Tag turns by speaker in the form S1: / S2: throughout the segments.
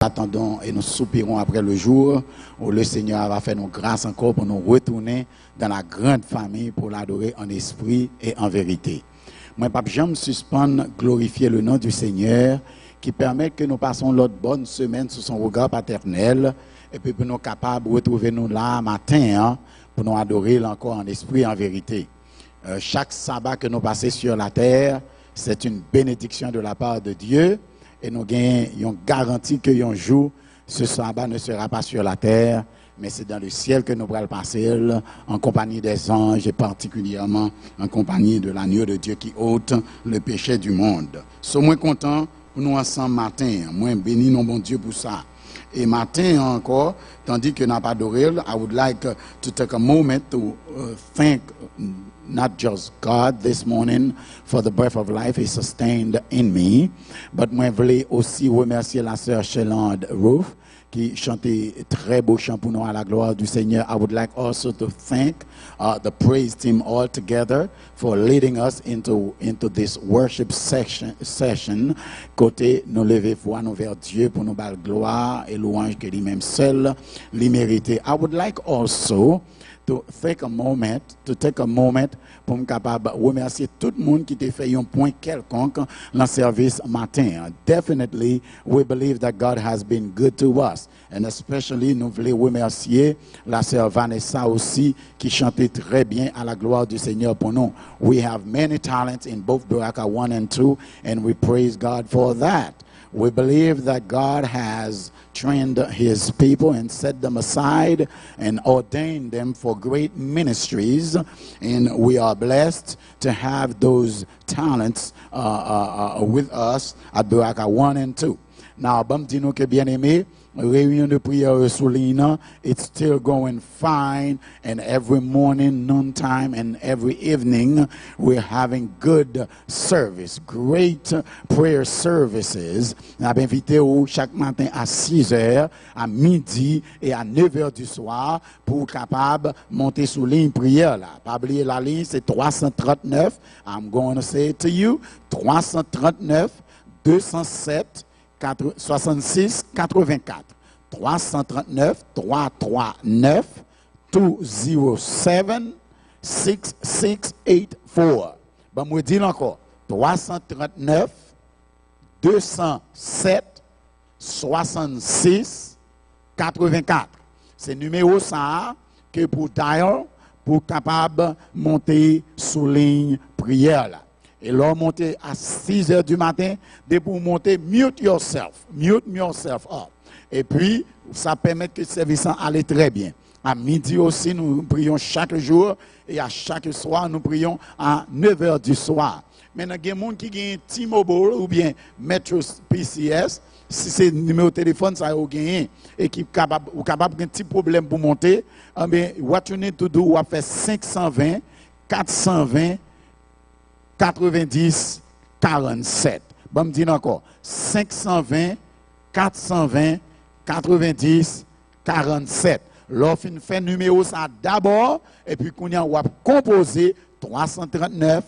S1: attendons et nous soupirons après le jour où le Seigneur va faire nos grâces encore pour nous retourner dans la grande famille pour l'adorer en esprit et en vérité. Moi, Pape Jean me suspend glorifier le nom du Seigneur qui permet que nous passons l'autre bonne semaine sous son regard paternel et puis pour nous capables de retrouver nous là matin pour nous adorer encore en esprit et en vérité. Chaque sabbat que nous passons sur la terre, c'est une bénédiction de la part de Dieu. Et nous avons garanti que un jour, ce sabbat ne sera pas sur la terre, mais c'est dans le ciel que nous allons passer en compagnie des anges et particulièrement en compagnie de l'agneau de Dieu qui ôte le péché du monde. Sommes moins contents pour nous ensemble matin. Moi, béni non bon Dieu pour ça. Et matin encore, tandis que nous n'avons pas adoré, I would like to take a moment to thank not just God this morning for the breath of life He sustained in me, but moi voulais aussi remercier la sœur Shelande Ruth qui chantait très beau chant pour nous à la gloire du Seigneur. I would like also to thank the praise team all together for leading us into this worship session. Côté nous lever foi nous vers Dieu pour nous bal gloire et louange que lui-même seul lui mérite. I would like also to take a moment pour me capable remercier tout le monde qui t'a fait un point quelconque dans le service matin. Definitely, we believe that God has been good to us. And especially, nous voulons remercier la sœur Vanessa aussi qui chantait très bien à la gloire du Seigneur pour nous. We have many talents in both Baraka 1 and 2 and we praise God for that. We believe that God has trained His people and set them aside and ordained them for great ministries. And we are blessed to have those talents with us at Baraka 1 and 2. Now, bam dino ke bien aimé, réunion de prière Solina, it's still going fine, and every morning, noontime, and every evening, we're having good service, great prayer services. On a invité chaque matin à 6h, à midi et à 9h du soir pour capable monter sous ligne prière là. Pas oublier la ligne, c'est 339. I'm going to say it to you, 339 207 66 84 339 339 207 6684. Ben moi dis encore 339 207 66 84. C'est numéro ça que pour dial pour capable monter sous ligne prière là. Et là, monter à 6h du matin, dès pour monter, mute yourself up. Et puis, ça permet que le service aille très bien. À midi aussi, nous prions chaque jour et à chaque soir, nous prions à 9h du soir. Maintenant, il y a des gens qui ont T-Mobile ou bien Metro PCS, si c'est le numéro de téléphone, ça a gagné et qui est capable d'un petit problème pour monter, mais what you need to do, on va faire 520, 420, 90 47. Bon, me dis encore 520 420 90 47. L'offre fait numéro ça d'abord et puis qu'on a composé 339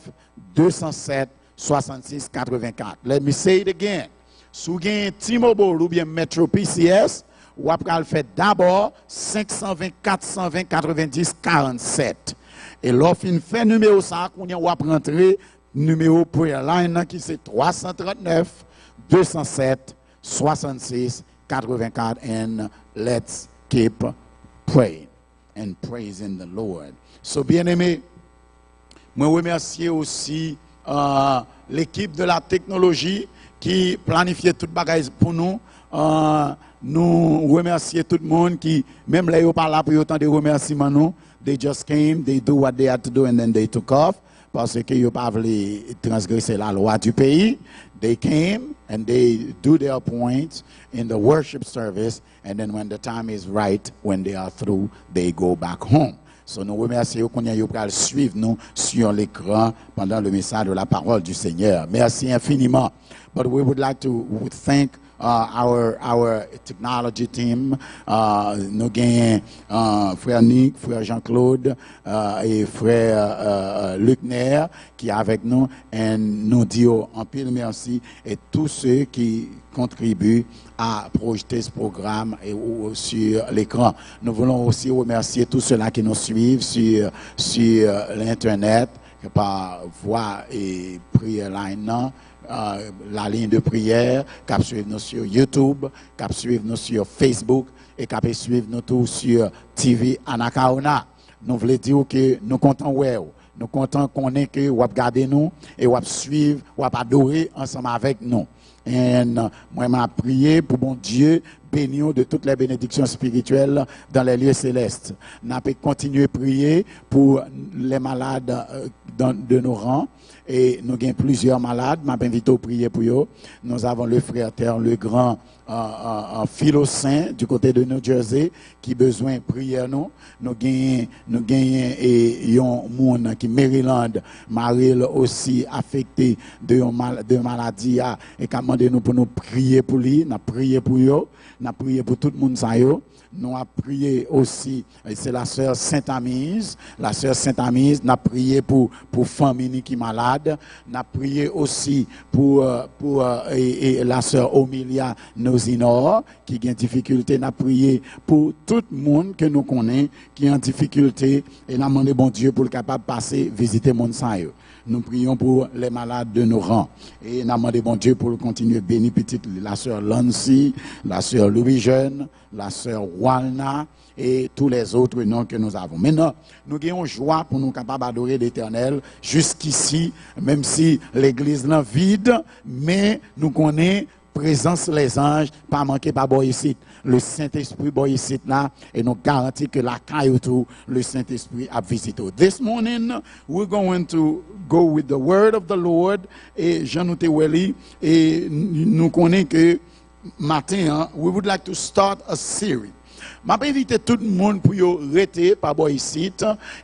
S1: 207 66 84. Let me say it again. Si vous avez T-Mobile ou bien Metro PCS, vous allez faire d'abord 520 420 90 47. Et l'offre fait numéro ça qu'on a rentrer numéro prayer line qui c'est 339 207 66 84 and let's keep praying and praising the Lord. So bien aimé, moi remercier aussi l'équipe de la technologie qui planifiait toute bagaille pour nous. Nous remercier tout le monde qui même là yo pas là pour autant de remerciements nous. They just came, they do what they had to do and then they took off. Parce que ils pas voulu transgresser la loi du pays. They came and they do their points in the worship service, and then when the time is right, when they are through, they go back home. So nous remercions qu'on y a suivre nous sur l'écran pendant le message de la parole du Seigneur. Merci infiniment. But we would like to thank our technology team, nous gagnons frère Nick, frère Jean-Claude et frère Luc Nair qui est avec nous, et nous disons en pile merci et tous ceux qui contribuent à projeter ce programme sur l'écran. Nous voulons aussi remercier tous ceux-là qui nous suivent sur l'Internet par voix et prière line, la ligne de prière, qui suivent nous sur YouTube, qui suivent nous sur Facebook et qui suivent nous tous sur TV Anakaona. Nous voulons dire que nous comptons nous comptons qu'on est que vous regardez nous et vous suivre, vous adorer ensemble avec nous. Et moi, je prié pour mon Dieu, bénir de toutes les bénédictions spirituelles dans les lieux célestes. Nous avons continué à prier pour les malades de nos rangs. Et nous avons plusieurs malades. Je m'invite à prier pour eux. Nous avons le frère Terre, le grand Philocin du côté de New Jersey, qui a besoin de prier nous. Nous avons un monde qui Maryland, Maryl aussi affecté de maladie et qui a demandé nous pour nous prier pour lui. Nous avons prié pour eux. Nous avons prié pour tout le monde. Nous avons prié aussi, c'est la sœur Sainte-Amise. La sœur Sainte-Amise, nous avons prié pour famille qui est malade. Nous avons prié aussi pour la sœur Omilia Nozinor qui a une difficulté. Nous avons prié pour tout le monde que nous connaissons qui est en difficulté. Et nous avons demandé bon Dieu pour le capable de passer, visiter le monde sans eux. Nous prions pour les malades de nos rangs. Et nous demandons bon Dieu pour continuer à bénir petite la sœur Lancy, la sœur Louis-Jeune, la sœur Walna et tous les autres noms que nous avons. Maintenant, nous avons joie pour nous capables d'adorer l'Éternel jusqu'ici, même si l'église est vide, mais nous connaissons présence les anges, pas manquer pas boy ici. Le Saint-Esprit boy ici là, et nous garantit que la caille tout, le Saint-Esprit a visité. This morning, we're going to go with the word of the Lord, et Jean Weli, et nous connaissons que matin, we would like to start a series. Je vais inviter tout le monde pour rester par ici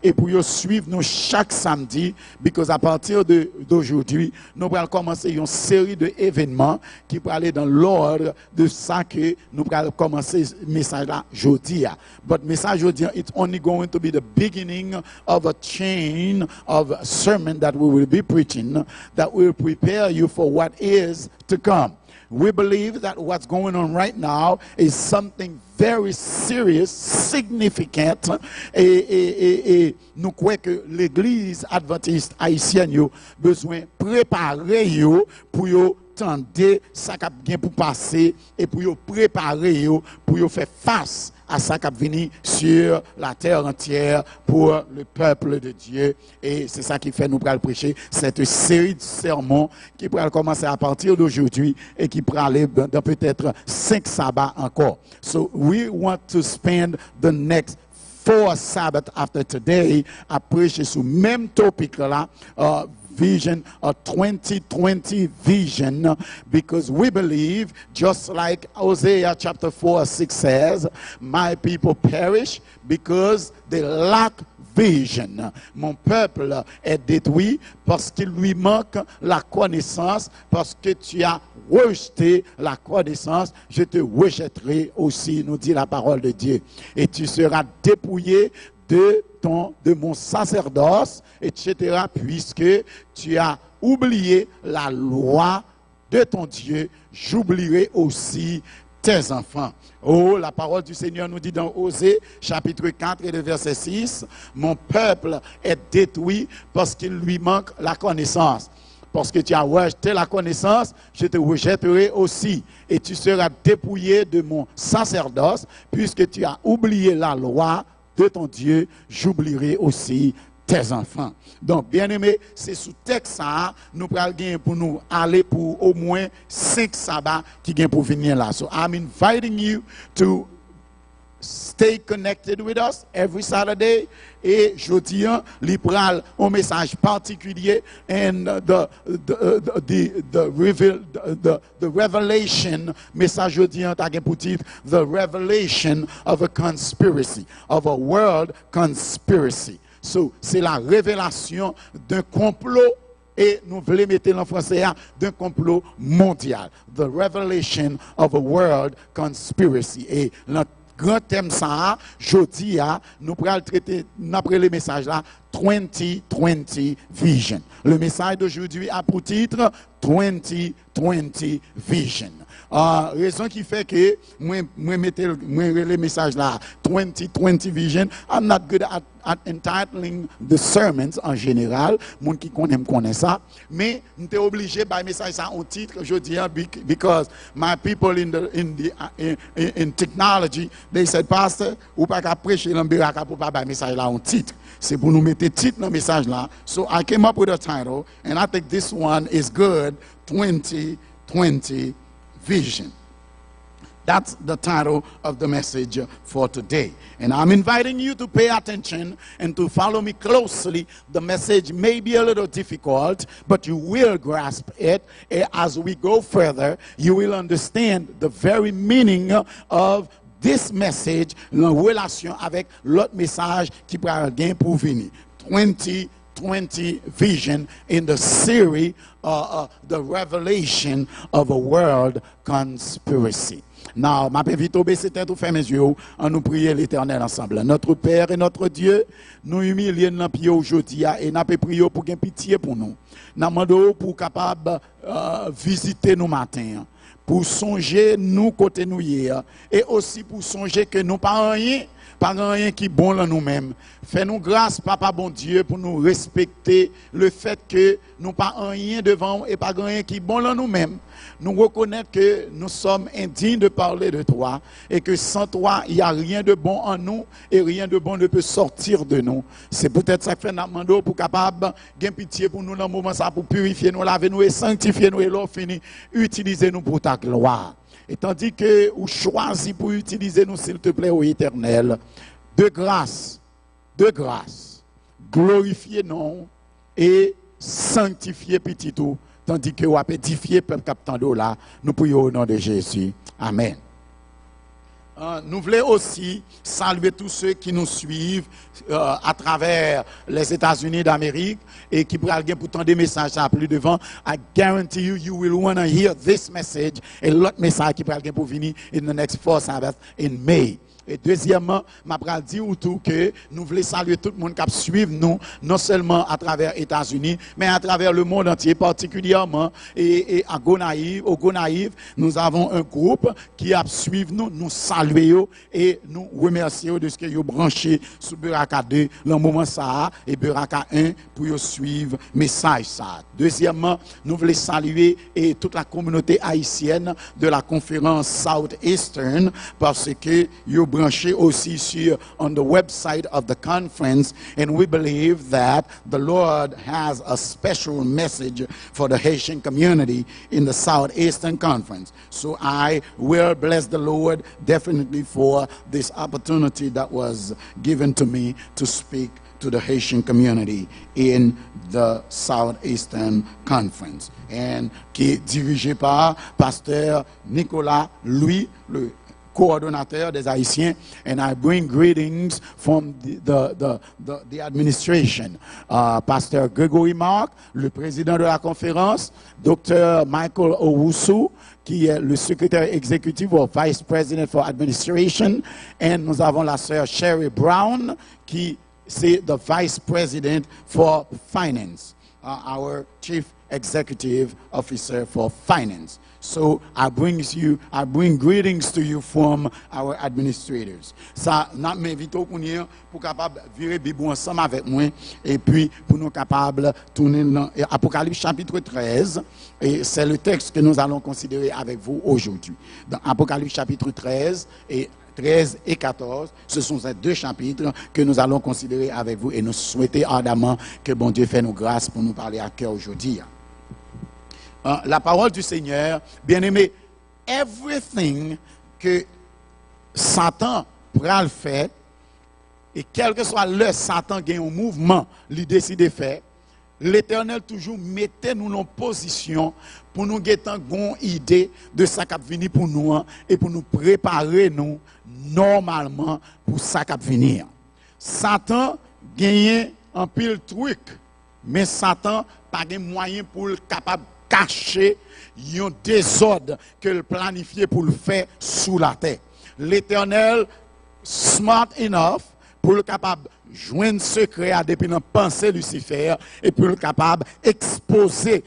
S1: et pour suivre nous chaque samedi, parce qu'à partir d'aujourd'hui, nous allons commencer une série d'événements qui vont aller dans l'ordre de ça que nous allons commencer le message là aujourd'hui. But le message aujourd'hui, it's only going to be the beginning of a chain of sermon that we will be preaching, that will prepare you for what is to come. We believe that what's going on right now is something very serious, significant, et nous croyons que l'église adventiste haïtienne a besoin de préparer pour tendre ça qui vient pour passer et pour préparer pour faire face à ça qui vient sur la terre entière pour le peuple de Dieu. Et c'est ça qui fait nous prêcher cette série de sermons qui pourra commencer à partir d'aujourd'hui et qui pourra aller dans peut-être 5 sabbats encore. So we want to spend the next 4 Sabbaths after today à prêcher sur le même topic là, vision, a 2020 vision, because we believe, just like Hosea chapter 4:6 says, my people perish because they lack vision. Mon peuple est détruit parce qu'il lui manque la connaissance, parce que tu as rejeté la connaissance, je te rejetterai aussi, nous dit la parole de Dieu. Et tu seras dépouillé de mon sacerdoce, etc., puisque tu as oublié la loi de ton Dieu, j'oublierai aussi tes enfants. Oh, la parole du Seigneur nous dit dans Osée, chapitre 4 et le verset 6, mon peuple est détruit parce qu'il lui manque la connaissance. Parce que tu as rejeté la connaissance, je te rejetterai aussi. Et tu seras dépouillé de mon sacerdoce, puisque tu as oublié la loi de ton Dieu, j'oublierai aussi tes enfants. Donc, bien aimé, c'est sous texte ça, nous allons pour nous aller pour au moins 5 sabbats qui viennent pour venir là. So, I'm inviting you to stay connected with us every Saturday. Et jeudi, il prend un message particulier and the revelation message jeudi pour titre the revelation of a conspiracy, of a world conspiracy. So, c'est la révélation d'un complot et nous voulons mettre en français d'un complot mondial. The revelation of a world conspiracy. Et notre grand thème ça, jeudi, nous pourrons traiter, après le message là, 2020 Vision. Le message d'aujourd'hui a pour titre 2020 Vision. Raison qui fait que moi mettez le message là 2020 Vision. I'm not good at entitling the sermons en général, moun qui connaît ça, mais nous sommes obligés by message ça en titre aujourd'hui because my people in technology they said pastor ou pas qu'à prêcher l'ambiraka pour pas by message là en titre. C'est pour nous mettre titre dans le message là. So I came up with a title and I think this one is good, 2020 Vision. That's the title of the message for today. And I'm inviting you to pay attention and to follow me closely. The message may be a little difficult, but you will grasp it. As we go further, you will understand the very meaning of this message en relation avec l'autre message qui pourra gagner pour venir. 2020 Vision in the series The Revelation of a World Conspiracy. Now, ma invite au baisser tête ou fermer mes yeux, en nous prier l'Éternel ensemble. Notre Père et notre Dieu, nous humilions dans pied aujourd'hui et nous prions pour gagner pitié pour nous. Nous demandons pour capable visiter nous matin, pour songer nous côté nous hier et aussi pour songer que nous pas rien qui bon là nous-mêmes. Fais-nous grâce, Papa bon Dieu, pour nous respecter le fait que nous pas rien devant et pas rien qui bon là nous-mêmes. Nous reconnaître que nous sommes indignes de parler de toi et que sans toi, il n'y a rien de bon en nous et rien de bon ne peut sortir de nous. C'est peut-être ça que fait notre mando pour capable gagner pitié pour nous dans le moment ça pour purifier nous, laver nous et sanctifier nous et l'eau fini, utiliser nous pour ta gloire. Et tandis que vous choisissez pour utiliser nous, s'il te plaît, ô Éternel, de grâce, glorifiez nous et sanctifiez petit tout, tandis que vous avez édifié peuple captant d'eau là, nous prions au nom de Jésus. Amen. Nous voulons aussi saluer tous ceux qui nous suivent à travers les États-Unis d'Amérique et qui pourraient pour pourtant des messages à plus devant. I guarantee you, you will want to hear this message et l'autre message qui pourraient pour venir in the next 4 Sabbath in May. Et deuxièmement, je dire tout que nous voulons saluer tout le monde qui suit nous, non seulement à travers les États-Unis, mais à travers le monde entier, particulièrement et à Gonaïve. Au Gonaïve, nous avons un groupe qui a suivi nous, nous saluons et nous remercions de ce qu'ils ont branché sur Beraka 2, le moment ça, et Beraka 1 pour suivre le message ça. Deuxièmement, nous voulons saluer et toute la communauté haïtienne de la conférence Southeastern parce que ils branché aussi sur on the website of the conference, and we believe that the Lord has a special message for the Haitian community in the Southeastern Conference. So I will bless the Lord definitely for this opportunity that was given to me to speak to the Haitian community in the Southeastern Conference, and qui est dirigé par Pasteur Nicolas Louis, le coordonnateur des Haïtiens, and I bring greetings from the administration. Pasteur Gregory Mark, le président de la conférence, Dr. Michael Owusu, qui est le secrétaire exécutif ou Vice President for Administration, et nous avons la sœur Sherry Brown, qui c'est the Vice President for Finance, our Chief Executive Officer for Finance. So I bring greetings to you from our administrators. Ça n'a m'invite pour capable virer Bible ensemble avec moi et puis pour nous capable tourner dans Apocalypse chapitre 13 et c'est le texte que nous allons considérer avec vous aujourd'hui. Dans Apocalypse chapitre 13 et 14, ce sont ces deux chapitres que nous allons considérer avec vous et nous souhaitons ardemment que bon Dieu fait nous grâce pour nous parler à cœur aujourd'hui. La parole du Seigneur, bien-aimé, everything que Satan pourra le faire, et quel que soit le Satan qui a un mouvement, il décide de faire, l'Éternel toujours mettait nous en position pour nous avoir une idée de ce qui va venir pour nous et pour nous préparer nous normalement pour ce qui va venir. Satan gagne un pile truc Mais Satan pas de moyen pour le capable cacher un désordre que le planifié pour le faire sous la terre. L'Éternel smart enough pour le capable joindre secret à depuis dans pensée Lucifer et pour le capable exposer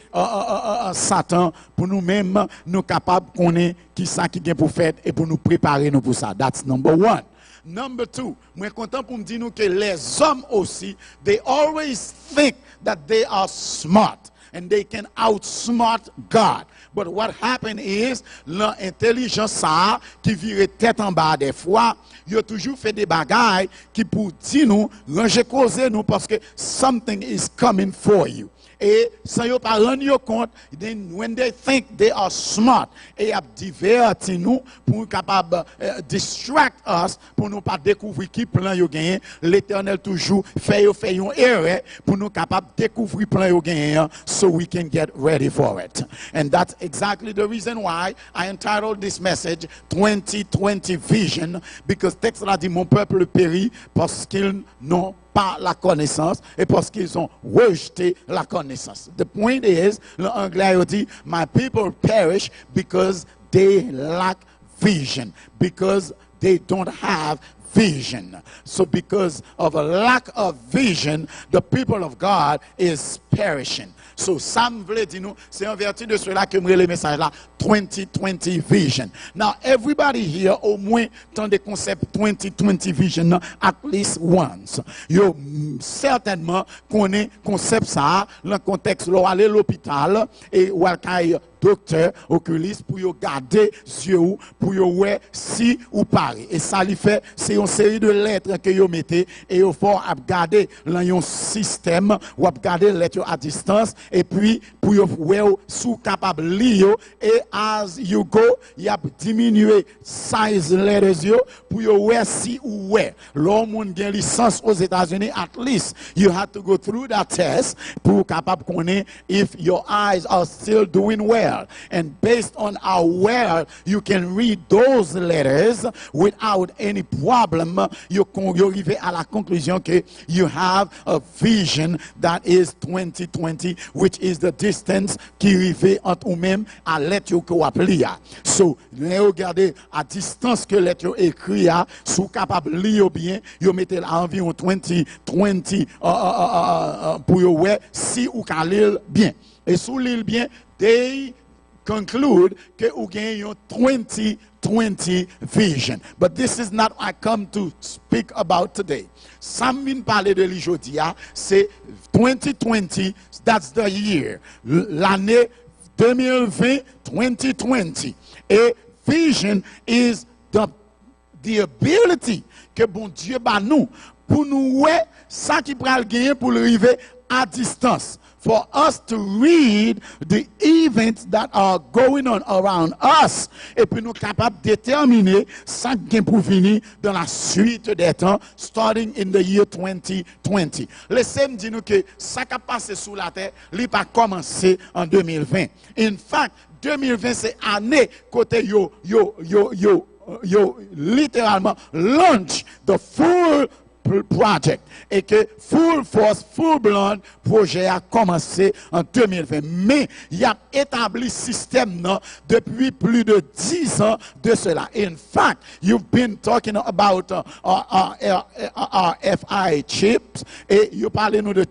S1: Satan pour nous-mêmes nous capables connaître qui ça qui est pour faire et pour nous préparer nous pour ça. That's number one. Number two, je suis content pour me dire que les hommes aussi, they always think that they are smart and they can outsmart God. But what happened is, l'intelligence ça, qui vire tête en bas des fois, il a toujours fait des bagailles qui pour dire nous, ranger causer nous parce que something is coming for you. Et sans yo pas rendre compte, then when they think they are smart, et a diverti nous pour capable distract us pour nous pas découvrir qui plan yo gagné. L'Éternel toujours fait une erreur pour nous capable découvrir plan yo gagné so we can get ready for it. And that's exactly the reason why I entitled this message 2020 Vision, because texte là dit mon peuple périt parce qu'ils n'ont pas la connaissance et parce qu'ils ont rejeté la connaissance. The point is, l'anglais dit, my people perish because they lack vision, because they don't have vision. So because of a lack of vision, the people of God is perishing. So, ça me veut dire nous, c'est en vertu de cela que me le message là, 2020 Vision. Now, everybody here, au moins, dans des concepts 2020 Vision, at least once. Yo, certainement, connaît concept ça, le contexte, là, aller à l'hôpital, et ou à docteur, oculiste, pour yo garder yeux, pour yo ouais, si ou pari. Et ça lui fait, c'est une série de lettres que yo mettez, et yo faut garder dans un système, ou garder lettres à distance, et puis, pour yo ouais, sous capable lire, et as you go, y a diminué size letters yo, pour yo ouais, si ou ouais. L'homme qui a licence aux États-Unis, at least, you have to go through that test, pour capable connaître if your eyes are still doing well. And based on how well you can read those letters without any problem, you arrive à la conclusion que you have a vision that is 2020, which is the distance qui arrive entre vous-même à l'être que vous appelez. So, regardez à distance que l'être écrit, sous capable de lire bien, vous mettez à environ 20 pour vous si vous can lire bien. Et sous lire bien, they conclude que vous gagnez 2020 vision. But this is not what I come to speak about today. Sam parler de l'Ijodia, c'est 2020, that's the year. L'année 2020, 2020. Et vision is the ability que bon Dieu bat nous pour nous ouais ça qui pral gagner pour arriver à distance. For us to read the events that are going on around us, et puis nous capables de déterminer ça qui est pour venir dans la suite des temps, starting in the year 2020. Laissez-moi dire nous que ça qui a passé sous la terre, il pas commencé en 2020. In fact, 2020 c'est année côté yo littéralement launch the full project et que full force, full blown projet a commencé en 2020. Mais il a établi système non, depuis plus de 10 ans de cela. In fact, you've been talking about RFI chips et you parlez nous de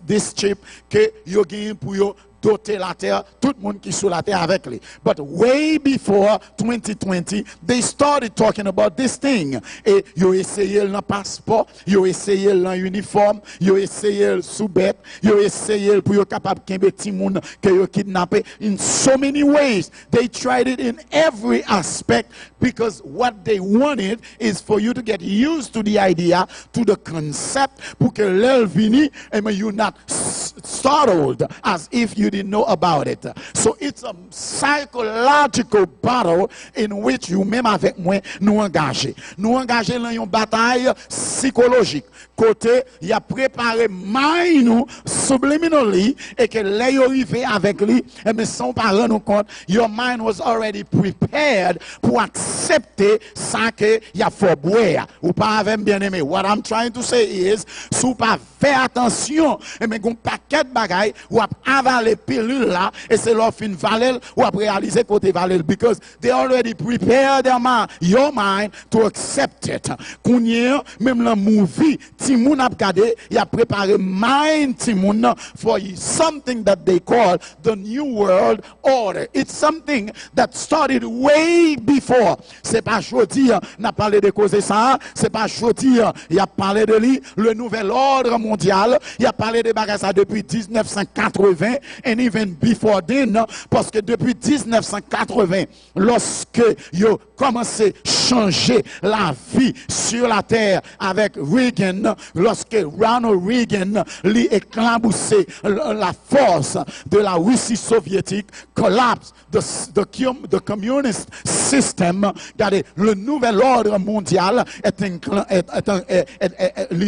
S1: this chip que you gain pour yo doter la terre, tout le monde qui est sur la terre avec lui. But way before 2020, they started talking about this thing. Et ils ont essayé le passeport, ils ont essayé l'uniforme, ils ont essayé le sous-bête, ils ont essayé pour être capable de petit monde que ils kidnappé. In so many ways, they tried it in every aspect because what they wanted is for you to get used to the idea, to the concept, pour que l'elle vini, and you're not startled as if you didn't know about it. So it's a psychological battle in which you même avec moi nous engager. Nous engager dans une bataille psychologique. côté, il a préparé main nous subliminally et que les arrivé avec lui, et mais sans pas rendre compte, your mind was already prepared pour accepter ça que il a faut boire. Ou pas avec bien aimé. What I'm trying to say is, sous pas faire attention, et mais un paquet de bagailles ou à avaler pilule là, et c'est leur fin valel ou à réaliser côté valel, because they already prepared their mind, your mind to accept it. Kounye, même la movie, Timoun a regardé, il a préparé mind Timoun for something that they call the New World Order. It's something that started way before. C'est pas jodi, n'a parlé de causer ça, c'est pas jodi, il a parlé de lui, le nouvel ordre mondial, il a parlé de bagages ça depuis 1980, and even before then, parce que depuis 1980, lorsque yo commencé à changer la vie sur la terre avec Reagan, lorsque Ronald Reagan lui éclaboussé la force de la Russie soviétique, collapse the communist system, regardez, le nouvel ordre mondial est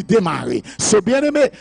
S1: démarré. Ce bien aimé,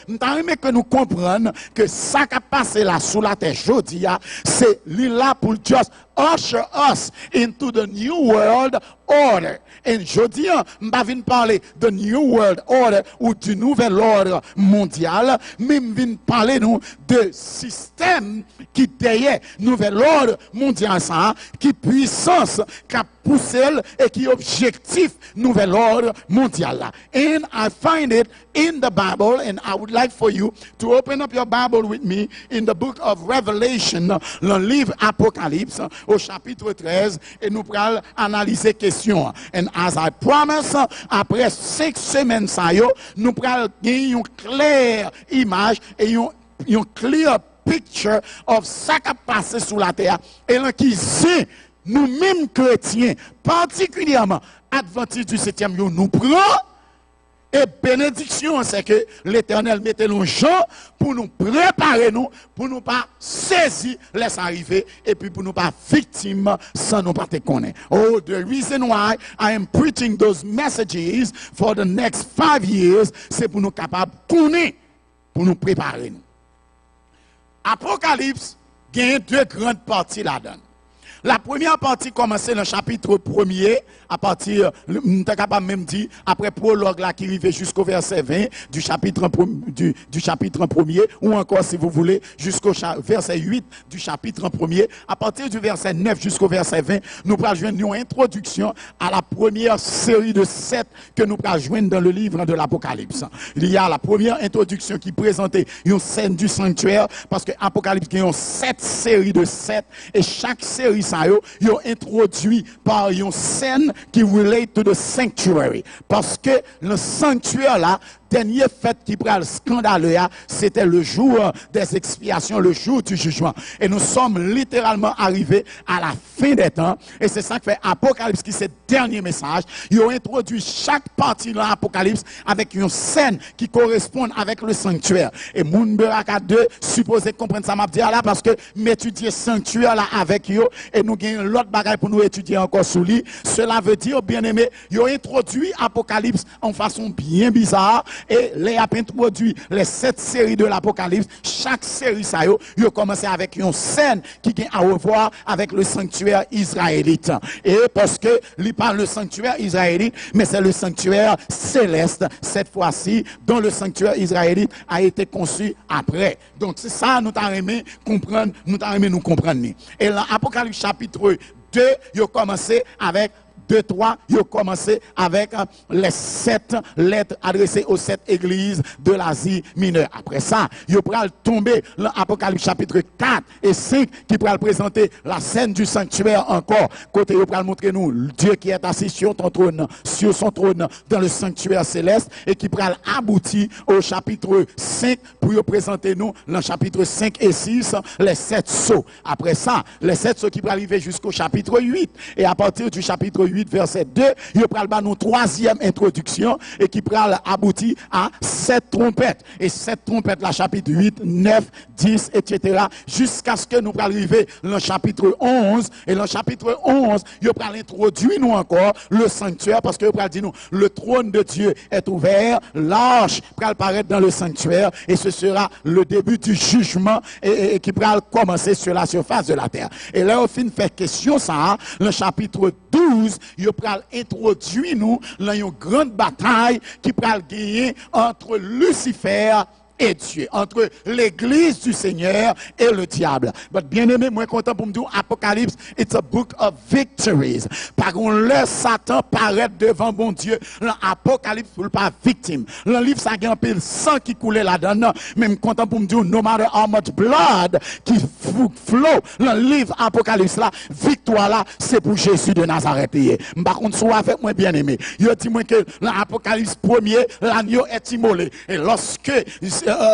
S1: que nous comprenions que ça qui a passé là sous la terre aujourd'hui, c'est là pour just usher us into the new world order. Et je dis, je viens parler de New World Order ou du nouvel ordre mondial, mais je viens parler nous de système qui derrière nouvel ordre mondial, ça, qui puissance, qui a poussé et qui objectif nouvel ordre mondial. And I find it in the Bible, and I would like for you to open up your Bible with me in the book of Revelation, le livre Apocalypse, au chapitre 13, et nous pourrons analyser question. And as I promise, après 5 semaines, nous pourrons gagner une claire image et une clear picture of ce qui a passé sur la terre. Et là, qui sait, nous-mêmes chrétiens, particulièrement adventistes du 7e jour, nous prenons. Et bénédiction, c'est que l'Éternel mette nos gens pour nous préparer, nous, pour nous pas saisir les arrivées et puis pour nous pas victimes sans nous pas te connaître. Oh, the reason why I am preaching those messages for the next 5 years, c'est pour nous capables de connaître, pour nous préparer. Nous. Apocalypse, il y a 2 grandes parties là-dedans. La première partie commence dans le chapitre 1er, à partir, nous sommes capables même dire, après prologue là qui arrive jusqu'au verset 20 du chapitre 1er, ou encore si vous voulez, jusqu'au verset 8 du chapitre 1er, à partir du verset 9 jusqu'au verset 20, nous pourrons joindre une introduction à la première série de 7 que nous pourrons joindre dans le livre de l'Apocalypse. Il y a la première introduction qui présentait une scène du sanctuaire, parce que l'Apocalypse a 7 séries de 7, et chaque série ça yo introduit par une scène qui relate to the sanctuary, parce que le sanctuaire là, dernier fait qui prend le scandale, c'était le jour des expiations, le jour du jugement. Et nous sommes littéralement arrivés à la fin des temps. Et c'est ça que fait Apocalypse, qui c'est le dernier message. Ils ont introduit chaque partie de l'Apocalypse avec une scène qui correspond avec le sanctuaire. Et Moun Beraka 2 supposé comprendre ça m'a dit là, parce que m'étudier sanctuaire là avec eux, et nous gagnons l'autre bagaille pour nous étudier encore sous lui. Cela veut dire, bien aimé, ils ont introduit Apocalypse en façon bien bizarre. Et les a introduit les 7 séries de l'Apocalypse. Chaque série, ça y a commencé avec une scène qui a à revoir avec le sanctuaire israélite. Et parce que, il parle le sanctuaire israélite, mais c'est le sanctuaire céleste, cette fois-ci, dont le sanctuaire israélite a été conçu après. Donc, c'est ça, nous t'avons aimé comprendre, nous comprendre. Et l'Apocalypse chapitre 2, il a commencé avec 2, 3, il a commencé avec les 7 lettres adressées aux 7 églises de l'Asie mineure. Après ça, il va tomber dans l'Apocalypse chapitre 4 et 5 qui va présenter la scène du sanctuaire encore. Côté, il va montrer nous Dieu qui est assis sur son trône dans le sanctuaire céleste et qui va aboutir au chapitre 5 pour présenter nous dans le chapitre 5 et 6 les 7 sceaux. Après ça, les 7 sceaux qui vont arriver jusqu'au chapitre 8. Et à partir du chapitre 8, 8, verset 2, il prend nous troisième introduction et qui prend aboutir à 7 trompettes. Et 7 trompettes, la chapitre 8, 9, 10, etc. jusqu'à ce que nous arrivions dans le chapitre 11. Et dans le chapitre 11, il prend introduire nous encore le sanctuaire parce que il prend dire nous, le trône de Dieu est ouvert, l'arche va apparaître dans le sanctuaire et ce sera le début du jugement et qui va commencer sur la surface de la terre. Et là, au fin fait question ça, le chapitre 12, il va introduire nous dans une grande bataille qui va gagner entre Lucifer et Dieu, entre l'église du Seigneur et le diable. Mais bien aimé, moi content pour me dire, Apocalypse, it's a book of victories. Par contre, le Satan paraît devant bon Dieu. L'Apocalypse, pour pas victime. Le livre, ça a un peu le sang qui coulait là-dedans. Même content pour me dire, no matter how much blood qui flow, le livre Apocalypse là, victoire là, c'est pour Jésus de Nazareth. Par contre, soit avec moi bien aimé. Il dit moi que l'Apocalypse premier, l'agneau est immolé. Et lorsque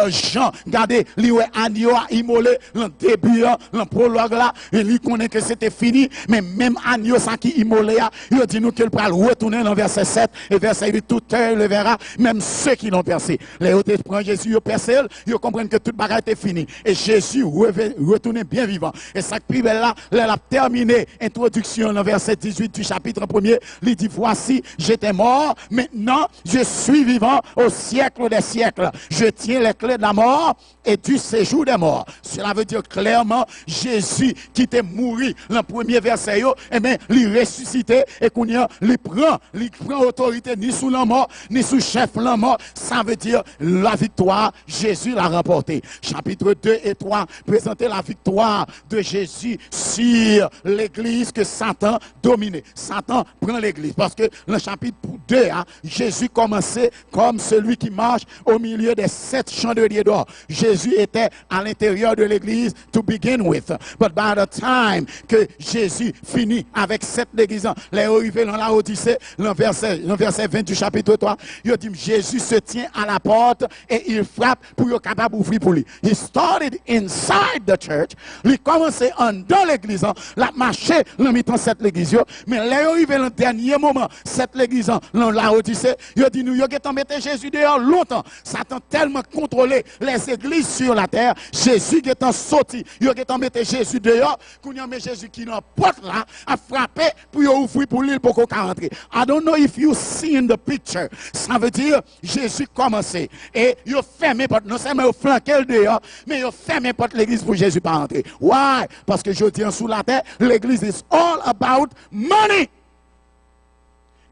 S1: Jean, regardez, lui agneau a immolé, le début, le prologue là, et lui connaît que c'était fini, mais même agneau ça qui immolé, il dit nous qu'il va retourner dans verset 7 et verset 8, tout œil le verra, même ceux qui l'ont percé. Les autres prennent Jésus, ils percé, ils comprennent que toute bagarre était finie. Et Jésus retourné bien vivant. Et ça qui là, il a terminé, introduction dans verset 18 du chapitre 1er, il dit voici, j'étais mort, maintenant je suis vivant au siècle des siècles. Je tiens les clés de la mort et du séjour des morts. Cela veut dire clairement, Jésus qui était mort dans le premier verset, et bien, il ressuscité et qu'on y a, il prend autorité ni sous la mort, ni sous chef la mort. Ça veut dire la victoire, Jésus l'a remporté. Chapitre 2 et 3, présenter la victoire de Jésus sur l'église que Satan dominait. Satan prend l'église parce que le chapitre 2, Jésus commençait comme celui qui marche au milieu des 7 chandeliers d'or. Jésus était à l'intérieur de l'église to begin with. But by the time que Jésus finit avec 7 églises, les arrivés dans la Odyssée, le verset 20 du chapitre 3, il dit Jésus se tient à la porte et il frappe pour être capable d'ouvrir pour lui. He started inside the church. Il commençait dans l'église, la marché, le mettant 7 l'église, mais les arrivés dans le dernier moment, 7 l'église dans la Odyssée, il dit nous, il a mettre Jésus dehors longtemps. Satan tellement contrôlé les églises sur la terre, Jésus qui est sorti, il a mis Jésus dehors, qu'on a mis Jésus qui n'a porte là, a frappé pour ouvrir pour lui pour qu'on rentrer. I don't know if you see in the picture. Ça veut dire Jésus commençait et il a fermé porte, non seulement il a flanqué dehors, mais il a fermé porte l'église pour Jésus pas rentrer. Why? Parce que je dis sous la terre, l'église is all about money.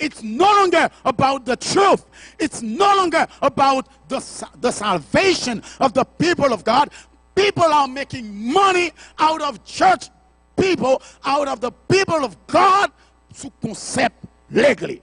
S1: It's no longer about the truth. It's no longer about the salvation of the people of God. People are making money out of church people, out of the people of God, sous concept l'église.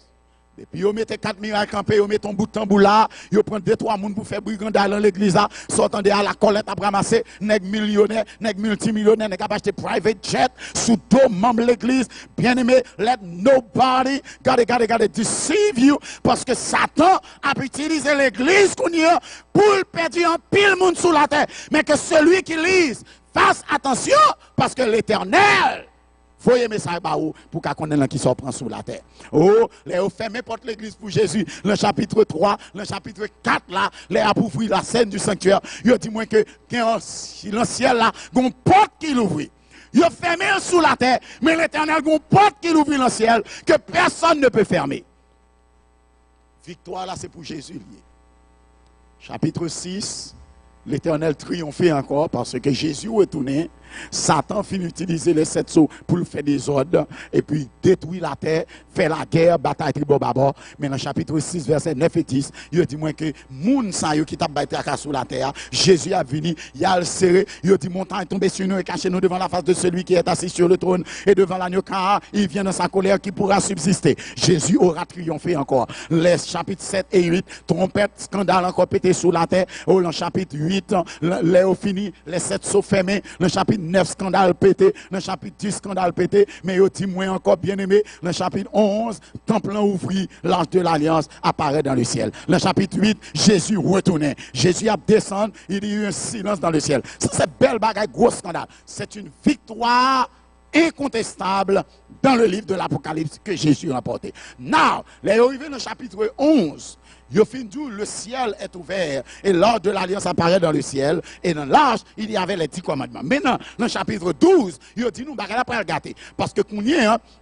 S1: Et puis, vous mettez 4 miracles campés, vous mettez un bout de tambour là, vous prenez 2-3 personnes pour faire brigandage dans l'église là, sortant de la collecte à ramasser, nèg millionnaire, nèg multimillionnaire, nèg acheter private jet, sous deux membres de l'église. Bien aimé, let nobody gotta deceive you, parce que Satan a utilisé l'église qu'on y a pour perdre un pile monde sous la terre. Mais que celui qui lise, fasse attention, parce que l'Éternel, voyez message pour qu'on connaisse qui s'en prend sous la terre. Oh, les fermé porte l'église pour Jésus. Le chapitre 3, le chapitre 4 là, les a ouvrir la scène du sanctuaire. Il dit moi que dans le ciel là, une porte qui l'ouvre. Il a fermé sous la terre, mais l'Éternel a une porte qui l'ouvre dans le ciel que personne ne peut fermer. Victoire là, c'est pour Jésus. Chapitre 6, l'Éternel triomphait encore parce que Jésus est retourné. Satan finit d'utiliser les 7 sceaux pour faire des ordres et puis détruire la terre, faire la guerre, bataille tribo-babo. Mais dans le chapitre 6, verset 9 et 10, il dit moi que moun sa yo qui t'a battu sur la terre, Jésus a venu, il a le serré, il dit montagne tombe sur nous et caché nous devant la face de celui qui est assis sur le trône et devant l'agneau car il vient dans sa colère qui pourra subsister. Jésus aura triomphé encore. Les chapitres 7 et 8, trompette, scandale encore pété sur la terre. Oh, le chapitre 8, les fini, les 7 sceaux fermés, le chapitre 9 scandales pété, le chapitre 10 scandales pété, mais il dit moi encore bien aimé, le chapitre 11, temple ouvri, l'arche de l'alliance apparaît dans le ciel. Le chapitre 8, Jésus retournait. Jésus a descendu, il y a eu un silence dans le ciel. Ça c'est belle bagaille, gros scandale. C'est une victoire incontestable dans le livre de l'Apocalypse que Jésus a rapporté. Now, les arrivés dans le chapitre 11, le ciel est ouvert et l'ordre de l'alliance apparaît dans le ciel et dans l'arche il y avait les 10 commandements. Maintenant dans le chapitre 12 il dit nous bagala pour le gâter parce que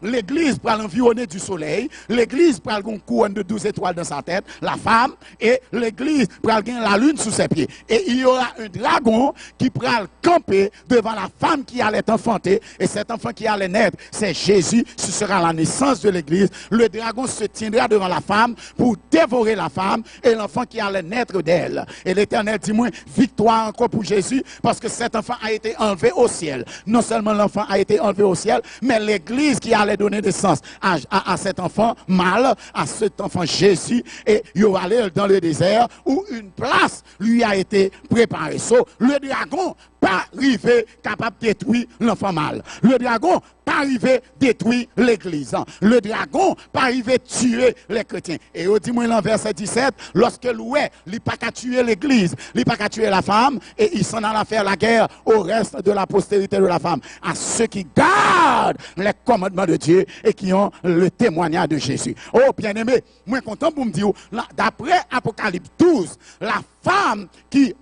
S1: l'église pour l'environner du soleil, l'église pour une couronne de 12 étoiles dans sa tête, la femme, et l'église pour gagner la lune sous ses pieds, et il y aura un dragon qui pourra camper devant la femme qui allait enfanter, et cet enfant qui allait naître c'est Jésus. Ce sera la naissance de l'église. Le dragon se tiendra devant la femme pour dévorer la femme et l'enfant qui allait naître d'elle. Et l'Éternel dit moi, victoire encore pour Jésus, parce que cet enfant a été enlevé au ciel. Non seulement l'enfant a été enlevé au ciel, mais l'église qui allait donner naissance à cet enfant mâle, à cet enfant Jésus, et il va aller dans le désert où une place lui a été préparée. Le dragon pas arrivé capable de détruire l'enfant mâle. Le dragon pas arrivé détruire l'église. Le dragon pas arrivé tuer les chrétiens. Et au dis-moi dans verset 17, lorsque l'oué, il pas qu'à tuer l'église, il pas qu'à tuer la femme, et il s'en alla faire la guerre au reste de la postérité de la femme, à ceux qui gardent les commandements de Dieu et qui ont le témoignage de Jésus. Oh bien-aimé, moi content pour me dire, d'après Apocalypse 12, la femme qui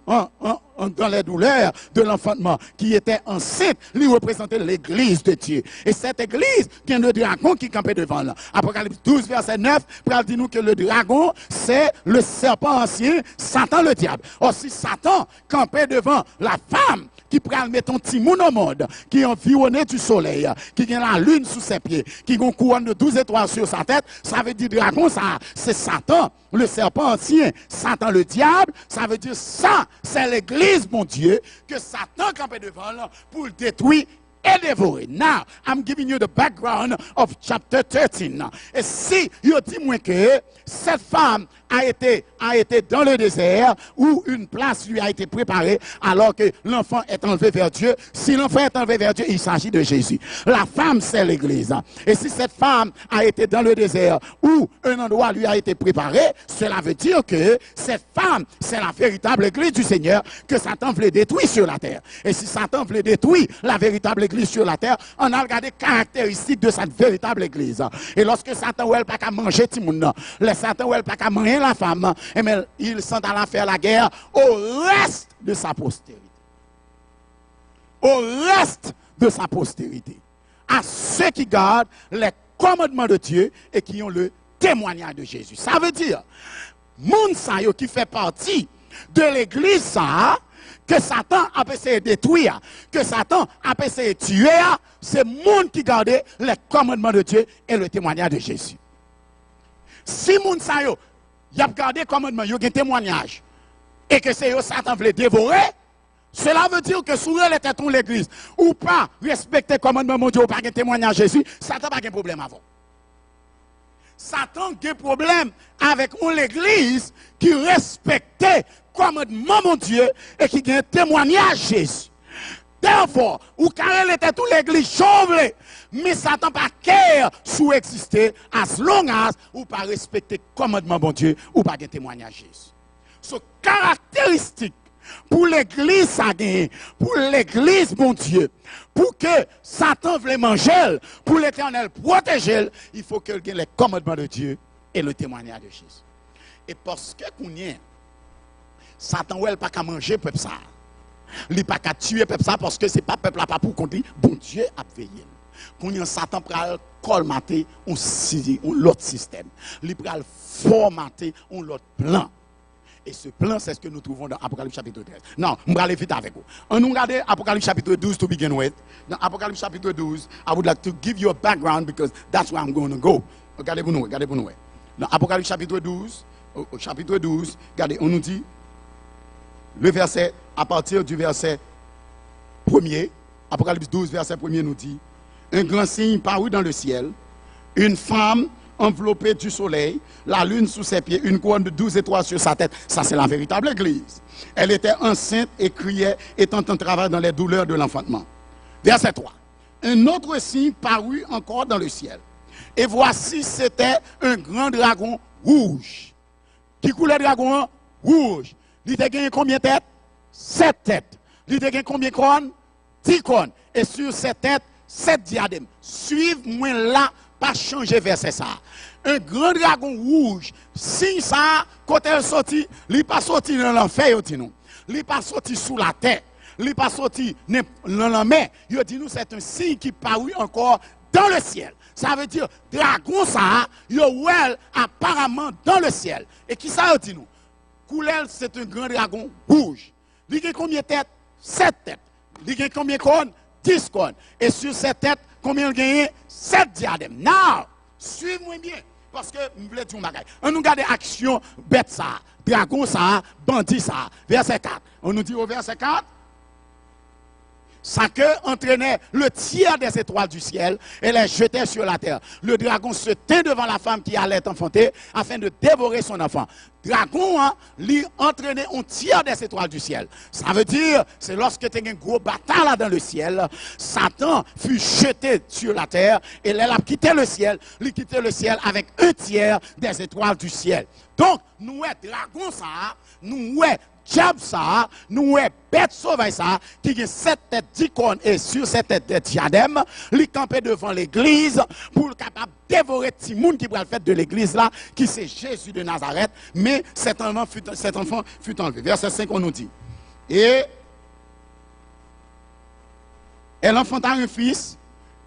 S1: dans les douleurs de l'enfantement, qui était enceinte, lui représentait l'église de Dieu. Et cette église, qui est le dragon qui campait devant là. Apocalypse 12, verset 9, pour dire nous que le dragon, c'est le serpent ancien, Satan le diable. Or, si Satan campait devant la femme, qui prend mettre un petit monde au monde, qui est environné du soleil, qui a la lune sous ses pieds, qui a une couronne de 12 étoiles sur sa tête, ça veut dire dragon, ça, c'est Satan, le serpent ancien, Satan le diable, ça veut dire ça, c'est l'église, mon Dieu, que Satan campait devant là pour le détruire et dévorer. Now, I'm giving you the background of chapter 13. Et si je dis moi que cette femme a été dans le désert où une place lui a été préparée alors que l'enfant est enlevé vers Dieu. Si l'enfant est enlevé vers Dieu, il s'agit de Jésus. La femme, c'est l'église. Et si cette femme a été dans le désert où un endroit lui a été préparé, cela veut dire que cette femme, c'est la véritable église du Seigneur que Satan voulait détruire sur la terre. Et si Satan voulait détruire la véritable église sur la terre, on a regardé les caractéristiques de cette véritable église. Et lorsque Satan ou elle pas qu'à manger tout le monde, les Satan ou elle pas qu'à manger la femme, et bien, ils sont allés faire la guerre au reste de sa postérité. Au reste de sa postérité. À ceux qui gardent les commandements de Dieu et qui ont le témoignage de Jésus. Ça veut dire, moun sa yo qui fait partie de l'église ça, que Satan a essayé de détruire, que Satan a essayé de tuer, c'est le monde qui gardait les commandements de Dieu et le témoignage de Jésus. Si moun sa yo, y a gardé les commandements, y a un témoignage, et que c'est yo Satan voulait dévorer, cela veut dire que sous les têtons l'église, ou pas respecter les commandements de Dieu, ou pas un témoignage de Jésus, Satan n'a pas de problème avant. Satan a un problème avec l'église qui respectait commandement mon Dieu et qui a un témoignage Jésus. Therefore, ou carré était toute l'église chauve, mais Satan pas care sous exister as long as ou pas respecter commandement bon Dieu ou pas de témoignage Jésus. Ce caractéristique pour l'église ça gagne, pour l'église bon Dieu, pour que Satan veuille manger, pour l'Éternel protéger, il faut qu'il ait les commandements de Dieu et le témoignage de Jésus. Et parce que qu'on y est, Satan ou elle pas qu'à manger peuple ça. Il pas qu'à tuer peuple ça parce que c'est pas peuple là pas pour contre bon Dieu a veillé. Quand y a Satan pral colmater un l'autre système. Il pral formater un l'autre plan. Et ce plan, c'est ce que nous trouvons dans Apocalypse chapitre 13. Non, je vais aller vite avec vous. On nous regarde Apocalypse chapitre 12 to begin with. Dans Apocalypse chapitre 12, I would like to give you a background because that's where I'm going to go. Regardez-vous nous, regardez-vous nous. Dans Apocalypse chapitre 12, regardez, on nous dit, le verset, à partir du verset 1er, Apocalypse 12, verset 1er nous dit, un grand signe parut dans le ciel, une femme enveloppée du soleil, la lune sous ses pieds, une couronne de 12 étoiles sur sa tête. Ça, c'est la véritable église. Elle était enceinte et criait, étant en travail dans les douleurs de l'enfantement. Verset 3. Un autre signe parut encore dans le ciel. Et voici, c'était un grand dragon rouge. Qui coulait dragon rouge. Il a gagné combien de têtes? 7 têtes. Il a gagné combien de couronnes? 10 couronnes. Et sur ces têtes, 7 diadèmes. Suivez-moi là, pas changer verset ça. Un grand dragon rouge, signe ça, quand elle sorti, il pas sorti dans l'enfer, il n'est pas sorti sous la terre, il n'est pas sorti dans la mer. Il dit nous, c'est un signe qui parut encore dans le ciel. Ça veut dire, dragon ça, il est apparemment dans le ciel. Et qui ça dit nous? Koulel, c'est un grand dragon rouge. Il a combien de têtes? 7 têtes. Il a combien de cornes? 10 cornes. Et sur cette tête, combien il a? 7 diadèmes. Now, suivez-moi bien. Parce que, je voulais dire un bagage. On nous regarde action bête ça, dragon ça, bandit ça. Verset 4. On nous dit au verset 4. Sa queue entraînait le tiers des étoiles du ciel et les jetait sur la terre. Le dragon se tint devant la femme qui allait enfanter afin de dévorer son enfant. Dragon, lui entraînait un tiers des étoiles du ciel. Ça veut dire, c'est lorsque tu as une grosse bataille là dans le ciel, Satan fut jeté sur la terre et il a quitté le ciel. Il quittait le ciel avec un tiers des étoiles du ciel. Donc, nous, dragon ça, nous, diable ça, nous est bête sauvage ça, qui a 7 têtes d'icônes et sur cette tête de diadème, il campait devant l'église pour être capable de dévorer tout le monde qui va le faire de l'église là, qui c'est Jésus de Nazareth, mais cet enfant fut enlevé. Verset 5, on nous dit. Et elle enfanta un fils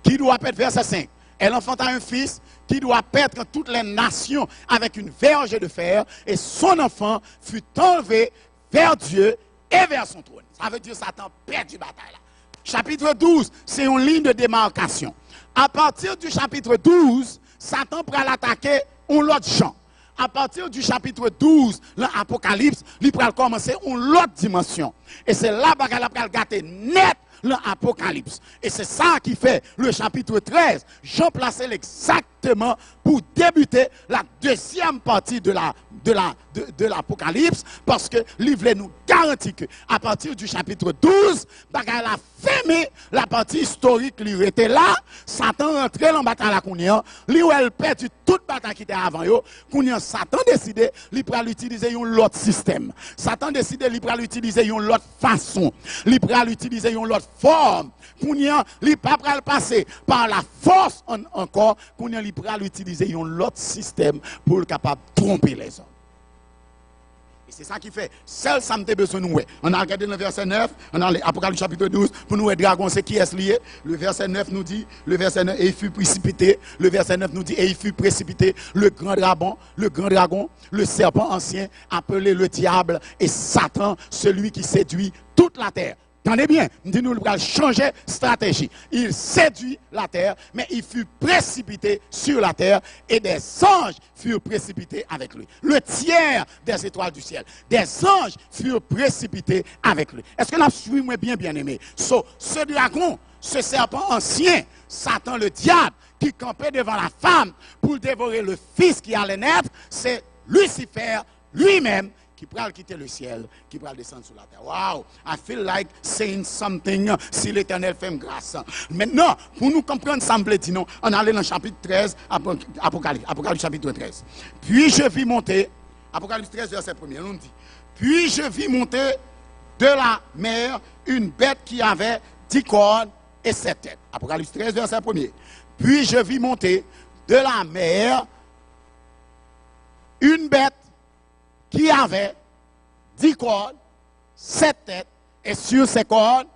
S1: qui doit être, verset 5, elle enfanta un fils qui doit paître toutes les nations avec une verge de fer, et son enfant fut enlevé vers Dieu et vers son trône. Ça veut dire que Satan perd du bataille là. Chapitre 12, c'est une ligne de démarcation. À partir du chapitre 12, Satan prend l'attaquer un autre champ. À partir du chapitre 12, l'Apocalypse, il prend commencer une autre dimension. Et c'est là qu'il va gâter net l'Apocalypse. Et c'est ça qui fait le chapitre 13. Jean placé exactement pour débuter la deuxième partie de l'Apocalypse, parce que livre nous garantit que à partir du chapitre 12, il a fermé la partie historique qui était là. Satan rentré dans la bataille à Kounia, lui où elle perdu toute bataille qui était avant yo. Kounia, Satan décidé, il pourra l'utiliser un autre système. Satan décidé, il pourra l'utiliser une autre façon. Il pourra l'utiliser une autre forme. Kounia, il pas le passer par la force encore. Kounia, il pourra l'utiliser un autre système pour être capable de tromper les hommes. Et c'est ça qui fait. Seul ça me besoin de nous. On a regardé le verset 9, on a l'Apocalypse chapitre 12, pour nous, dragon, c'est qui est lié. Le verset 9 nous dit, le verset 9, et il fut précipité. Le verset 9 nous dit, et il fut précipité, le grand dragon, le serpent ancien, appelé le diable et Satan, celui qui séduit toute la terre. Tenez bien, nous allons changer de stratégie. Il séduit la terre, mais il fut précipité sur la terre et des anges furent précipités avec lui. Le tiers des étoiles du ciel, des anges furent précipités avec lui. Est-ce que nous suivons bien aimé? Ce dragon, ce serpent ancien, Satan le diable, qui campait devant la femme pour dévorer le fils qui allait naître, c'est Lucifer lui-même qui pourra quitter le ciel, qui pourra descendre sur la terre. Wow, I feel like saying something si l'Éternel fait grâce. Maintenant, pour nous comprendre, ça me plaît, non, on allait dans le chapitre 13, Apocalypse chapitre 13. Puis je vis monter, Apocalypse 13, verset 1er, on dit, puis je vis monter de la mer une bête qui avait 10 cornes et 7 têtes. Apocalypse 13, verset 1er. Puis je vis monter de la mer une bête qui avait 10 cornes, 7 têtes, et sur ces cornes,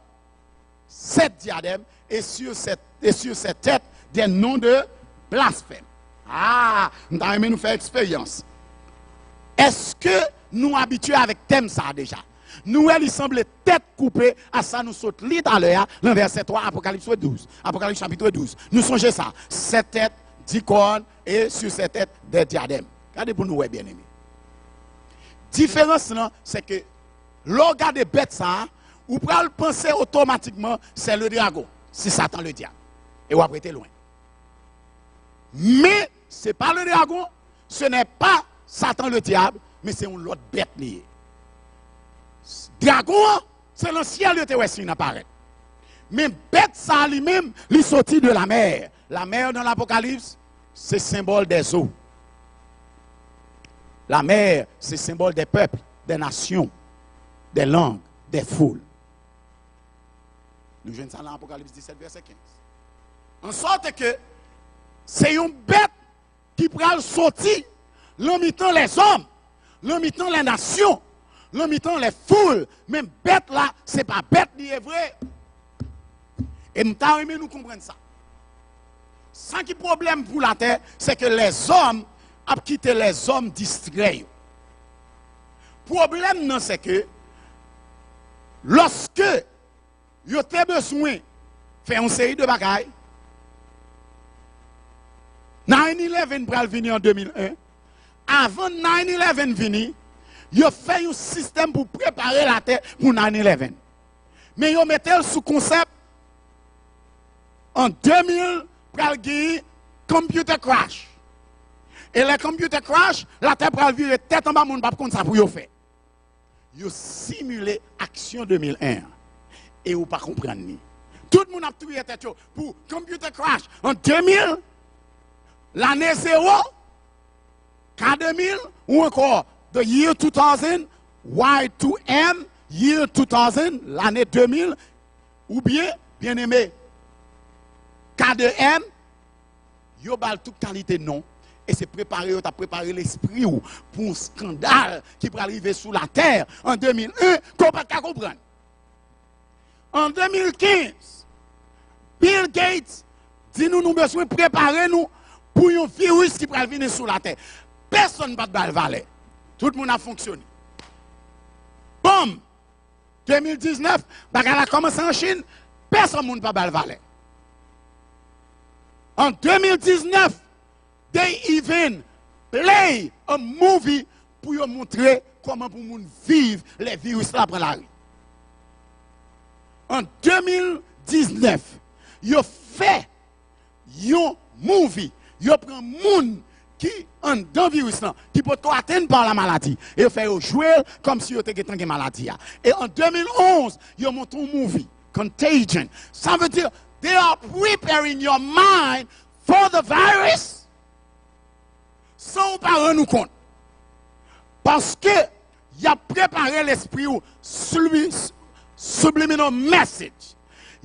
S1: 7 diadèmes, et sur ces têtes, des noms de blasphème. Ah, nous avons aimé nous faire expérience. Est-ce que nous habitués avec thème ça déjà? Nous, il semble tête coupée, à ça nous saute lit à l'heure, dans verset 3, Apocalypse 12, Apocalypse chapitre 12. Nous songez ça, 7 têtes, 10 cornes, et sur ces têtes, des diadèmes. Regardez pour nous, bien aimés. Différence, c'est que l'organe de bête ça, ou pouvez penser automatiquement, c'est le dragon, si Satan le diable. Et vous prêtez loin. Mais ce n'est pas le dragon, ce n'est pas Satan le diable, mais c'est une autre bête liée. Dragon, c'est le ciel qui apparaît. Mais bête ça lui-même, il sortit de la mer. La mer dans l'Apocalypse, c'est symbole des eaux. La mer, c'est symbole des peuples, des nations, des langues, des foules. Nous jouons ça dans l'Apocalypse 17, verset 15. En sorte que c'est une bête qui prend sortir, l'imitant les hommes, l'imitant les nations, l'imitant les foules. Même bête là, c'est pas bête ni est vrai. Et nous nous comprendre ça. Sans qui problème pour la terre, c'est que les hommes ont quitté les hommes distraits. Problème non c'est que lorsque vous avez besoin de faire une série de bagailles, 9/11 pour venir en 2001. Avant 9/11 venir, vous avez fait un système pour préparer la terre pour 9/11. Mais vous mettez le sous concept en 2000 pour le computer crash. Et le computer crash, la terre pour virer tête en bas, mon pas comme ça pour vous faire. Vous simulez action 2001 et vous pas comprendre ni. Tout le monde a trouvé tête pour computer crash en 2000, l'année 0, K2000 ou encore the year 2000, Y2M, year 2000, l'année 2000 ou bien aimé K2M, yo bal toute qualité non. Et c'est préparé, tu as préparé l'esprit pour un scandale qui peut arriver sous la terre en 2001, qu'on ne peut pas comprendre. En 2015, Bill Gates dit nous avons besoin de préparer nous pour un virus qui peut venir sous la terre. Personne ne va pas le valer. Tout le monde a fonctionné. Boum! 2019, bagarre a commencé en Chine, personne ne va pas le valer. En 2019, they even play a movie pour vous montrer comment pour moun vivre les virus là pour la rue. En 2019, vous fait un movie, vous prend moun qui en dans virus là qui peut atteindre par la maladie et vous fait jouer comme si vous étiez une maladie. Et en 2011, vous montré un movie Contagion. Ça veut dire they are preparing your mind for the virus. Sans pas rendre nous compte. Parce que il a préparé l'esprit ou subliminal message.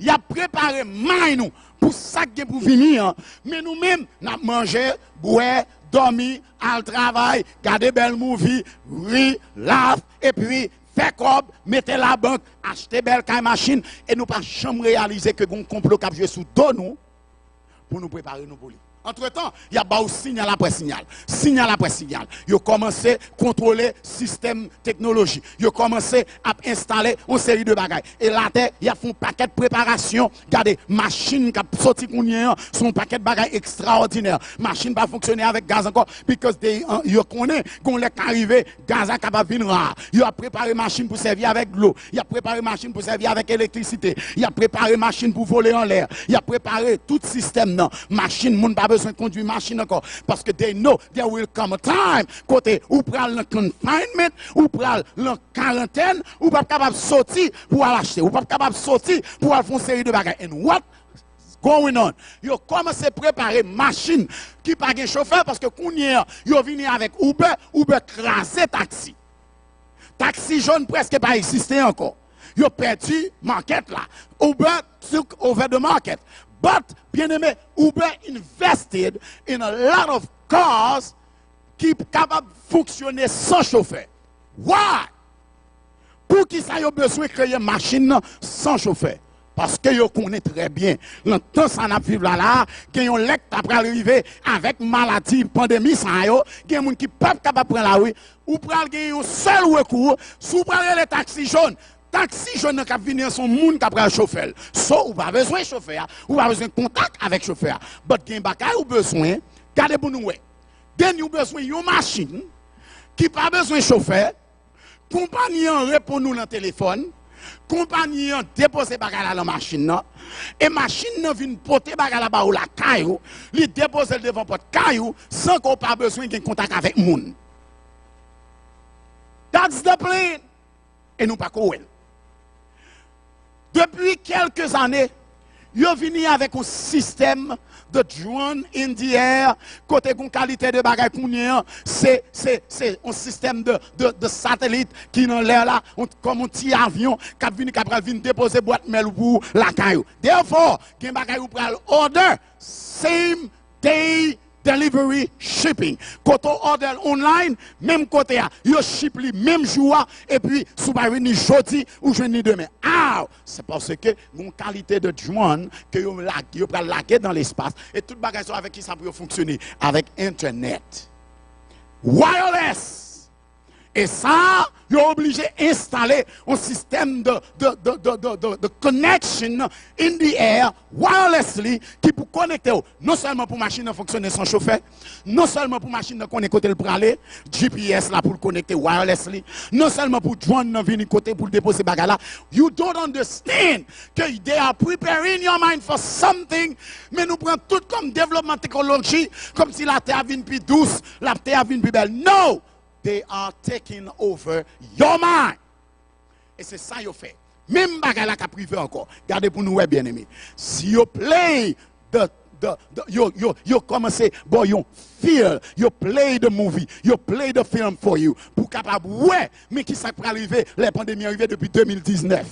S1: Il a préparé mind pour ça qui pour venir. Mais nous-mêmes, nous avons mangé, boire, dormi, al travail, garder belle movie, rire, laugh, et puis faire cob, mettre la banque, acheter belle caille machine, et nous pas jamais réaliser que nous complot qui joué sous dos nous pour nous préparer nos pour lui. Entre-temps, il y a un signal après signal. Signal après signal. Ils ont commencé à contrôler le système technologique. Ils ont commencé à installer une série de bagages. Et là, il y a un paquet de préparation. Regardez, machine qui a sorti son paquet de bagages extraordinaire. Machine va fonctionner avec gaz encore. Parce qu'ils connaissent qu'on est arrivé, gaz est capable de venir rare. Ils ont préparé machine pour servir avec l'eau. Ils ont préparé machine pour servir avec l'électricité. Ils ont préparé machine pour voler en l'air. Ils ont préparé tout système. Non. Machine, moun pas besoin de conduire machine encore parce que they know there will come a time côté ou pral le confinement ou pral le quarantaine ou pas capable sortir pour acheter ou pas capable sortir pour faire une série de bagages. And what going on? Yo commencé à préparer machine qui pas de chauffeur parce que kounye yo vini avec Uber crasé taxi. Taxi jaune presque pas existé encore. Yo perdu market là. Uber took over the market. But, bien aimé, Uber invested in a lot of cars qui sont capables de fonctionner sans chauffeur. Why? Pour qui ça y a besoin de créer une machine sans chauffeur? Parce que vous connaissez très bien, le temps ça n'a vivre là, qu'il y a un lec après arriver avec maladie, pandémie, ça y a, qu'il y a des gens qui peuvent capable prendre la rue, ou prendre un seul recours, sous prendre les taxis jaunes. Taxi jeune qui venir son monde qui a chauffeur. So ou pas besoin de chauffeur, ou pas besoin de contact avec chauffeur. But gen bakay ou besoin, gardez pour nous ouais. Den ou besoin une machine qui pas besoin de chauffeur. Compagnie répond nous dans téléphone. Compagnie dépose bagay dans la machine et machine vient porter bagay là-bas ou la caillou, li dépose devant porte caillou sans qu'on pas besoin de contact avec monde. That's the plan. Et nous pas quoi. Depuis quelques années, Yo vini avec un système de drone in the air, côté une qualité de bagay kounien, c'est un système de satellite qui dans l'air là, comme un petit avion, qui vient déposer boîte mail pour la caillou. Therefore, gen bagay ou pral order, same day delivery shipping. Quand on order online, même côté, yo ship li même jour, et puis, sous pas venir jeudi ou jeudi demain. Ah! C'est parce que, une qualité de drone, que yo pral laguer dans l'espace, et tout bagage avec qui ça peut fonctionner? Avec Internet. Wireless! Et ça, ils sont obligés d'installer un système de connection in the air, wirelessly, qui peut connecter, non seulement pour machine fonctionner sans chauffeur, non seulement pour machine connecter côté le pralé, GPS là pour le connecter wirelessly, non seulement pour drone venir côté pour déposer bagala. You don't understand que they are preparing your mind for something, mais nous prenons tout comme développement technologie, comme si la terre vient plus douce, la terre vient plus belle. No! They are taking over your mind. Et c'est ça qu'ils fait. Même bagala qu'a privé encore. Regardez pour nous, bien aimés. Si you play you commencez, bon, you feel, you play the movie, you play the film for you. Pour capable, ouais, mais qui ça peut arriver, la pandémie est arrivée depuis 2019.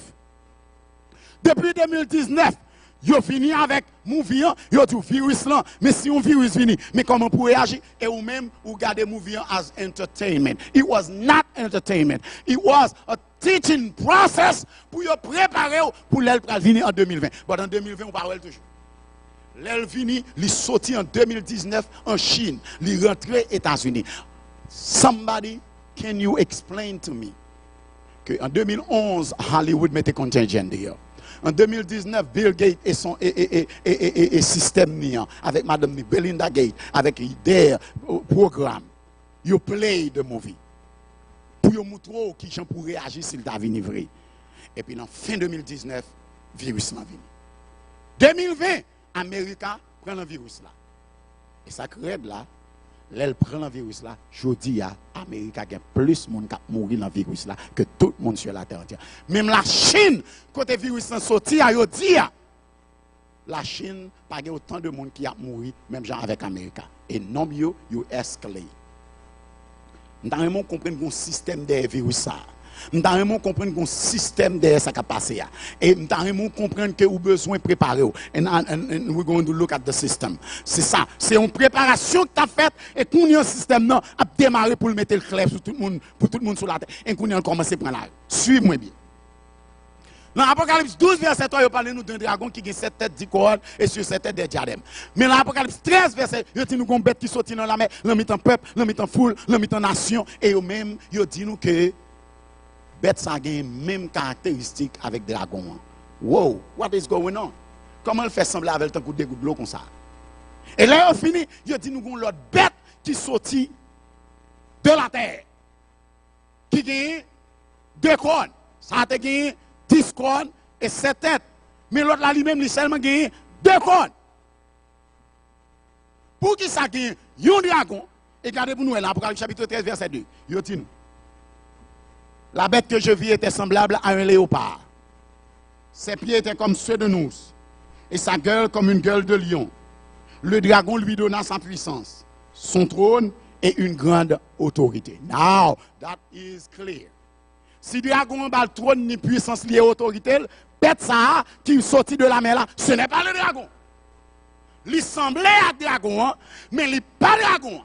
S1: Depuis 2019, yo fini avec movie, yo dit virus là, mais si un virus fini, mais comment pour réagir? Et ou même, ou garder movie as entertainment. It was not entertainment. It was a teaching process pour yo préparer pour l'elle venir en 2020. Mais en 2020, on parle toujours. L'elle fini, il sorti en 2019 en Chine, il rentré aux États-Unis. Somebody, can you explain to me que en 2011, Hollywood mettait contingent d'ailleurs. En 2019, Bill Gates et son système avec Madame Belinda Gates, avec their programme, you play the movie. Pour vous montrer qui j'en pour réagir s'il t'a venu vrai. Et puis, en fin 2019, virus l'a venu. 2020, Amérique prend le virus là. Et ça crée là, elle prend le virus là, je dis à l'Amérique il y a plus de monde qui mourir dans le virus là que tout le monde sur la terre entière. Même la Chine, quand le virus est sorti, elle dit la Chine n'a pas autant de monde qui a mouru, même genre avec l'Amérique. Et non, you escalate. Nous devons comprendre un système de virus ça. Nous devons comprendre un système de ça qui a passé. Et nous devons comprendre que nous avons besoin de préparer. And we're going to look at the system. C'est ça. C'est une préparation que tu as faite et qu'on a un système a démarré pour le mettre le clair pour tout le monde sur la terre. Et qu'on a commencé à prendre la. Suivez-moi bien. Dans l'Apocalypse 12, verset 3, il parle nous d'un dragon qui a 7 têtes, 10 cornes et sur 7 têtes des diadèmes. Mais dans l'Apocalypse 13, verset, il dit nous qu'on bête qui sortit dans la mer, l'en mit en peuple, l'en mit en foule, l'en mit en nation. Et eux-mêmes, il dit nous que bête ça a même caractéristique avec dragon. Wow, what is going on? Comment il fait sembler avec un coup de goutte de l'eau comme ça? Et là, il finit, il dit nous qu'on l'autre bête qui sortit de la terre, qui gagne 2 cornes. Ça a gagné 10 cornes et 7 têtes. Mais l'autre là lui-même, il seulement gagné 2 cornes. Pour qui ça gagne un dragon? Et regardez pour nous, l'Apocalypse chapitre 13, verset 2. Il dit nous. La bête que je vis était semblable à un léopard. Ses pieds étaient comme ceux de nous, et sa gueule comme une gueule de lion. Le dragon lui donna sa puissance, son trône et une grande autorité. Now, that is clear. Si le dragon a le trône ni puissance liée à l'autorité, bête ça qui sortit de la mer là, ce n'est pas le dragon. Il semblait à dragon, mais il n'est pas dragon.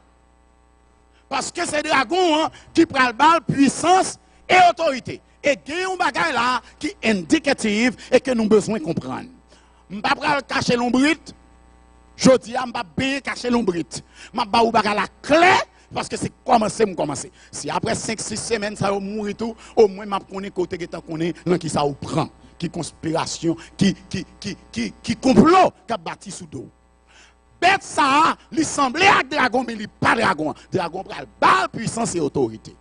S1: Parce que c'est le dragon qui prend le bal puissance et autorité. Et il y a un bagage là qui est indicatif et que nous avons besoin de comprendre. Je ne vais pas cacher l'ombrite. Je dis, je ne vais pas bien cacher l'ombrite. Je ne vais pas la clé parce que c'est commencer. Si après 5-6 semaines, ça va mourir tout, au moins je connais côté qui ça vous prend. Qui conspiration, qui complot qui a bâti sous dos. Bête ça, il semblait à dragon, mais il n'est pas dragon. Dragon prend balle, puissance et autorité.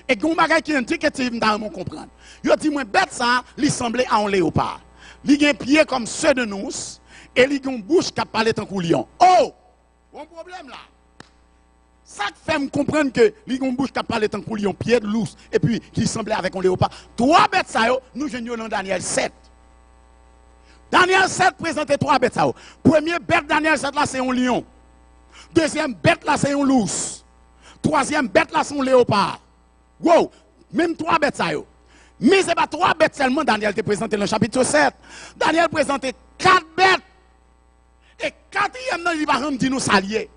S1: Et qu'on bagay qui est indicatif, nous devons comprendre. Yo dit moi bête ça, il semblait à un léopard. Il a un pied comme ceux de nous et il a une bouche qui parle tant qu'un lion. Oh, bon problème là. Ça fait me comprendre que il a une bouche qui parle tant qu'un lion, pied de lousse et puis qui semblait avec un léopard. 3 bêtes ça yo, nous jouons dans Daniel 7. Daniel 7 présentait 3 bêtes. Première bête Daniel 7 là, c'est un lion. Deuxième bête là, c'est un lousse. Troisième bête là, c'est un léopard. Wow, même 3 bêtes ça. Mais ce n'est pas 3 bêtes seulement Daniel te présenté dans le chapitre 7. Daniel présentait 4 bêtes. Et quatrième, il va nous dire nous s'allier.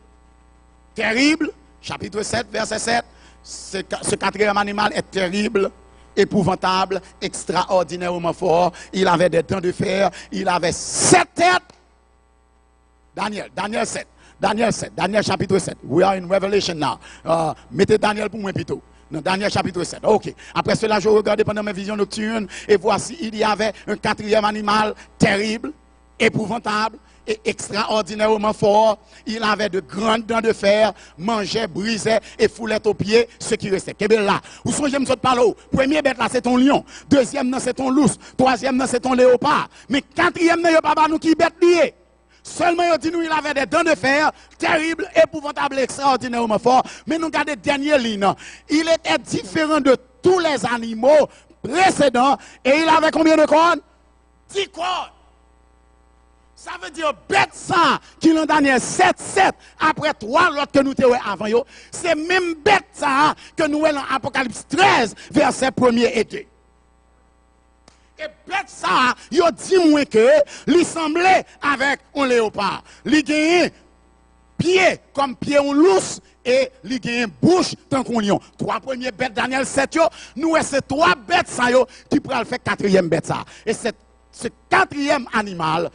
S1: Terrible, chapitre 7, verset 7. Ce quatrième animal est terrible, épouvantable, extraordinairement fort. Il avait des dents de fer, il avait 7 têtes. Daniel 7. Daniel chapitre 7. We are in Revelation now. Mettez Daniel pour moi plutôt. Dans Daniel chapitre 7. Ok. Après cela, je regardais pendant mes visions nocturnes et voici, il y avait un quatrième animal terrible, épouvantable et extraordinairement fort. Il avait de grandes dents de fer, mangeait, brisait et foulait aux pieds ce qui restait. Qu'est-ce là? Où sont je me saute par là? Premier bête là, c'est ton lion. Deuxième, c'est ton lousse. Troisième, c'est ton léopard. Mais quatrième, il n'y a pas nous qui bête lié. Seulement, il dit nous, il avait des dents de fer, terribles, épouvantables, extraordinairement forts. Mais nous regardons dernière ligne. Il était différent de tous les animaux précédents. Et il avait combien de cornes? 10 cornes. Ça veut dire bête ça qui est dans Daniel 7, après 3 l'autre que nous avons avant. C'est même bête ça que nous avons dans Apocalypse 13, verset 1er et 2. Et bête ça, il dit moins que il semblait avec un léopard. Il gagne pied comme pied en lousse et il gagne bouche tant qu'on lion. 3 premières bêtes Daniel 7 nous c'est 3 bêtes ça qui pourra faire 4e bête ça. Et ce 4e animal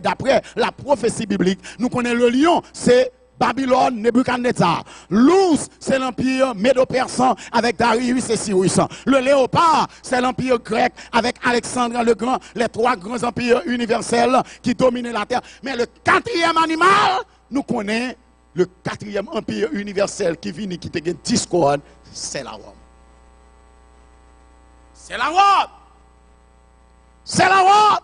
S1: d'après la prophétie biblique, nous connaissons le lion, c'est Babylone, Nebuchadnezzar. L'ours, c'est l'empire médo-persan avec Darius et Cyrus. Le léopard, c'est l'empire grec avec Alexandre le Grand, les 3 grands empires universels qui dominaient la terre. Mais le 4e animal, nous connaissons le 4e empire universel qui vient qui te gagne 10 cornes, c'est la Rome. C'est la Rome. C'est la Rome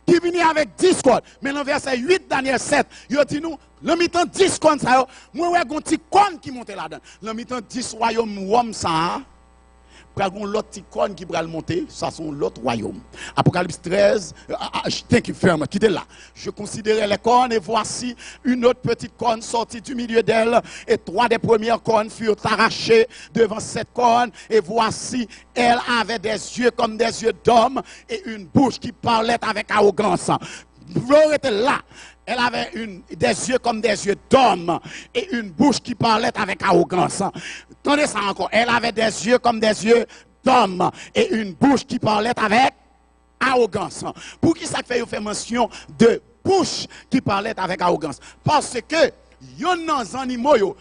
S1: qui vient avec 10 cornes. Mais dans verset 8, Daniel 7, il dit nous, le mi-temps 10 cornes, ça, moi, ouais, un petit corne qui monte là-dedans. Le mi-temps 10 royaumes, Rome, ça, pour l'autre petit corne qui va monter, ça sont l'autre royaume. Apocalypse 13, qui ferme, quittez là. Je considérais les cornes et voici une autre petite corne sortie du milieu d'elle. Et 3 des premières cornes furent arrachées devant cette corne. Et voici, elle avait des yeux comme des yeux d'homme et une bouche qui parlait avec arrogance. Vous était là. Elle avait des yeux comme des yeux d'homme et une bouche qui parlait avec arrogance. Attendez ça encore. Elle avait des yeux comme des yeux d'homme et une bouche qui parlait avec arrogance. Pour qui ça fait mention de bouche qui parlait avec arrogance? Parce que il y a des animaux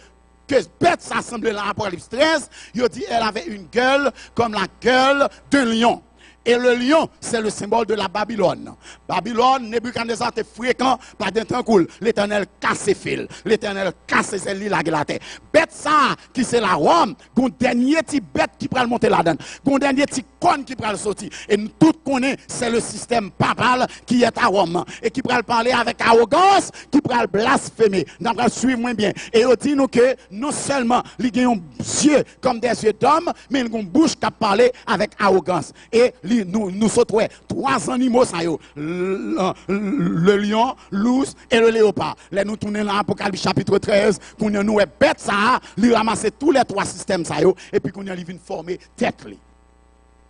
S1: que bête s'assemblent dans l'Apocalypse 13, il dit elle avait une gueule comme la gueule d'un lion. Et le lion, c'est le symbole de la Babylone. Babylone, Nebuchadnezzar était fréquent par des temps cool. L'Éternel casse ses fils. L'Éternel casse ses lits la terre. Bête ça, qui c'est la Rome, gon dernier petit bête qui peut monter là-dedans. Gon dernier petit conne qui peut sortir. Et nous tous connaissons, c'est le système papal qui est à Rome. Et qui peut parler avec arrogance, qui peut blasphémer. Nous allons suivre moins bien. Et il dit nous que non seulement il a des yeux comme des yeux d'homme, mais il a une bouche qui parle avec arrogance. Et nous sautons 3 animaux, ça le lion, l'ours et le léopard. Là, nous tournons dans l'Apocalypse chapitre 13, qu'on nous est bête ça, lui ramasser tous les 3 systèmes ça et puis qu'on y vient former tête.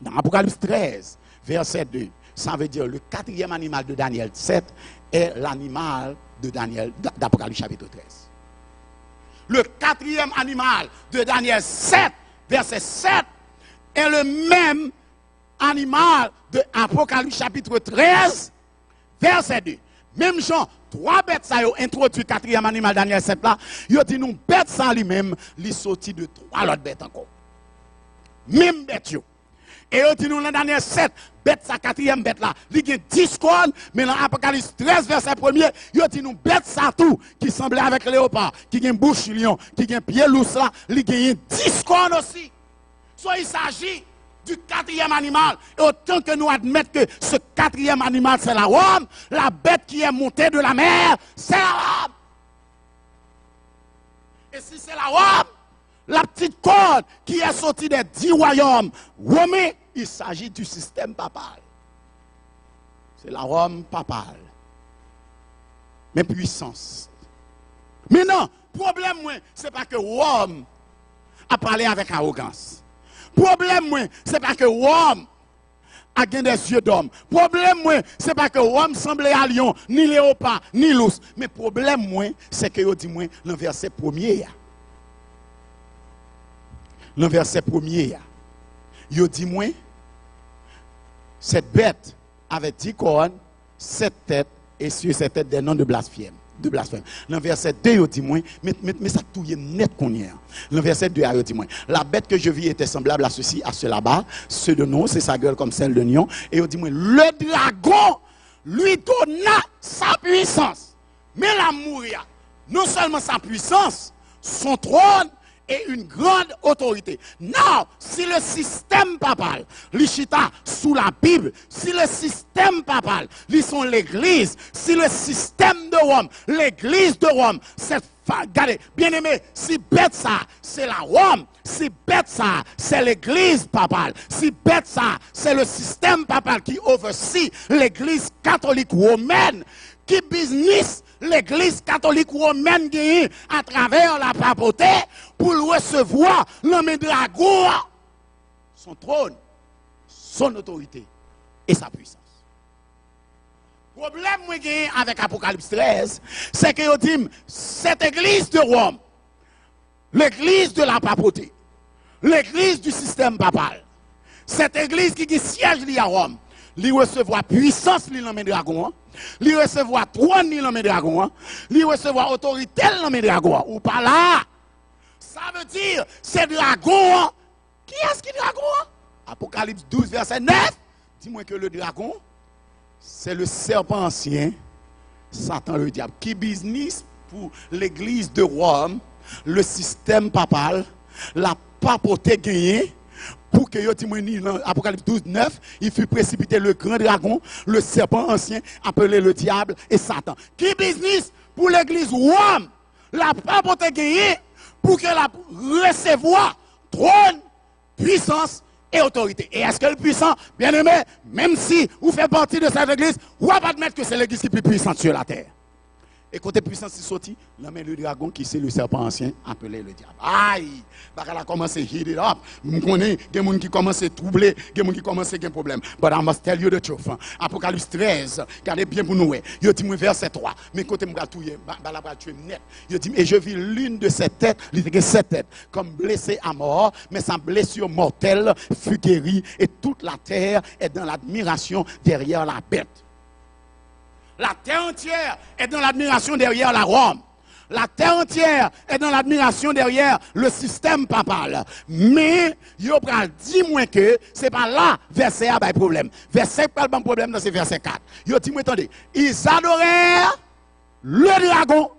S1: Dans l'Apocalypse 13, verset 2, ça veut dire le 4e animal de Daniel 7 est l'animal de Daniel d'Apocalypse chapitre 13. Le 4e animal de Daniel 7, verset 7, est le même animal de Apocalypse chapitre 13, verset 2. Même genre, 3 bêtes ça ont introduit 4e animal Daniel 7 là, ils dit nous bête ça lui-même, il sorti de 3 autres bêtes encore. Même bête yo. Et ils dit nous dans Daniel 7, bête ça 4e bête là, il a 10 cornes, mais dans Apocalypse 13 verset 1er, ils dit nous bête ça tout qui semblait avec léopard, qui a une bouche lion, qui a un pied lousse là, il a 10 cornes aussi. Soit il s'agit du 4e animal. Et autant que nous admettons que ce 4e animal, c'est la Rome, la bête qui est montée de la mer, c'est la Rome. Et si c'est la Rome, la petite corde qui est sortie des 10 royaumes romains, il s'agit du système papal. C'est la Rome papale. Mais puissance. Mais non, problème, c'est pas que Rome a parlé avec arrogance. Problème, c'est pas que Rome a gagné des yeux d'homme. Problème, c'est pas que Rome semblait à lion, ni léopard, ni l'ours. Mais problème, c'est que vous dit, dans le verset premier, dans le verset premier, vous dit, cette bête avait 10 cornes, 7 têtes, et sur cette tête des noms de blasphème. Dans le verset 2, il dit, mais ça tout est net qu'on y a. Dans le verset 2, il dit, la bête que je vis était semblable à ceci, à cela bas, ce de nous, c'est sa gueule comme celle de lion. Et il dit, le dragon lui donna sa puissance. Mais la mourir, non seulement sa puissance, son trône, et une grande autorité. Non, si le système papal, l'Ichita sous la Bible, si le système papal, ils sont l'église, si le système de Rome, l'église de Rome, cette regardez, bien aimé, si bête ça, c'est la Rome, si bête ça, c'est l'église papale, si bête ça, c'est le système papal qui oversee l'église catholique romaine, qui business l'église catholique romaine gagne à travers la papauté pour recevoir l'homme dragon, son trône, son autorité et sa puissance. Le problème que j'ai avec Apocalypse 13, c'est que dit cette église de Rome, l'église de la papauté, l'église du système papal, cette église qui siège à Rome, lui recevoir puissance li l'homme dragon, lui recevoir trône li l'homme dragon, lui recevoir autorité l'homme dragon ou pas là. Ça veut dire c'est dragon. Qui est-ce qui est dragon? Apocalypse 12 verset 9. Dis-moi que le dragon c'est le serpent ancien, Satan le diable, qui business pour l'église de Rome, le système papal, la papauté gagnée. Pour que yo timoni dans Apocalypse 12, 9, il fut précipité le grand dragon, le serpent ancien, appelé le diable et Satan. Qui business pour l'église Rome, la papauté gagnée, pour qu'elle recevoir trône, puissance et autorité. Et est-ce que le puissant, bien aimé, même si vous faites partie de cette église, vous ne pouvez pas admettre que c'est l'église qui est plus puissante sur la terre. Et côté puissance, c'est sorti, la main le dragon qui c'est le serpent ancien, appelé le diable. Aïe, bah elle a commencé à heat it up. Vous connaissez, il y a des gens qui commencent à troubler, il y a des gens qui commencent à avoir un problème. But I must tell you the truth. Apocalypse 13, regardez bien pour nous. Il dit, verset 3, mais côté moi, tout est, bah la tu es net. Il dit, et je vis l'une de ces têtes, il dit, cette tête, comme blessée à mort, mais sa blessure mortelle fut guérie, et toute la terre est dans l'admiration derrière la bête. La terre entière est dans l'admiration derrière la Rome. La terre entière est dans l'admiration derrière le système papal. Mais, il a dit moi que ce n'est pas là verset a un problème. Verset pas le problème dans ce verset 4. Il a dit moi, attendez, ils adorèrent le dragon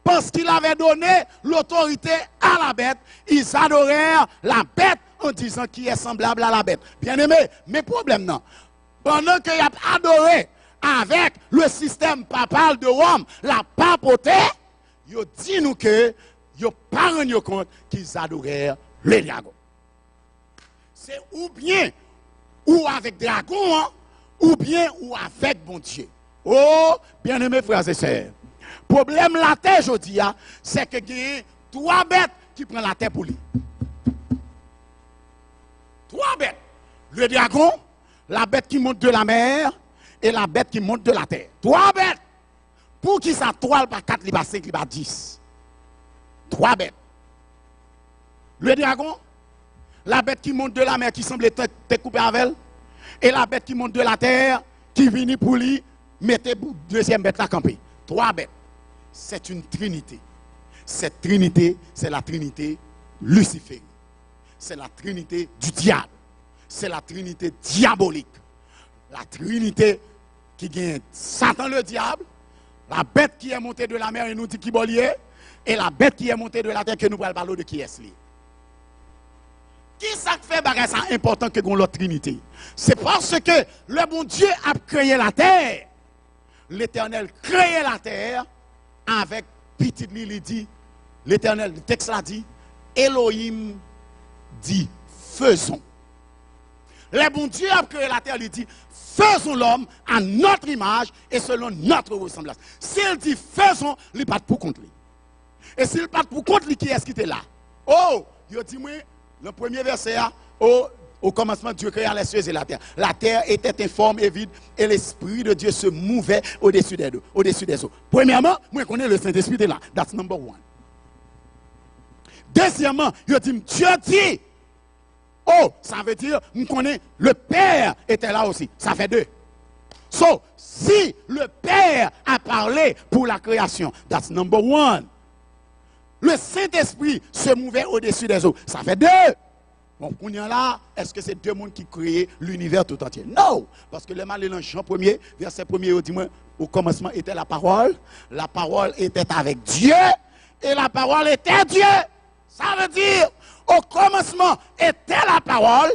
S1: parce qu'il avait donné l'autorité à la bête. Ils adorèrent la bête en disant qu'il est semblable à la bête. Bien aimé, mais problème non. Pendant qu'il a adoré avec le système papal de Rome, la papauté, ils dit nous que ils pas rendu compte qu'ils adorèrent le dragon. C'est ou bien ou avec dragon, hein, ou bien ou avec bon Dieu. Oh, bien aimés frères et sœurs. Problème la terre, je dis, c'est que il y a 3 bêtes qui prennent la terre pour lui. 3 bêtes. Le dragon, la bête qui monte de la mer, et la bête qui monte de la terre. 3 bêtes. Pour qui ça 3 par 4, il va 5, il va 10. 3 bêtes. Le dragon, la bête qui monte de la mer qui semble être coupée avec elle, et la bête qui monte de la terre qui vient pour lui, mettez deuxième bête à camper. 3 bêtes. C'est une trinité. Cette trinité, c'est la trinité Lucifer. C'est la trinité du diable. C'est la trinité diabolique. La trinité qui gagne Satan le diable, la bête qui est montée de la mer et nous dit qui est, et la bête qui est montée de la terre que nous allons parler de qui est lié. Qui ça fait bagage ça important que l'autre trinité? C'est parce que le bon Dieu a créé la terre. L'Éternel créé la terre avec petit il dit, l'Éternel, le texte l'a dit, Elohim dit faisons. les bons Dieu a créé la terre, il dit, faisons l'homme à notre image et selon notre ressemblance. S'il dit faisons, il n'est pas pour contre lui. Et s'il n'est pas pour contre lui, qui est-ce qui était là? Oh, il dit, moi, le premier verset, au commencement, Dieu créa les cieux et la terre. La terre était informe et vide, et l'Esprit de Dieu se mouvait au-dessus des eaux. Premièrement, moi, je connais le Saint-Esprit là. That's number one. Deuxièmement, il dit, Dieu dit, oh, ça veut dire, on connaît, le Père était là aussi. Ça fait deux. So, si le Père a parlé pour la création, that's number one. Le Saint-Esprit se mouvait au-dessus des eaux. Ça fait deux. Bon, on y a là, est-ce que c'est deux mondes qui créent l'univers tout entier? Non. Parce que le mal est dans Jean 1er, verset 1er, dit-moi, au commencement était la parole était avec Dieu, et la parole était Dieu. Ça veut dire, au commencement était la parole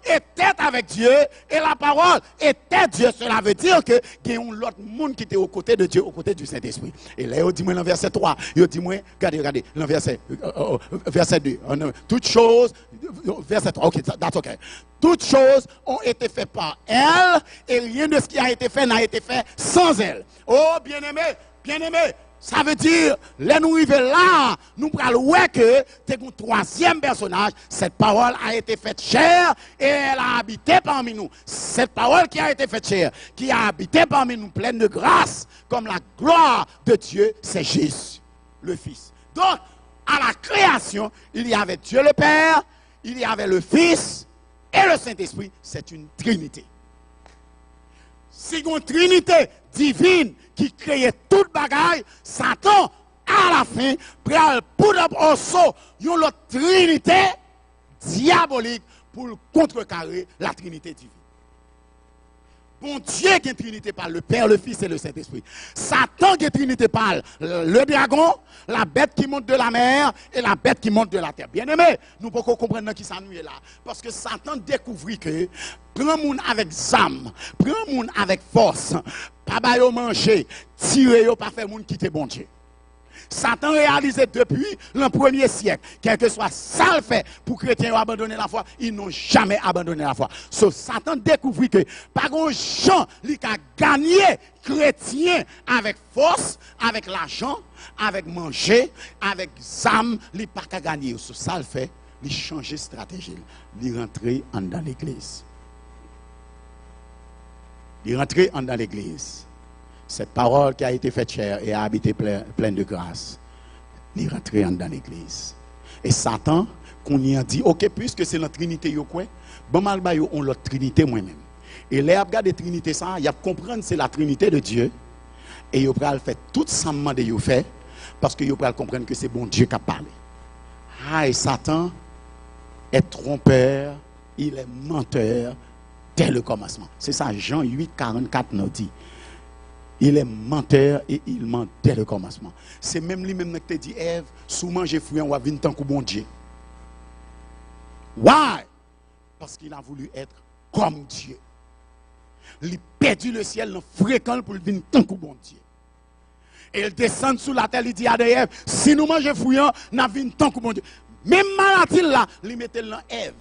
S1: était avec Dieu, et la parole était Dieu. Cela veut dire que il y a un autre monde qui était aux côtés de Dieu, aux côtés du Saint-Esprit. Et là, il dit moi dans verset 3, il dit moi, regardez, dans verset 2, toutes choses, verset 3, ok, that's ok. Toutes choses ont été faites par elle, et rien de ce qui a été fait n'a été fait sans elle. Oh, bien-aimé, ça veut dire, là nous arrivons là, nous prenons que c'est un troisième personnage, cette parole a été faite chair et elle a habité parmi nous. Cette parole qui a été faite chair, qui a habité parmi nous, pleine de grâce, comme la gloire de Dieu, c'est Jésus, le Fils. Donc, à la création, il y avait Dieu le Père, il y avait le Fils et le Saint-Esprit, c'est une trinité. C'est une trinité divine qui créait toute bagaille, Satan, à la fin, prend pour une autre trinité diabolique pour contrecarrer la trinité divine. Bon Dieu qui est trinité par le Père, le Fils et le Saint-Esprit. Satan qui est trinité par le dragon, la bête qui monte de la mer et la bête qui monte de la terre. Bien aimé, nous pouvons comprendre qui s'ennuie là. Parce que Satan découvrit que prends moun avec zam, prends moun avec force, pas ba yo manger, tirer yo pas faire moun quitter bon Dieu. Satan réalisait depuis le 1er siècle, quel que soit ça le fait pour les chrétiens abandonner la foi, ils n'ont jamais abandonné la foi. Sauf Satan découvrit que par un gens qui a gagné chrétien avec force, avec l'argent, avec manger, avec âme, il n'a pas qu'à gagner. Sauf ça le fait, il change stratégie, il rentrer dans l'église. Il rentrer dans l'église. Cette parole qui a été faite chair et a habité pleine de grâce, il est rentré dans l'église. Et Satan, qu'on y a dit, ok, puisque c'est la Trinité, bon mal on la Trinité moi-même. Et là, il y a des Trinités, ça, il y a comprendre c'est la Trinité de Dieu. Et il va faire tout ça de vous fait, parce que il va comprendre que c'est bon Dieu qui a parlé. Ah, et Satan est trompeur, il est menteur dès le commencement. C'est ça, Jean 8, 44 nous dit. Il est menteur et il ment dès le commencement. C'est même lui-même qui te dit, Ève, sous manger fruit, on va venir tant que bon Dieu. Why? Parce qu'il a voulu être comme Dieu. Il a perdu le ciel fréquent pour venir tant que bon Dieu. Et il descend sous la terre, il dit à Ève, si nous mangeons fruit, on va venir tant que bon Dieu. Même maladie là, il mettait dans Ève.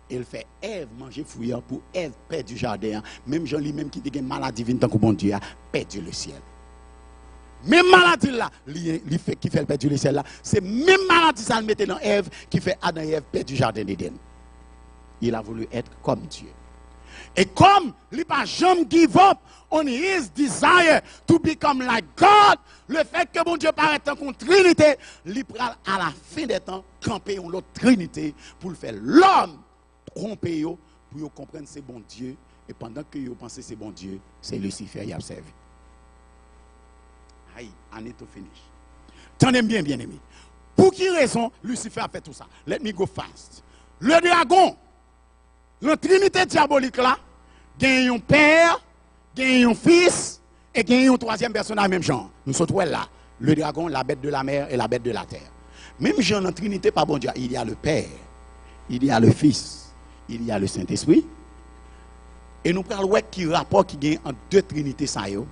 S1: Il fait Ève manger fruit pour Ève perdre du jardin. Même Jean lui-même qui dit que maladie vient tant que bon Dieu a perdu le ciel. Même maladie là, qui fait perdre le ciel là, c'est même maladie ça le mettait dans Ève qui fait Adam et Ève perdre du jardin d'Éden. Il a voulu être comme Dieu. Et comme il n'a pas jamais give up on his desire to become like God, le fait que bon Dieu paraît en contre Trinité, il prend à la fin des temps camper une autre Trinité pour faire l'homme tromper yo pour yo comprendre c'est bon Dieu et pendant que yo pensez c'est bon Dieu c'est Lucifer y a servi. Aïe, on est tout fini. Tenez bien aimé. Pour qui raison Lucifer a fait tout ça? Let me go fast. Le dragon, la trinité diabolique là, gagne un père, gagne un fils et gagne un troisième personnage même genre. Nous sommes là, le dragon, la bête de la mer et la bête de la terre. Même genre dans la trinité pas bon Dieu, il y a le père, il y a le fils, il y a le Saint-Esprit. Et nous parlons de qui rapport qui gagne entre deux trinités ça yo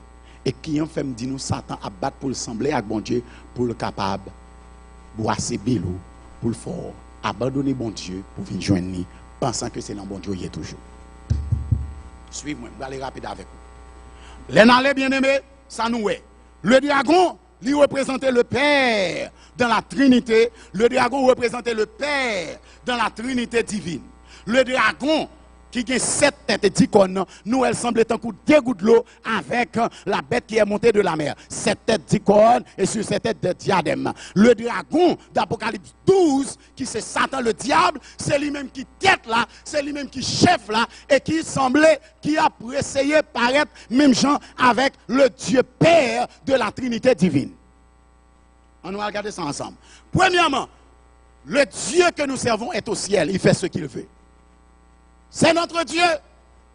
S1: et qui en fait dit nous Satan a battre pour le sembler à bon Dieu pour le capable boire ses bilou pour le fort abandonner bon Dieu pour venir joindre pensant que c'est dans bon Dieu toujours. Suivez-moi, je vais aller rapide avec vous. Les nalés bien-aimés, ça nous est. Le dragon, lui représentait le Père dans la Trinité. Le dragon représentait le Père dans la Trinité divine. Le dragon qui a 7 têtes et 10 cornes, nous, elle semble être un coup de gouttes de l'eau avec la bête qui est montée de la mer. 7 têtes, 10 cornes et sur 7 têtes de diadème. Le dragon d'Apocalypse 12, qui c'est Satan le diable, c'est lui-même qui tête là, c'est lui-même qui chef là, et qui semblait, qui a essayé de paraître même gens avec le Dieu Père de la Trinité divine. On va regarder ça ensemble. Premièrement, le Dieu que nous servons est au ciel, il fait ce qu'il veut. C'est notre Dieu,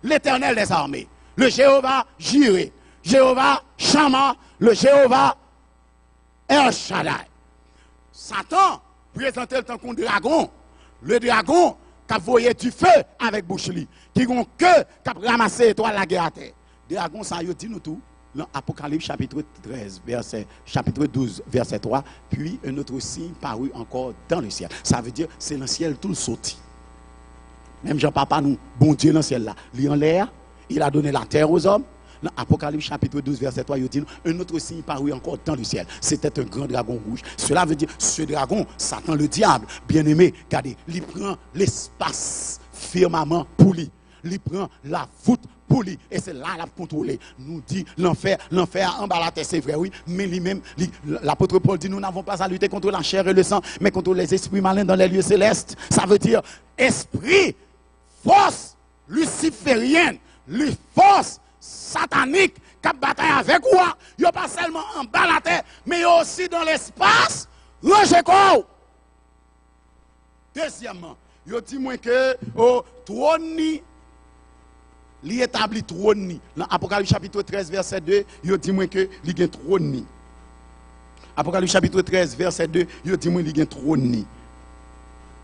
S1: l'Éternel des armées, le Jéhovah Jireh, Jéhovah Shammah, le Jéhovah El Shaddai. Satan présentait le temps qu'un dragon, le dragon qui a voyé du feu avec bouche li, qui a que qui a ramassé étoile la guerre à terre. Dragon, ça y dit nous tout, dans Apocalypse chapitre 13, chapitre 12, verset 3, puis un autre signe parut encore dans le ciel. Ça veut dire, c'est dans le ciel tout le sorti. Même Jean-Papa, nous, bon Dieu dans le ciel là, il en l'air, il a donné la terre aux hommes. Dans Apocalypse chapitre 12, verset 3, il dit, un autre signe parut encore dans le ciel. C'était un grand dragon rouge. Cela veut dire, ce dragon, Satan le diable, bien-aimé, regardez, il prend l'espace firmament pour lui. Il prend la voûte pour lui. Et c'est là qu'il a contrôlé. Nous dit l'enfer en bas la terre, c'est vrai, oui. Mais lui-même, l'apôtre Paul dit, nous n'avons pas à lutter contre la chair et le sang, mais contre les esprits malins dans les lieux célestes. Ça veut dire, esprit, force luciférienne, les forces sataniques qui bataillent avec moi, il n'y a pas seulement en bas la terre, mais aussi dans l'espace, roger quoi. Deuxièmement, il dit moi que au trône, il établit trône. Dans Apocalypse chapitre 13, verset 2, il dit moi que il y a trône. Apocalypse chapitre 13, verset 2, il dit moi il y a trône.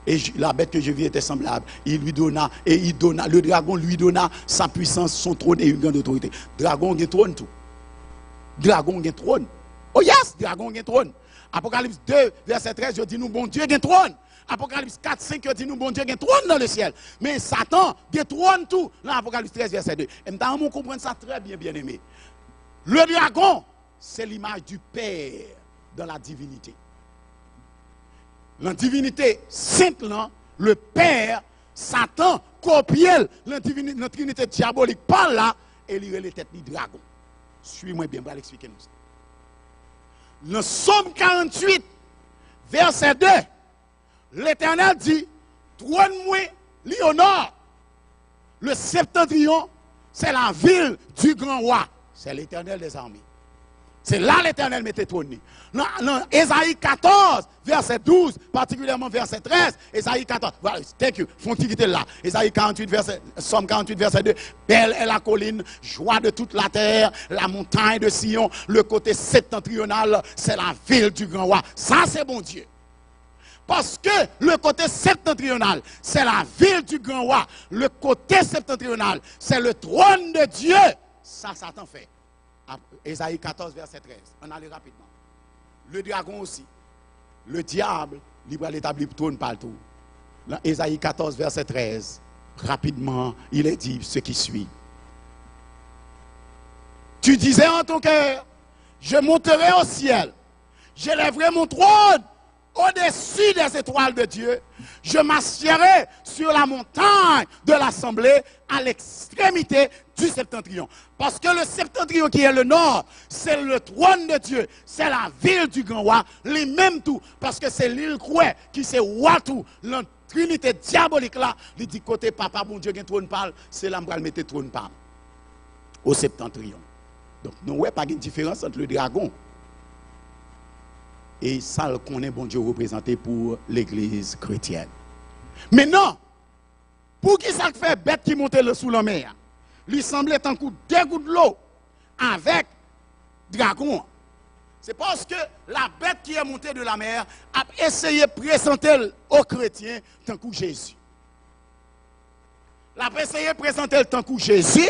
S1: Et la bête que je vis était semblable. Il lui donna, et il donna, le dragon lui donna sa puissance, son trône et une grande autorité. Dragon a un trône tout. Dragon a un trône. Oh yes, dragon a un trône. Apocalypse 2, verset 13, je dis nous, bon Dieu a un trône. Apocalypse 4, 5, je dis nous, bon Dieu a un trône dans le ciel. Mais Satan a un trône tout. Dans Apocalypse 13, verset 2. Et maintenant, on comprend ça très bien, bien aimé. Le dragon, c'est l'image du Père dans la divinité. La divinité sainte, le Père, Satan, copiait la trinité diabolique par là, et il les têtes du dragon. Suis-moi bien, je vais l'expliquer nous ça. Dans Psaume 48, verset 2, l'Éternel dit, trône-moi l'honneur. Le septentrion, c'est la ville du grand roi. C'est l'Éternel des armées. C'est là l'Éternel mettait trône. Dans Ésaïe 14, verset 12, particulièrement verset 13, Ésaïe 14, voilà, thank you, fontilité là. Ésaïe 48, Somme 48, verset 2, belle est la colline, joie de toute la terre, la montagne de Sion, le côté septentrional, c'est la ville du grand roi. Ça, c'est bon Dieu. Parce que le côté septentrional, c'est la ville du grand roi. Le côté septentrional, c'est le trône de Dieu. Ça, Satan fait. Ésaïe 14, verset 13. On allait rapidement. Le dragon aussi. Le diable, il va l'établir trône partout. Dans Ésaïe 14, verset 13. Rapidement, il est dit ce qui suit. Tu disais en ton cœur, je monterai au ciel. J'élèverai mon trône au-dessus des étoiles de Dieu. Je m'assierai sur la montagne de l'assemblée à l'extrémité du septentrion. Parce que le septentrion qui est le nord, c'est le trône de Dieu. C'est la ville du grand roi. Les mêmes tout. Parce que c'est l'île Koué qui c'est roi tout. La trinité diabolique là, il dit côté papa, bon Dieu, qui trône parle, c'est là que mettre trône parle. Au septentrion. Donc, nous n'avons pas de différence entre le dragon. Et ça, qu'on est bon Dieu représenté pour l'église chrétienne. Maintenant, pour qui ça fait bête qui monte sous la mer? Lui semblait un coup deux gouttes de l'eau avec dragon. C'est parce que la bête qui est montée de la mer a essayé de présenter aux chrétiens tant que Jésus. Elle a essayé de présenter tant que Jésus.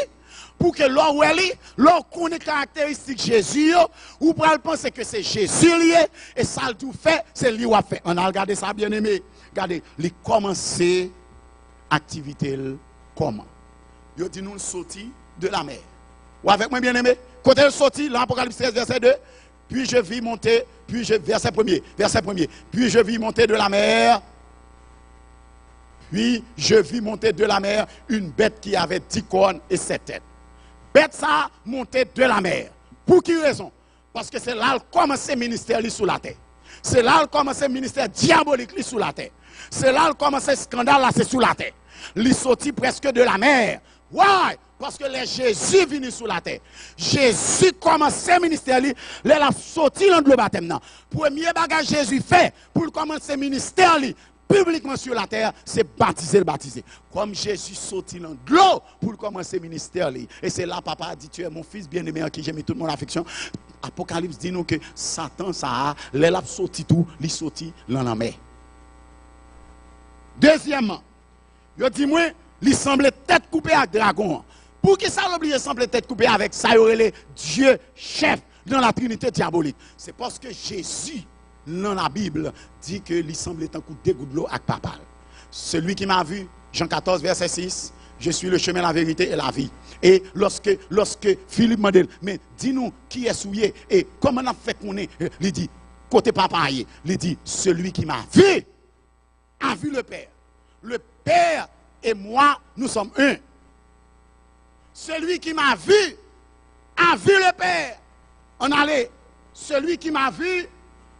S1: Pour que l'on connaît caractéristiques de Jésus, ou pour penser que c'est Jésus lié, et ça le tout fait, c'est lui qui a fait. On a regardé ça bien aimé. Regardez, il commençait activité comment? Il dit nous sorti de la mer. Ou avec moi bien aimé, côté sorti, l'Apocalypse 13 verset 2, puis je vis monter, verset 1er, puis je vis monter de la mer. Puis je vis monter de la mer une bête qui avait 10 cornes et 7 têtes. Bête ça montait de la mer. Pour qui raison? Parce que c'est là qu'il commence le ministère sous la terre. C'est là qu'il commence le ministère diabolique sous la terre. C'est là qu'il commence le scandale là, c'est sous la terre. Il sorti presque de la mer. Why? Parce que les Jésus venu sous la terre. Jésus commence le ministère, il a sorti dans le baptême. Premier bagage Jésus fait pour commencer le ministère publiquement sur la terre, c'est baptiser. Comme Jésus sorti dans l'eau pour commencer le ministère. Et c'est là papa a dit, tu es mon fils bien-aimé en qui j'ai mis toute mon affection. Apocalypse dit nous que Satan, ça a, il a sorti tout, il sorti dans la mer. Deuxièmement, il dit moi, il semblait tête coupée avec dragon. Pour qui ça l'oblige semblait tête coupée avec ça, il y Dieu chef dans la Trinité diabolique. C'est parce que Jésus, dans la Bible, dit que il semblait un coup de gouttes de l'eau avec papa. Celui qui m'a vu, Jean 14, verset 6, je suis le chemin, la vérité et la vie. Et lorsque Philippe m'a dit, mais dis-nous qui est souillé et comment on a fait qu'on est, il dit, côté papa, il dit, celui qui m'a vu a vu le Père. Le Père et moi, nous sommes un. Celui qui m'a vu a vu le Père. On allait, celui qui m'a vu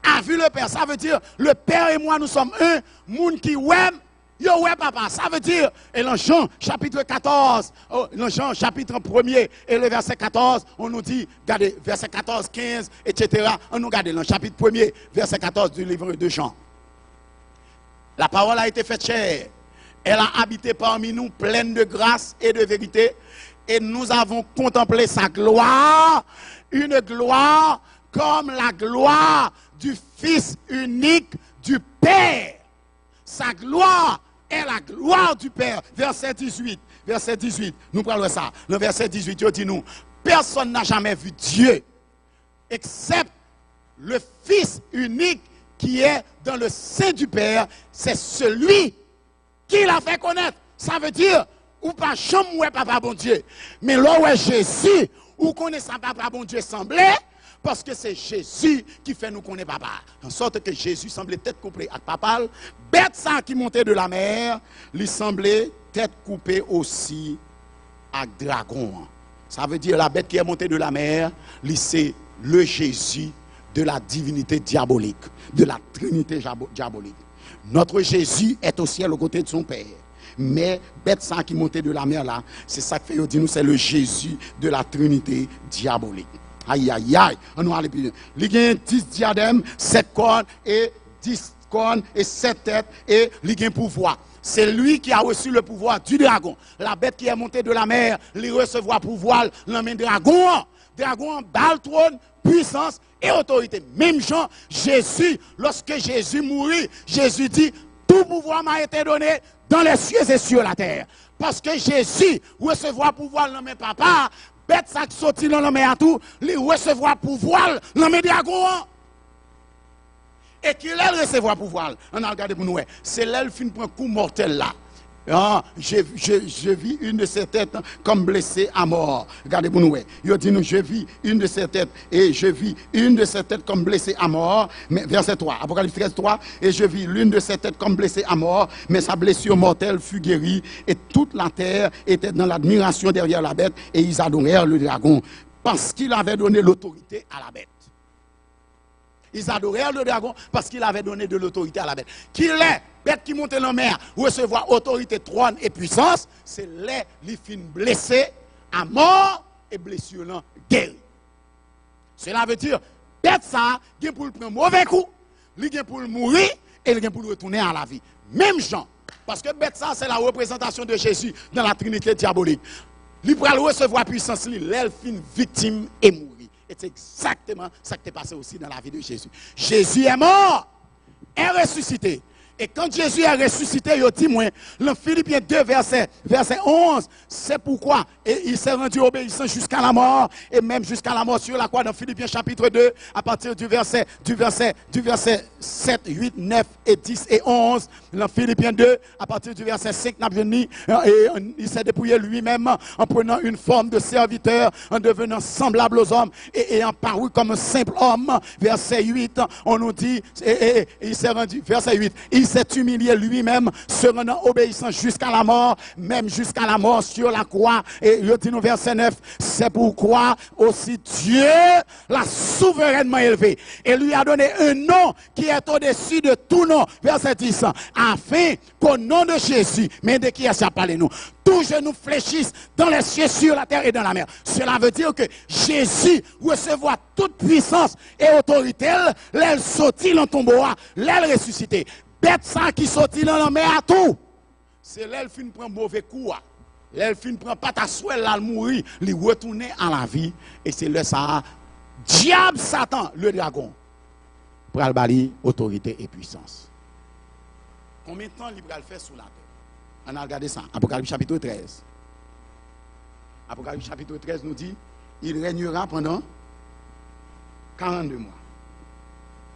S1: a vu le Père. Ça veut dire, le Père et moi, nous sommes un. Moun qui ouem, yo ouais papa. Ça veut dire, et dans Jean chapitre 14, dans Jean chapitre 1er et le verset 14, on nous dit, regardez, verset 14, 15, etc. On nous regarde dans le chapitre 1er, verset 14 du livre de Jean. La parole a été faite chair. Elle a habité parmi nous, pleine de grâce et de vérité. Et nous avons contemplé sa gloire, une gloire comme la gloire du Fils unique du Père. Sa gloire est la gloire du Père. Verset 18. Verset 18. Nous parlons de ça. Le verset 18, il dit nous, personne n'a jamais vu Dieu, excepte le Fils unique qui est dans le sein du Père. C'est celui qui l'a fait connaître. Ça veut dire, ou pas chambre ouais papa bon Dieu. Mais là où est Jésus, ou connaît sa papa bon Dieu semblait, parce que c'est Jésus qui fait nous connaître papa. En sorte que Jésus semblait tête coupée avec papa. Bête ça qui montait de la mer, lui semblait tête coupée aussi avec dragon. Ça veut dire la bête qui est montée de la mer, c'est le Jésus de la divinité diabolique, de la Trinité diabolique. Notre Jésus est au ciel aux côtés de son Père. Mais bête ça qui montait de la mer là, c'est ça que fait dit nous, c'est le Jésus de la Trinité diabolique. Aïe aïe aïe, on nous allait plus loin. Il y a 10 diadèmes, 7 cornes et 10 cornes et 7 têtes et il y a un pouvoir. C'est lui qui a reçu le pouvoir du dragon. La bête qui est montée de la mer, il recevra pouvoir dans le dragon. Dragon, bal trône, puissance et autorité. Même Jean, Jésus, lorsque Jésus mourit, Jésus dit, tout pouvoir m'a été donné dans les cieux et sur la terre. Parce que Jésus recevra pouvoir dans mes papas, bête ça qui sortit dans le mer à tout, il recevra pouvoir dans mes dragons. Et qu'il recevra pouvoir. On a regardé pour nous. C'est là le fin pour un coup mortel là. Ah, je vis une de ces têtes comme blessée à mort. Regardez pour nous. Il dit nous, je vis une de ces têtes et je vis une de ces têtes comme blessée à mort. Mais verset 3, Apocalypse 13, 3, et je vis l'une de ces têtes comme blessée à mort, mais sa blessure mortelle fut guérie et toute la terre était dans l'admiration derrière la bête et ils adorèrent le dragon parce qu'il avait donné l'autorité à la bête. Ils adorèrent le dragon parce qu'il avait donné de l'autorité à la bête. Qu'il est bête qui monte dans la mer, recevoir autorité, trône et puissance, c'est les fins blessés à mort et blessure guéri. Cela veut dire, bête ça, il pour le prendre mauvais coup, il pour le mourir et il pour le retourner à la vie. Même Jean, parce que bête ça, c'est la représentation de Jésus dans la Trinité diabolique. Il pour recevoir puissance, fin victime et mourir. Et c'est exactement ça qui est passé aussi dans la vie de Jésus. Jésus est mort, est ressuscité. Et quand Jésus est ressuscité, il dit, moi, dans Philippiens 2, verset 11, c'est pourquoi il s'est rendu obéissant jusqu'à la mort, et même jusqu'à la mort sur la croix, dans Philippiens chapitre 2, à partir du verset 7, 8, 9 et 10 et 11, dans Philippiens 2, à partir du verset 5, et il s'est dépouillé lui-même en prenant une forme de serviteur, en devenant semblable aux hommes, et ayant paru comme un simple homme. Verset 8, on nous dit, et il s'est rendu, verset 8, il s'est humilié lui-même, se rendant obéissant jusqu'à la mort, même jusqu'à la mort sur la croix. Et il dit nous verset 9, c'est pourquoi aussi Dieu l'a souverainement élevé et lui a donné un nom qui est au-dessus de tout nom. Verset 10, afin qu'au nom de Jésus, mais de qui est-ce à parler nous? Tous genoux fléchissent dans les cieux, sur la terre et dans la mer. Cela veut dire que Jésus recevra toute puissance et autorité, l'aile sortit dans tombeau, l'aile ressuscité. Bête ça qui sortit dans la mer à tout. C'est l'aile fin prend mauvais coup. L'aile fin prend pas ta souhait, là mourir, lui retourner à la vie. Et c'est le ça, diable Satan, le dragon, pour le bali autorité et puissance. Combien de temps il va le faire sous la terre? On a regardé ça. Apocalypse chapitre 13. Apocalypse chapitre 13 nous dit, il régnera pendant 42 mois.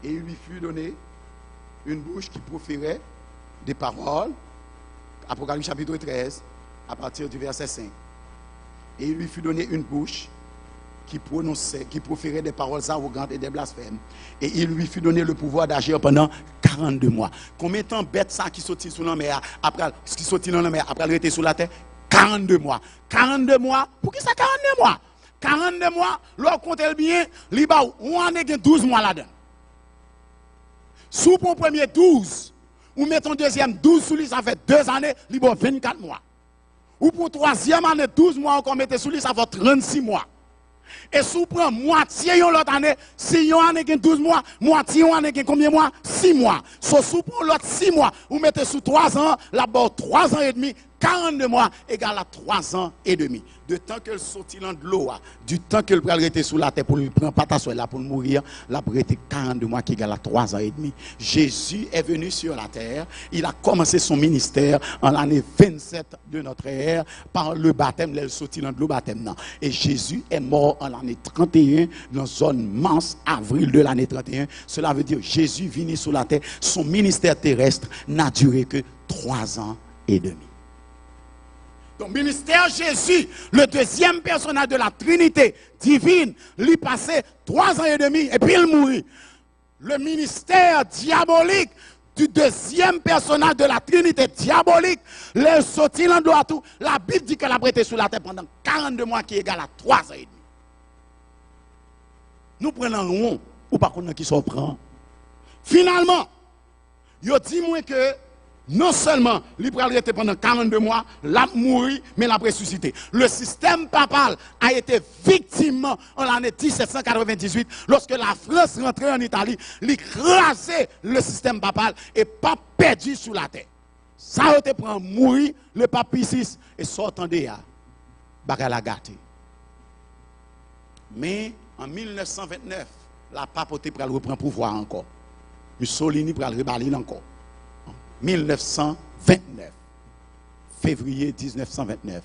S1: Et il lui fut donné une bouche qui proférait des paroles. Apocalypse chapitre 13, à partir du verset 5. Et il lui fut donné une bouche qui prononçait, qui proférait des paroles arrogantes et des blasphèmes. Et il lui fut donné le pouvoir d'agir pendant 42 mois. Combien de temps bête ça qui sortit sous la mer, après, qui sortit dans la mer, après rester sous la terre? 42 mois. 42 mois. Pour qui ça 42 mois? 42 mois, l'on compte bien, on en est 12 mois là-dedans. Sous pour premier 12, ou mettons deuxième 12 sous lui, ça fait 2 années, il y a 24 mois. Ou pour troisième année, 12 mois, encore mettez sous lui, ça fait 36 mois. Et si vous prenez moitié l'autre année, si vous avez 12 mois, moitié vous avez combien de mois? 6 mois. Si vous prenez l'autre 6 mois, vous mettez sous 3 ans, là-bas 3 ans et demi, 42 mois égale à 3 ans et demi. De temps qu'elle sortit dans de l'eau, du temps qu'elle peut rester sous la terre pour ne prendre pas ta soeur là pour mourir, la prêté 42 mois qui égale à 3 ans et demi. Jésus est venu sur la terre, il a commencé son ministère en l'année 27 de notre ère par le baptême, elle sortit dans de l'eau baptême. Et Jésus est mort en l'année 31, dans la zone mars, avril de l'année 31. Cela veut dire Jésus venu sur la terre, son ministère terrestre n'a duré que 3 ans et demi. Donc, ministère Jésus, le deuxième personnage de la Trinité divine, lui passait 3 ans et demi et puis il mourit. Le ministère diabolique du deuxième personnage de la Trinité diabolique, le sorti en doit tout. La Bible dit qu'elle a prêté sous la terre pendant 42 mois qui égale à 3 ans et demi. Nous prenons rond ou pas qu'on qui s'en prend. Finalement, il dit moi que non seulement il va rester pendant 42 mois, l'a mouru, mais l'a ressuscité. Le système papal a été victime en l'année 1798 lorsque la France rentrait en Italie, il écrasait le système papal et pas perdu sous la terre. Ça a été prend mourir le pape Pie VI et sortant de là, bagarre la gâté. Mais en 1929, la papauté pour reprendre pouvoir encore. Mussolini pour le reballer encore. 1929, février 1929,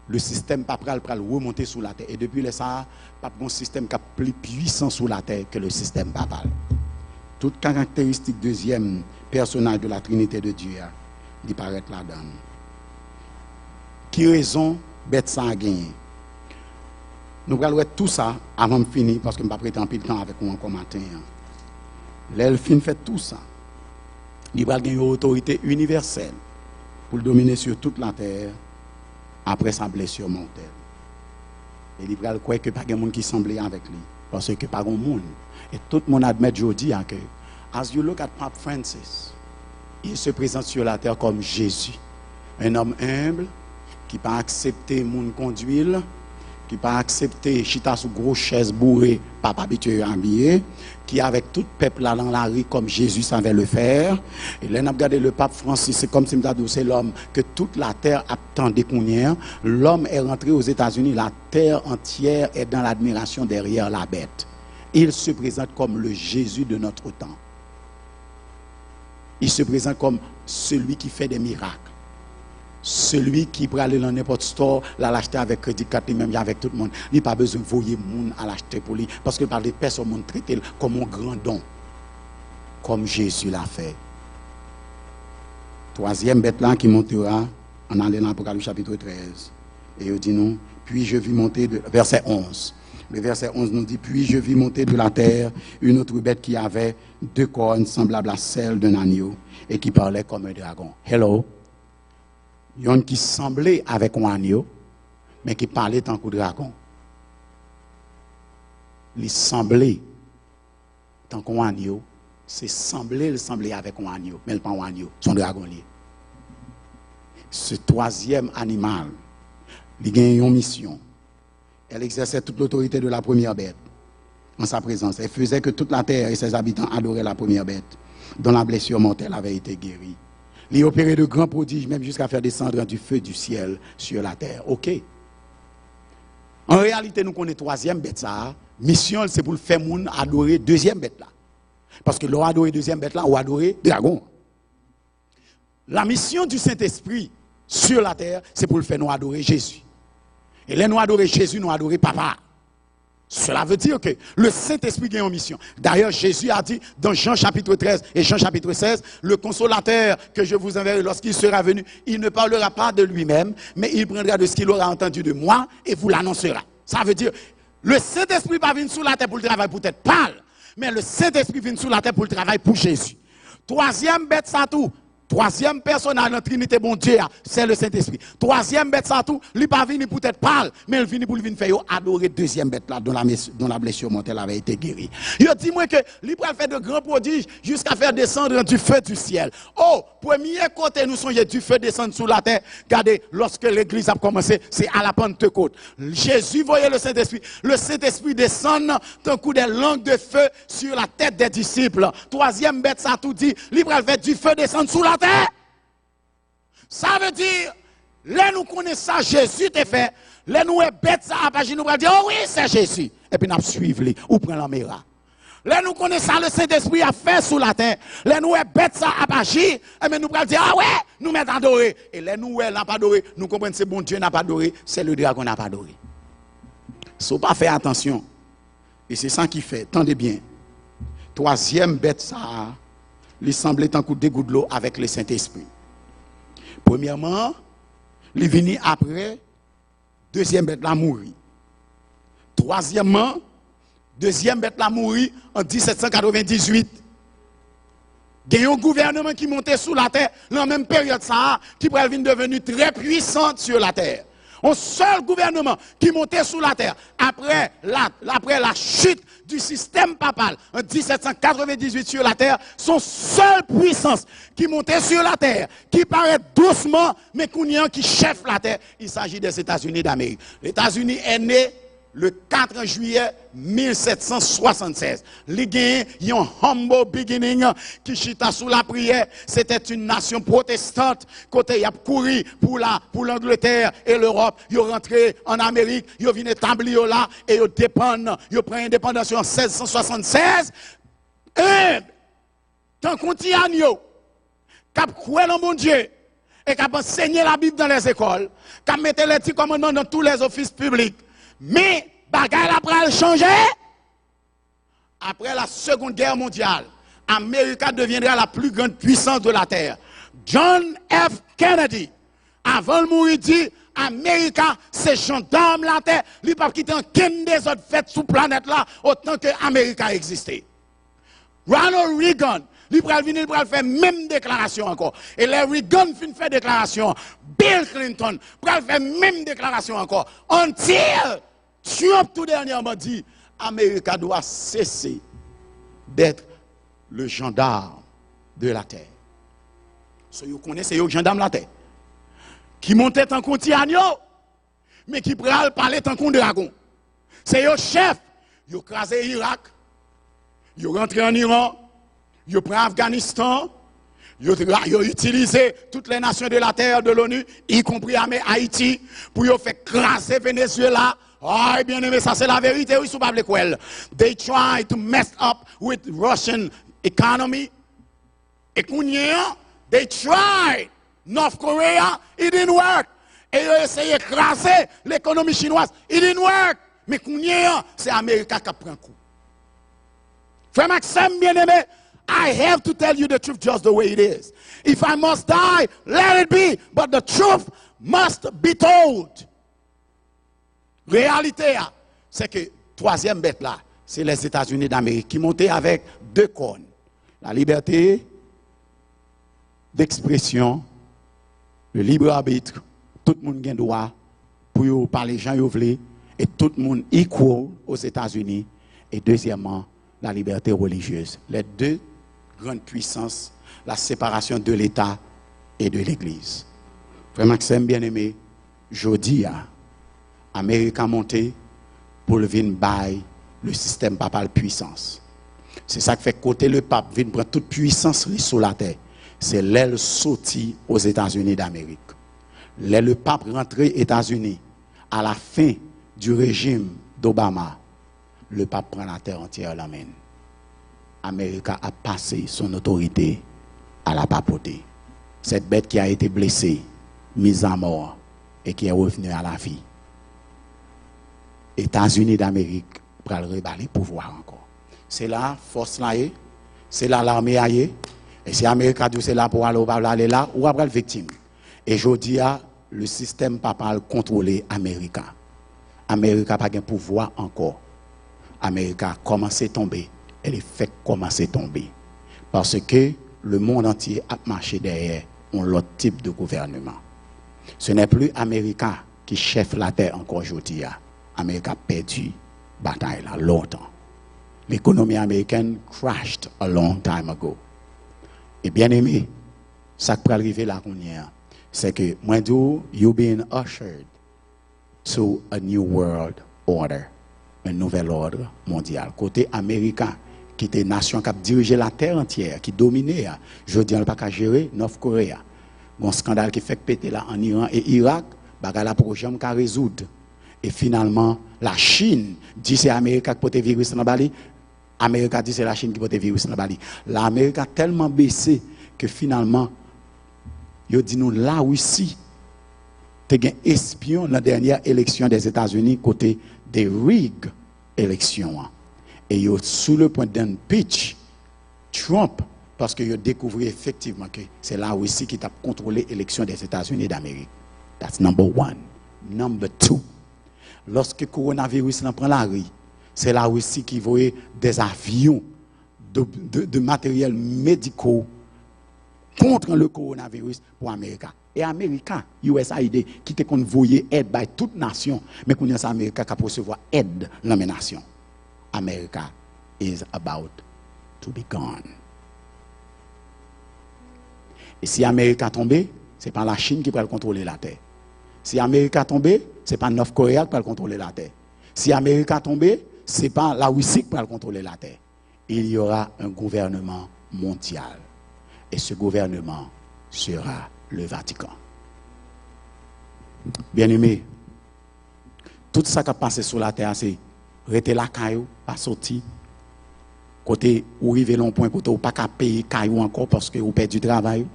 S1: le système papal pour remonter sous la terre. Et depuis le ça, pas un système qui est plus puissant sous la terre que le système papal. Toute caractéristique deuxième personnage de la Trinité de Dieu, il paraît là-dedans. Qui raison bête ça a gagné? Nous allons tout ça avant de finir parce que je ne vais pas prêter un peu de temps avec vous encore matin. L'elfine fait tout ça. Il va gagner une autorité universelle pour dominer sur toute la terre après sa blessure mortelle. Et il va croire que pas de monde qui semblait avec lui parce que pas de monde. Et tout le monde admet aujourd'hui que as you look at Pope Francis, il se présente sur la terre comme Jésus, un homme humble qui n'a pas accepté monde conduire, qui n'a pas accepté chita sous grosse chaise bourrée, pas habitué à habiller, qui avec tout le peuple là dans la rue comme Jésus savait le faire. Et là, on a regardé le pape Francis, c'est comme si c'est l'homme que toute la terre attendait qu'on y ait. L'homme est rentré aux États-Unis, la terre entière est dans l'admiration derrière la bête. Il se présente comme le Jésus de notre temps. Il se présente comme celui qui fait des miracles. Celui qui peut aller dans n'importe store, l'acheter avec crédit carte, même avec tout le monde. Il n'a pas besoin de voyer monde à l'acheter pour lui. Parce que par des personnes traité comme un grand don. Comme Jésus l'a fait. Troisième bête là qui montera, en allant dans l'Apocalypse chapitre 13. Et il dit non, puis je vis monter de verset 11. Le verset 11 nous dit, puis je vis monter de la terre une autre bête qui avait 2 cornes semblables à celles d'un agneau et qui parlait comme un dragon. Hello. Il y en a qui semblait avec un agneau, mais qui parlait tant qu'un dragon. Il semblait tant qu'un agneau, c'est sembler avec un agneau, mais pas un agneau, son dragon lié. Ce troisième animal, il a une mission. Elle exerçait toute l'autorité de la première bête en sa présence. Elle faisait que toute la terre et ses habitants adoraient la première bête, dont la blessure mortelle avait été guérie. Il opérait de grands prodiges, même jusqu'à faire descendre du feu du ciel sur la terre. Ok. En réalité, nous connaissons troisième bête ça. Mission, c'est pour le faire moun adorer deuxième bête là. Parce que l'on adorer deuxième bête là, on adorer dragon. La mission du Saint-Esprit sur la terre, c'est pour le faire nous adorer Jésus. Et là, nous adorer Jésus, nous adorer Papa. Cela veut dire que le Saint-Esprit a une mission. D'ailleurs, Jésus a dit dans Jean chapitre 13 et Jean chapitre 16, le consolateur que je vous enverrai lorsqu'il sera venu, il ne parlera pas de lui-même, mais il prendra de ce qu'il aura entendu de moi et vous l'annoncera. Ça veut dire, le Saint-Esprit va venir sous la terre pour le travail pour être pâle, mais le Saint-Esprit vient sous la terre pour le travail pour Jésus. Troisième bête, ça tout. Troisième personnage dans la Trinité, bon Dieu, c'est le Saint-Esprit. Troisième bête, ça tout, il n'est pas venu pour être pâle, mais il vient pour venir faire adorer deuxième bête là, dont la blessure mortelle avait été guérie. Il dit moi que il peut faire de grands prodiges jusqu'à faire descendre du feu du ciel. Oh, premier côté, nous sommes du feu descendre sous la terre. Regardez, lorsque l'église a commencé, c'est à la Pentecôte. Jésus voyait le Saint-Esprit descend d'un coup des langues de feu sur la tête des disciples. Troisième bête, ça tout dit, il peut faire du feu descendre sous la terre. Ça veut dire, là nous connaissons ça, Jésus t'a fait, là nous est bête ça, à nous allons dire, oh oui, c'est Jésus. Et puis nous suivons, ou prend la mera. Là nous connaissons ça, le Saint-Esprit a fait sous la terre. Là nous est bête ça, à et puis nous allons dire, ah ouais, nous mettons adoré. Et là nous n'a pas adoré, nous comprenons que c'est bon Dieu n'a pas adoré, c'est le dragon n'a pas adoré. So pas faire attention. Et c'est ça qui fait, tendez bien. Troisième bête ça, il semblait un coup de gouttes de l'eau avec le Saint-Esprit. Premièrement, il est venu après, deuxième bête la mourir. Troisièmement, deuxième bête la mourir en 1798. Il y a un gouvernement qui montait sous la terre, dans la même période ça, qui pourrait devenir très puissant sur la terre. Un seul gouvernement qui montait sous la terre après la chute du système papal en 1798 sur la terre, son seule puissance qui montait sur la terre, qui paraît doucement, mais qui chef la terre, il s'agit des États-Unis d'Amérique. Les États-Unis est né le 4 juillet 1776. Il y a un humble beginning qui chita sous la prière. C'était une nation protestante. Côté, il a couru pour l'Angleterre et l'Europe. Ils sont rentrés en Amérique. Ils viennent établir là et ils dépendent. Ils prennent indépendance en 1676. Et, tant qu'on t'y a cap croire dans mon Dieu, et cap enseigner la Bible dans les écoles, cap mettre les petits commandements dans tous les offices publics. Mais, bagaille après changer. Après la Seconde Guerre mondiale, l'Amérique deviendra la plus grande puissance de la Terre. John F. Kennedy, avant de mourir, dit Amérique, c'est gendarme la Terre. Il ne peut pas quitter aucune des autres fêtes sur la planète là, autant que l'Amérique a existé. Ronald Reagan, il va venir, il va faire même déclaration encore. Et les Reagan fin fait déclaration. Bill Clinton va faire même déclaration encore. Until Trump tout dernièrement dit, l'Amérique doit cesser d'être le gendarme de la terre. So, vous connaissez le gendarme de la terre. Qui montait en continent, mais qui pral parler en contre dragon. C'est le chef. Il a crasé l'Irak. Il est rentré en Iran. Il prend Afghanistan. Il a utilisé toutes les nations de la terre de l'ONU, y compris Haïti, pour faire craser Venezuela. Ah, bien aimé, ça c'est la vérité, oui, sous Bible quoi. They try to mess up with Russian economy. Et Kounien, they tried North Korea, it didn't work. Et ils ont essayé d'écraser l'économie chinoise, it didn't work. Mais Kounien, c'est l'Amérique qui prend coup. Frère Maxime, bien-aimé, I have to tell you the truth just the way it is. If I must die, let it be. But the truth must be told. Réalité, c'est que troisième bête là, c'est les États-Unis d'Amérique qui montaient avec deux cônes. La liberté d'expression, le libre arbitre, tout le monde a droit pour parler les gens qui veulent, et tout le monde equal aux États-Unis. Et deuxièmement, la liberté religieuse. Les deux grandes puissances, la séparation de l'État et de l'Église. Frère Maxime, bien-aimé, jeudi, l'Amérique a monté pour venir bailler le système papal puissance. C'est ça qui fait côté le pape vient prendre toute puissance sur la terre. C'est l'aile sortie aux États-Unis d'Amérique. Le pape rentré aux États-Unis à la fin du régime d'Obama, le pape prend la terre entière la main. L'Amérique a passé son autorité à la papauté. Cette bête qui a été blessée, mise à mort et qui est revenue à la vie. États-Unis d'Amérique pour le reballer le pouvoir encore. C'est là, force là, c'est là l'armée aille. Et si l'Amérique a dit c'est là pour aller là, ou après le victime. Et je dis le système papal contrôlé Amérique. Amérique n'a pas de pouvoir encore. Amérique a commencé à tomber. Elle est fait commencer à tomber. Parce que le monde entier a marché derrière un autre type de gouvernement. Ce n'est plus Amérique qui chef la terre encore aujourd'hui. Amérique a perdu la bataille là longtemps. L'économie américaine crashed a long time ago. Et bien aimé, ça qui peut arriver là, c'est que moi, you've been ushered to a new world order, un nouvel ordre mondial. Côté américain, qui était nation qui a dirigé la terre entière, qui dominait, je dis, on ne peut pas gérer North Korea. Un scandale qui fait péter là en Iran et Irak, la projet qu'à résoudre. Et finalement, la Chine dit c'est l'Amérique qui porte le virus dans Bali. L'Amérique dit c'est la Chine qui porte le virus dans Bali. L'Amérique a tellement baissé que finalement, il dit nous là aussi, tu as un espion dans la dernière élection des États-Unis côté des rig élections. Et il sous le point d'un pitch Trump parce qu'il a découvert effectivement que c'est la Russie qui a contrôlé l'élection des États-Unis d'Amérique. That's number one. Number two. Lorsque le coronavirus prend la rue, c'est la Russie qui voyait des avions de matériel médical contre le coronavirus pour l'Amérique. Et l'Amérique, USAID, qui te convoyé aide par toute nation, mais qu'on a l'Amérique qui a recevoir aide dans les nations. America is about to be gone. Et si l'Amérique a tombé, ce n'est pas la Chine qui peut contrôler la terre. Si l'Amérique a tombé, ce n'est pas North Korea qui peut contrôler la terre. Si l'Amérique a tombé, ce n'est pas la Russie qui peut contrôler la terre. Il y aura un gouvernement mondial. Et ce gouvernement sera le Vatican. Bien-aimé, tout ça qui a passé sur la terre, c'est rester la caillou, pas sorti. Côté où arriver l'on point côté où pas qu'à payer caillou encore parce que vous perdez du travail.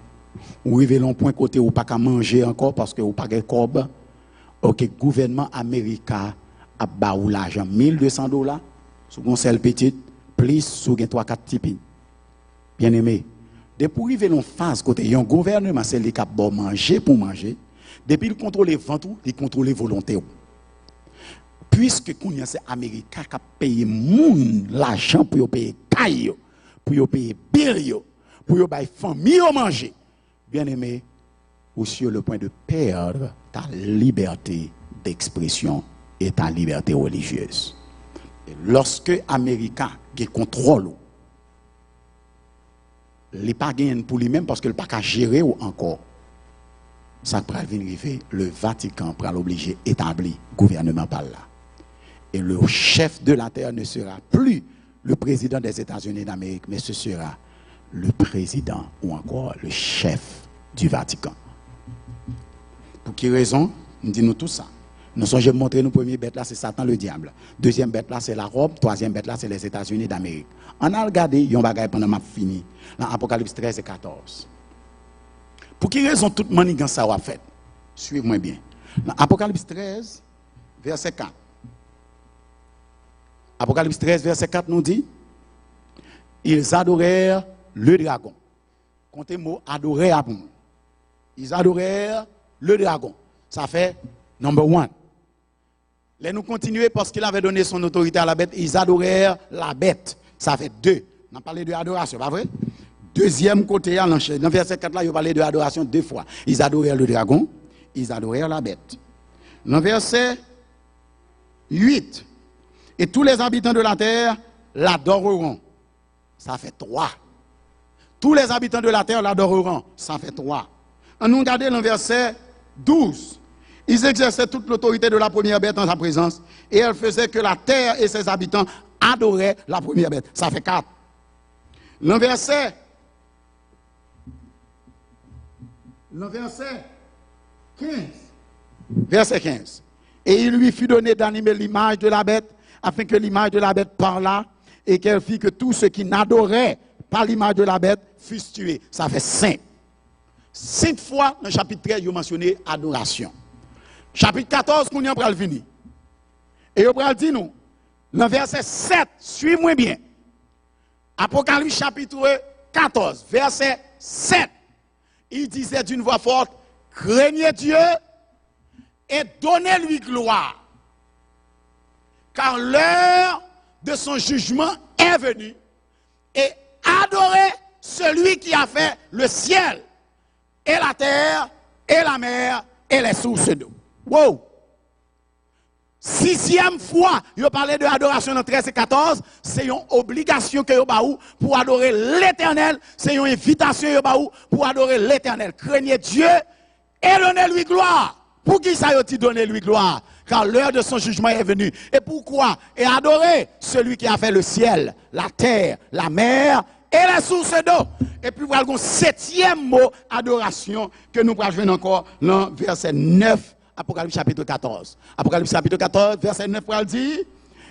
S1: Ou arriver l'on point côté où pas qu'à manger encore parce que vous pas de cob. OK, gouvernement américain a baou l'argent $1,200 sur une seule petite, plus sur 3-4 tipis. Bien-aimé, depuis arriver l'on phase côté un gouvernement c'est lui qui a bon manger pour manger, depuis il contrôle les ventes, il contrôle les volontés. Puisque c'est Américain qui a payé l'argent pour payer caille, pour payer bill, pour payer famille à manger. Bien aimé, ou sur le point de perdre ta liberté d'expression et ta liberté religieuse. Et lorsque Américain qui contrôle, il n'est pas gagné pour lui-même parce qu'il n'a pas qu'à gérer encore. Ça peut arriver, le Vatican pour l'obliger d'établir gouvernement par là. Et le chef de la terre ne sera plus le président des États-Unis d'Amérique, mais ce sera le président ou encore le chef du Vatican. Pour quelle raison? Nous disons tout ça. Nous sommes montré nos premières bêtes là, c'est Satan le diable. Deuxième bête là, c'est la Rome. Troisième bête là, c'est les États-Unis d'Amérique. On a regardé, yon bagay pendant ma fini, dans Apocalypse 13 et 14. Pour quelle raison toute manigance ça a fait? Suivez-moi bien. Dans Apocalypse 13, verset 4. Apocalypse 13, verset 4 nous dit, ils adorèrent le dragon. Comptez le mot adorer à bon. Ils adorèrent le dragon. Ça fait number one. Les nous continuer parce qu'il avait donné son autorité à la bête. Ils adorèrent la bête. Ça fait deux. On a parlé de adoration, pas vrai? Deuxième côté, dans verset 4 là, il a parlé de adoration deux fois. Ils adorèrent le dragon, ils adorèrent la bête. Dans verset 8, et tous les habitants de la terre l'adoreront. Ça fait 3. Tous les habitants de la terre l'adoreront. Ça fait 3. On nous regarde dans verset 12. Ils exerçaient toute l'autorité de la première bête en sa présence. Et elle faisait que la terre et ses habitants adoraient la première bête. Ça fait 4. Le verset 15. Verset 15. Et il lui fut donné d'animer l'image de la bête, afin que l'image de la bête parlât, et qu'elle fit que tous ceux qui n'adoraient pas l'image de la bête fussent tués. Ça fait 5. 5 fois dans le chapitre 13, il y a mentionné adoration. Chapitre 14, nous avons le fini. Et on va dire nous, dans verset 7, suivez-moi bien. Apocalypse chapitre 14, verset 7. Il disait d'une voix forte, craignez Dieu et donnez-lui gloire. Car l'heure de son jugement est venue. Et adorez celui qui a fait le ciel, et la terre, et la mer, et les sources d'eau. Wow! 6e fois, il parlait de l'adoration dans 13 et 14, c'est une obligation que vous pour adorer l'Éternel, c'est une invitation pour adorer l'Éternel. Craignez Dieu et donnez-lui gloire. Pour qui ça a-t-il donné lui gloire? Car l'heure de son jugement est venue. Et pourquoi? Et adorer celui qui a fait le ciel, la terre, la mer et les sources d'eau. Et puis voilà le 7e mot, adoration, que nous pourrons encore dans verset 9. Apocalypse chapitre 14. Apocalypse chapitre 14, verset 9, pour le dire.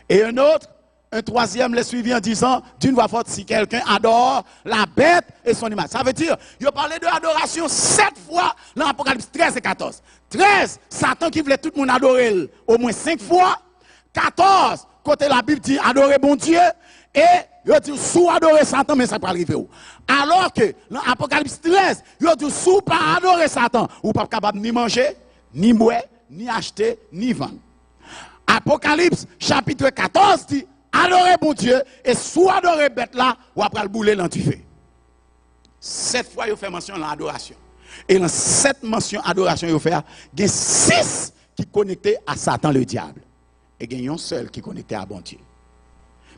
S1: Et un troisième les suivi en disant, d'une voix forte, si quelqu'un adore la bête et son image. Ça veut dire, il a parlé de adoration 7 fois dans Apocalypse 13 et 14. 13, Satan qui voulait tout le monde adorer au moins 5 fois. 14, côté la Bible dit adorer bon Dieu. Et il dit sous adorer Satan, mais ça peut arriver où? Alors que dans Apocalypse 13, il dit sous pas adorer Satan, ou pas capable ni manger, ni boire, ni acheter, ni vendre. Apocalypse chapitre 14 dit, adorez bon Dieu, et sous adorer bête là, ou après le bouler dans du feu. 7 fois, il fait mention de l'adoration. Et dans 7 mentions adoration, il fait, il y a 6 qui connectés à Satan le diable. Et il y a un seul qui est connecté à bon Dieu.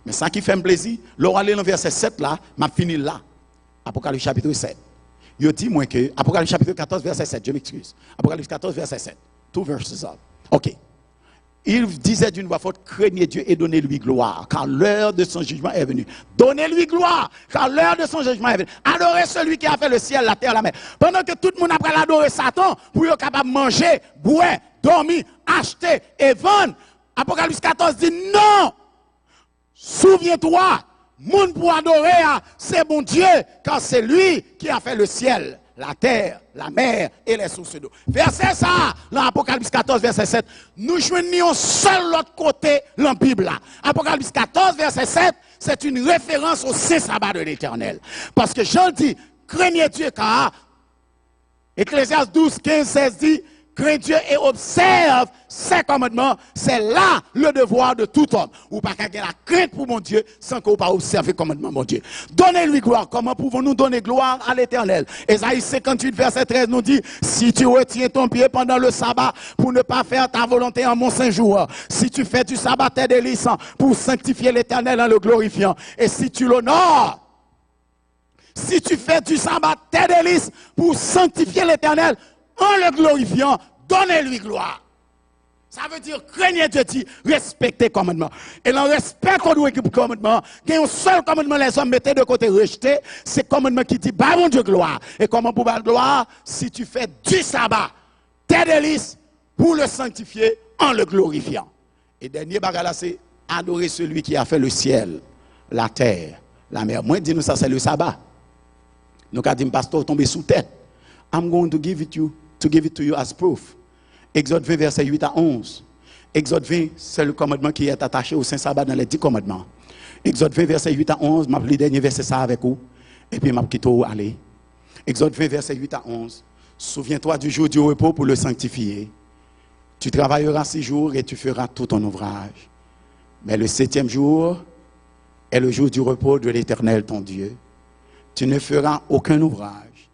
S1: Mais ça qui fait un plaisir, l'on aller dans verset 7 là, m'a fini là. Apocalypse chapitre 7. Il dit moi que Apocalypse chapitre 14 verset 7, je m'excuse. Apocalypse 14 verset 7. 2 verses up. OK. Il disait d'une voix forte, craignez Dieu et donnez-lui gloire, car l'heure de son jugement est venue. Donnez-lui gloire, car l'heure de son jugement est venue. Adorez celui qui a fait le ciel, la terre, la mer. Pendant que tout le monde après l'adorer Satan, pour être capable de manger, boire, dormir, acheter et vendre, Apocalypse 14 dit non. Souviens-toi, monde pour adorer, c'est mon Dieu, car c'est lui qui a fait le ciel, la terre, la mer et les sources d'eau. Verset ça, dans Apocalypse 14, verset 7, nous joignons seul l'autre côté dans la Bible là. Apocalypse 14, verset 7, c'est une référence au saint sabbat de l'Éternel. Parce que Jean dit, craignez Dieu, car Ecclésiaste 12, 15, 16 dit, crains Dieu et observe ses commandements, c'est là le devoir de tout homme. Ou pas qu'à la crainte pour mon Dieu sans qu'on pas observer le commandement de mon Dieu. Donnez-lui gloire. Comment pouvons-nous donner gloire à l'Éternel? Ésaïe 58, verset 13 nous dit, si tu retiens ton pied pendant le sabbat pour ne pas faire ta volonté en mon saint jour, si tu fais du sabbat tes délices pour sanctifier l'Éternel en le glorifiant, et si tu l'honores, si tu fais du sabbat tes délices pour sanctifier l'Éternel en le glorifiant, donnez-lui gloire. Ça veut dire, craignez Dieu, dit, respectez le commandement. Et dans le respect qu'on doit équiper le commandement, il y a un seul commandement les hommes mettaient de côté, rejeté, c'est le commandement qui dit, bah mon Dieu, gloire. Et comment pour la gloire? Si tu fais du sabbat, tes délices, pour le sanctifier en le glorifiant. Et dernier bagage là, c'est adorer celui qui a fait le ciel, la terre, la mer. Moi, dis-nous ça, c'est le sabbat. Nous avons dit, pasteur, tomber sous tête. I'm going to give it to you as proof. Exode 20, verset 8 à 11. Exode 20, c'est le commandement qui est attaché au Saint Sabbat dans les 10 commandements. Exode 20, verset 8 à 11, je vais le dernier verset ça avec vous. Et puis je vais quitter aller. Exode 20, verset 8 à 11. Souviens-toi du jour du repos pour le sanctifier. Tu travailleras 6 jours et tu feras tout ton ouvrage. Mais le 7e jour est le jour du repos de l'Éternel, ton Dieu. Tu ne feras aucun ouvrage,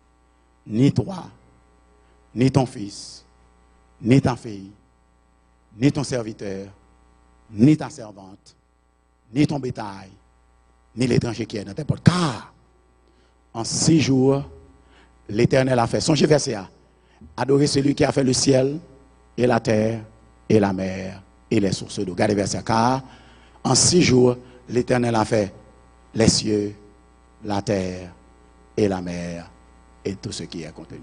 S1: ni toi, ni ton fils, ni ta fille, ni ton serviteur, ni ta servante, ni ton bétail, ni l'étranger qui est dans tes portes. Car en 6 jours, l'Éternel a fait. Songez verset A. Adorer celui qui a fait le ciel et la terre et la mer et les sources d'eau. Regardez verset A. Car en 6 jours, l'Éternel a fait les cieux, la terre et la mer et tout ce qui est contenu.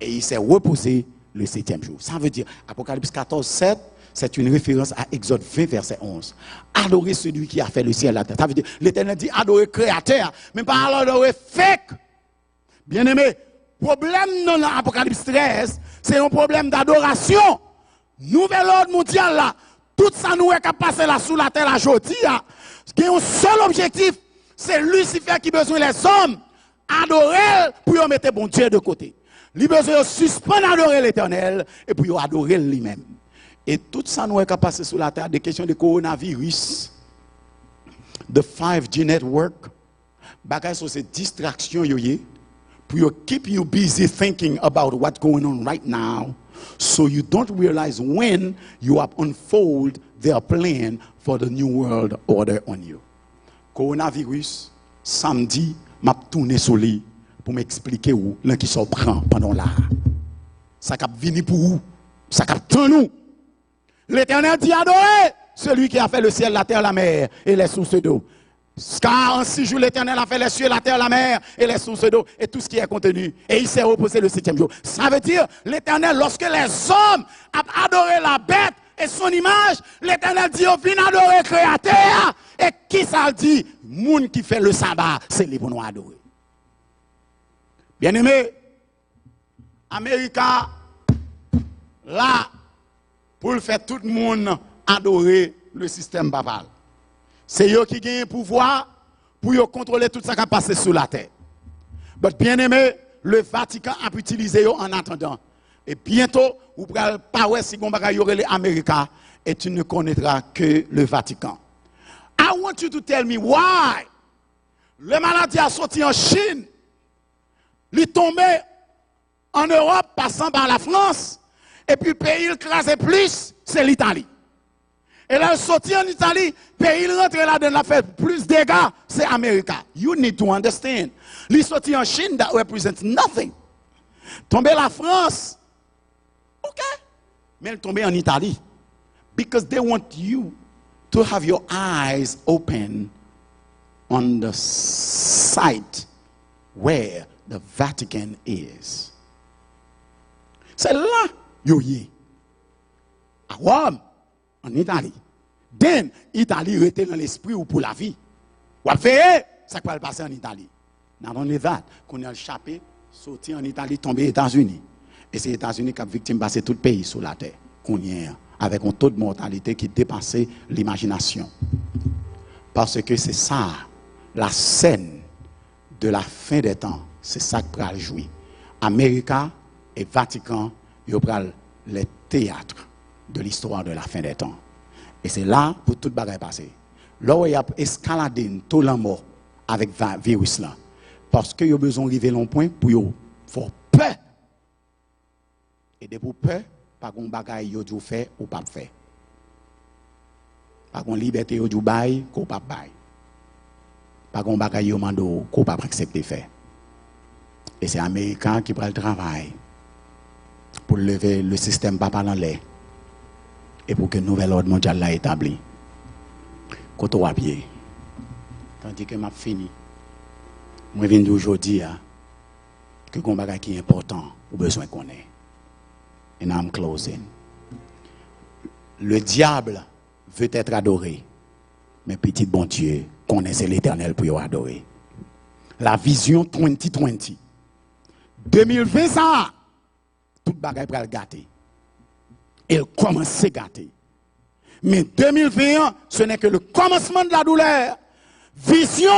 S1: Et il s'est reposé le 7e jour. Ça veut dire, Apocalypse 14, 7, c'est une référence à Exode 20, verset 11. Adorer celui qui a fait le ciel et la terre. Ça veut dire, l'Éternel dit adorer créateur, mais pas adorer fake. Bien aimé, problème dans l'Apocalypse 13, c'est un problème d'adoration. Nouvel ordre mondial là, tout ça nous est passé là sous la terre aujourd'hui. Il y a un seul objectif, c'est Lucifer qui a besoin des hommes adorer pour mettre bon Dieu de côté. Il a besoin de suspendre adorer l'Éternel et pour adorer lui-même. Et tout ça nous est passé sous la terre, des questions de coronavirus, de 5G network, bagay sur ces distractions pour keep you busy thinking about what's going on right now, so you don't realize when you have unfold their plan for the new world order on you. Coronavirus, samedi, m'a tourné sur lui pour m'expliquer où l'un qui s'en prend pendant là. Ça cap vini pour où? Ça cap tant nous. L'Éternel dit adorer celui qui a fait le ciel, la terre, la mer et les sources d'eau. Car en 6 jours, l'Éternel a fait les cieux, la terre, la mer et les sources d'eau et tout ce qui est contenu. Et il s'est reposé le 7e jour. Ça veut dire, l'Éternel, lorsque les hommes ont adoré la bête et son image, l'Éternel dit, viens adorer le Créateur. Et qui ça dit? Moun qui fait le sabbat, c'est lui pour nous adorer. Bien aimé, Amérique, là, pour le faire tout le monde adorer le système papal. C'est eux qui gagnent le pouvoir pour contrôler tout ça qui a passé sous la terre. Mais bien aimé, le Vatican a utilisé eux en attendant. Et bientôt, vous ne pourrez pas voir si vous avez les Américains et tu ne connaîtras que le Vatican. I want you to tell me why. Le maladie a sorti en Chine, il est tombé en Europe, passant par la France. Et puis, le pays qui crase plus, c'est l'Italie. Et là, sorti en Italie, le pays qui rentre là-dedans, a fait plus de dégâts, c'est l'Amérique. You need to understand. Il sorti en Chine, that represents nothing. Tombé la France, ok. Mais il tombé en Italie. Because they want you to have your eyes open on the site where the Vatican is. C'est là. Yoye. À Rome, en Italie. Then, Italie était dans l'esprit ou pour la vie. Ou à faire, ça va passer en Italie. Not only that, qu'on a échappé, sorti en Italie, tombé aux États-Unis. Et c'est les États-Unis qui ont victime passer tout le pays sur la terre. Qu'on y a, avec un taux de mortalité qui dépassait l'imagination. Parce que c'est ça, la scène de la fin des temps, c'est ça qui va jouer. Amérique et Vatican, il y a les théâtres de l'histoire de la fin des temps. Et c'est là pour tout le passer. Là où il y a escaladé tout le mort avec le virus là. Parce qu'il y a besoin d'arriver à un point pour faire peur. Et de pour peur, pas qu'on bagaille yo dou fait ou pas fait. Pas qu'on liberté yo dou bail ou pas bail. Pas qu'on bagaille yo mando ou pas accepter faire. Et c'est américain qui prend le travail pour lever le système papa dans l'air et pour que le nouvel ordre mondial l'a établi. Quand on a pied, tandis que m'a fini, moi je viens aujourd'hui que le combat qui est important, ou besoin qu'on ait. And I'm closing. Le diable veut être adoré. Mais petit bon Dieu, connaissez l'Éternel pour adorer. La vision 2020. 2020, ça, tout bagaille pour le gâter. Il commence à gâter. Mais 2021, ce n'est que le commencement de la douleur. Vision,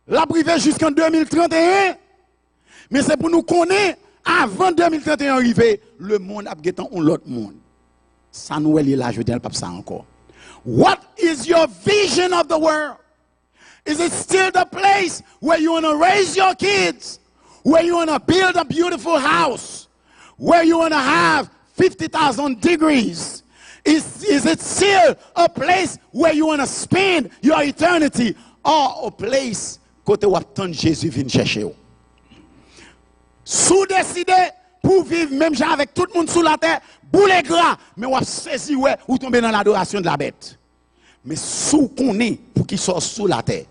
S1: la privée jusqu'en 2031. Mais c'est pour nous connaître, avant 2031 arriver, le monde a guettant l'autre monde. Ça nous est là, je dis pas ça encore. What is your vision of the world? Is it still the place where you want to raise your kids? Where you want to build a beautiful house? Where you want to have 50,000 degrees? Is it still a place where you want to spend your eternity? Or a place côté où attend Jésus vient chercher? Sous décider pour vivre même avec tout le monde sous la terre, boulet gras, mais on saisi ouais ou tomber dans l'adoration de la bête. Mais sous qu'on est pour qu'il soit sous la terre,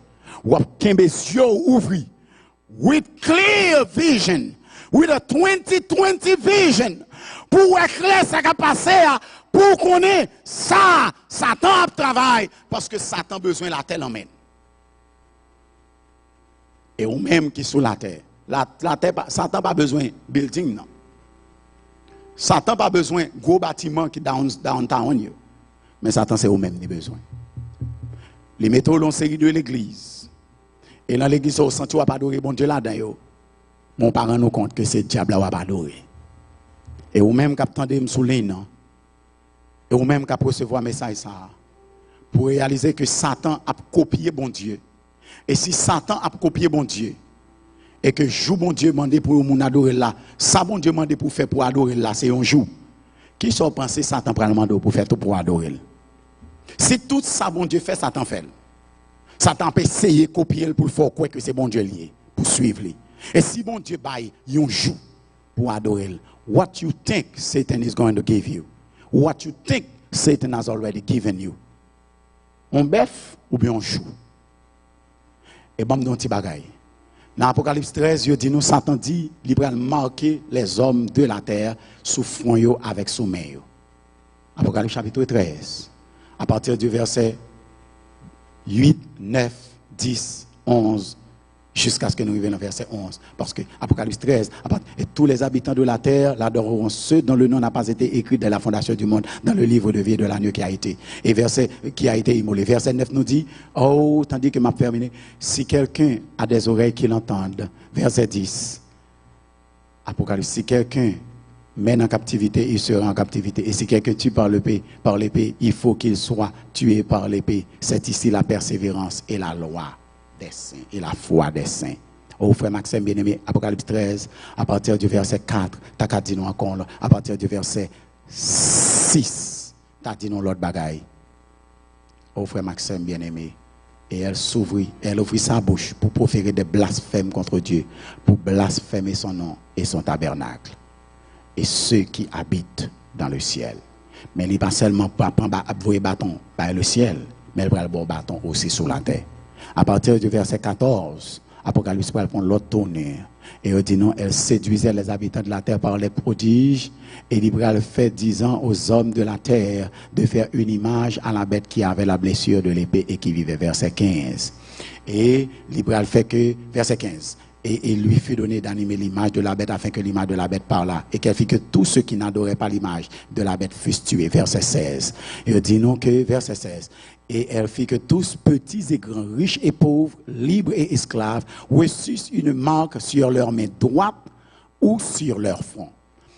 S1: ou kembe yeux ouvri, with clear vision, with a 2020 vision, pour éclairer ça qui a passé, pour qu'on ait ça, Satan travaille, parce que Satan a besoin de la terre l'emmène. Et ou même qui sous la terre, Satan n'a pas besoin de building, non. Satan n'a pas besoin de gros bâtiments qui downtown. Mais Satan, c'est eux-mêmes qui besoin. Les métaux l'ont série de l'église. Et dans l'église, au centre, on va pas adorer bon Dieu là-dedans. Mon parent nous compte que c'est le diable qui va adorer. Et vous-même qui attendez sous les noms. Et vous-même qui recevoir un message ça. Pour réaliser que Satan a copié bon Dieu. Et si Satan a copié bon Dieu, et que jour bon Dieu demande pour vous adorer là, ça bon Dieu demande pour faire pour adorer là, c'est un jour. Qui sont pensé Satan prend le mandat pour faire tout pour adorer? Si tout ça bon Dieu fait, Satan fait. Satan peut essayer de copier pour faire quoi que c'est bon Dieu lié, pour suivre lui. Et si bon Dieu baille un jour pour adorer, what you think Satan is going to give you? What you think Satan has already given you? Un bœuf ou bien un chou? Et bon, un petit bagaille. Dans l'Apocalypse 13, il dit nous, Satan dit, il va marquer les hommes de la terre sous front avec sous main. Apocalypse chapitre 13, à partir du verset 8, 9, 10, 11, jusqu'à ce que nous arrivions au verset 11. Parce que Apocalypse 13, et tous les habitants de la terre l'adoreront, ceux dont le nom n'a pas été écrit dès la fondation du monde, dans le livre de vie de l'agneau qui a été immolé. Verset 9 nous dit, oh, tandis que m'a terminé, si quelqu'un a des oreilles qui l'entendent. Verset 10, Apocalypse, si quelqu'un mène en captivité, il sera en captivité. Et si quelqu'un tue par l'épée, il faut qu'il soit tué par l'épée. C'est ici la persévérance et la loi des saints et la foi des saints. Oh frère Maxime bien-aimé, Apocalypse 13, à partir du verset 4, t'as qu'à dire nous encore, à partir du verset 6, t'as dit nous l'autre bagaille. Oh frère Maxime bien-aimé, et elle ouvrit sa bouche pour proférer des blasphèmes contre Dieu, pour blasphémer son nom et son tabernacle, et ceux qui habitent dans le ciel. Mais il n'est pas seulement pour envoyer bâton par le ciel, mais il va le bâton aussi sur la terre. À partir du verset 14, Apocalypse va prendre l'autre tonnerre. Et il dit non, elle séduisait les habitants de la terre par les prodiges. Et il fait 10 ans aux hommes de la terre de faire une image à la bête qui avait la blessure de l'épée et qui vivait. Verset 15. Et il fait que, verset 15. Et il lui fut donné d'animer l'image de la bête afin que l'image de la bête parla. Et qu'elle fit que tous ceux qui n'adoraient pas l'image de la bête fussent tués. Verset 16. Et il dit non que, verset 16. Et elle fit que tous, petits et grands, riches et pauvres, libres et esclaves, reçussent une marque sur leur main droite ou sur leur front.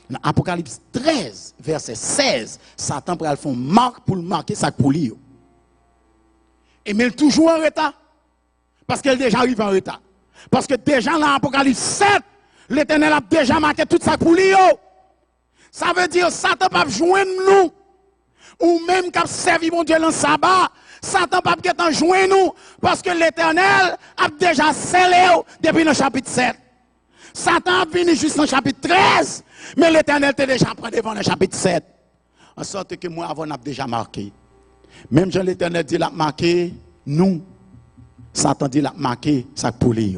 S1: Dans Apocalypse 13, verset 16, Satan prend une marque pour le marquer ça pour lui. Et mais il toujours en retard. Parce qu'elle déjà arrive en retard. Parce que déjà dans l'Apocalypse 7, l'Éternel a déjà marqué tout ça pour lui. Ça veut dire Satan ne peut pas joindre nous. Ou même qu'à servir mon Dieu dans le sabbat, Satan ne peut pas joindre nous. Parce que l'Éternel a déjà scellé depuis le chapitre 7. Satan a venu juste dans le chapitre 13, mais l'Éternel était déjà prêt devant le chapitre 7. En sorte que moi, avant, on a déjà marqué. Même Jean l'Éternel dit, il a marqué nous. Satan dit, il a marqué ça pour lui.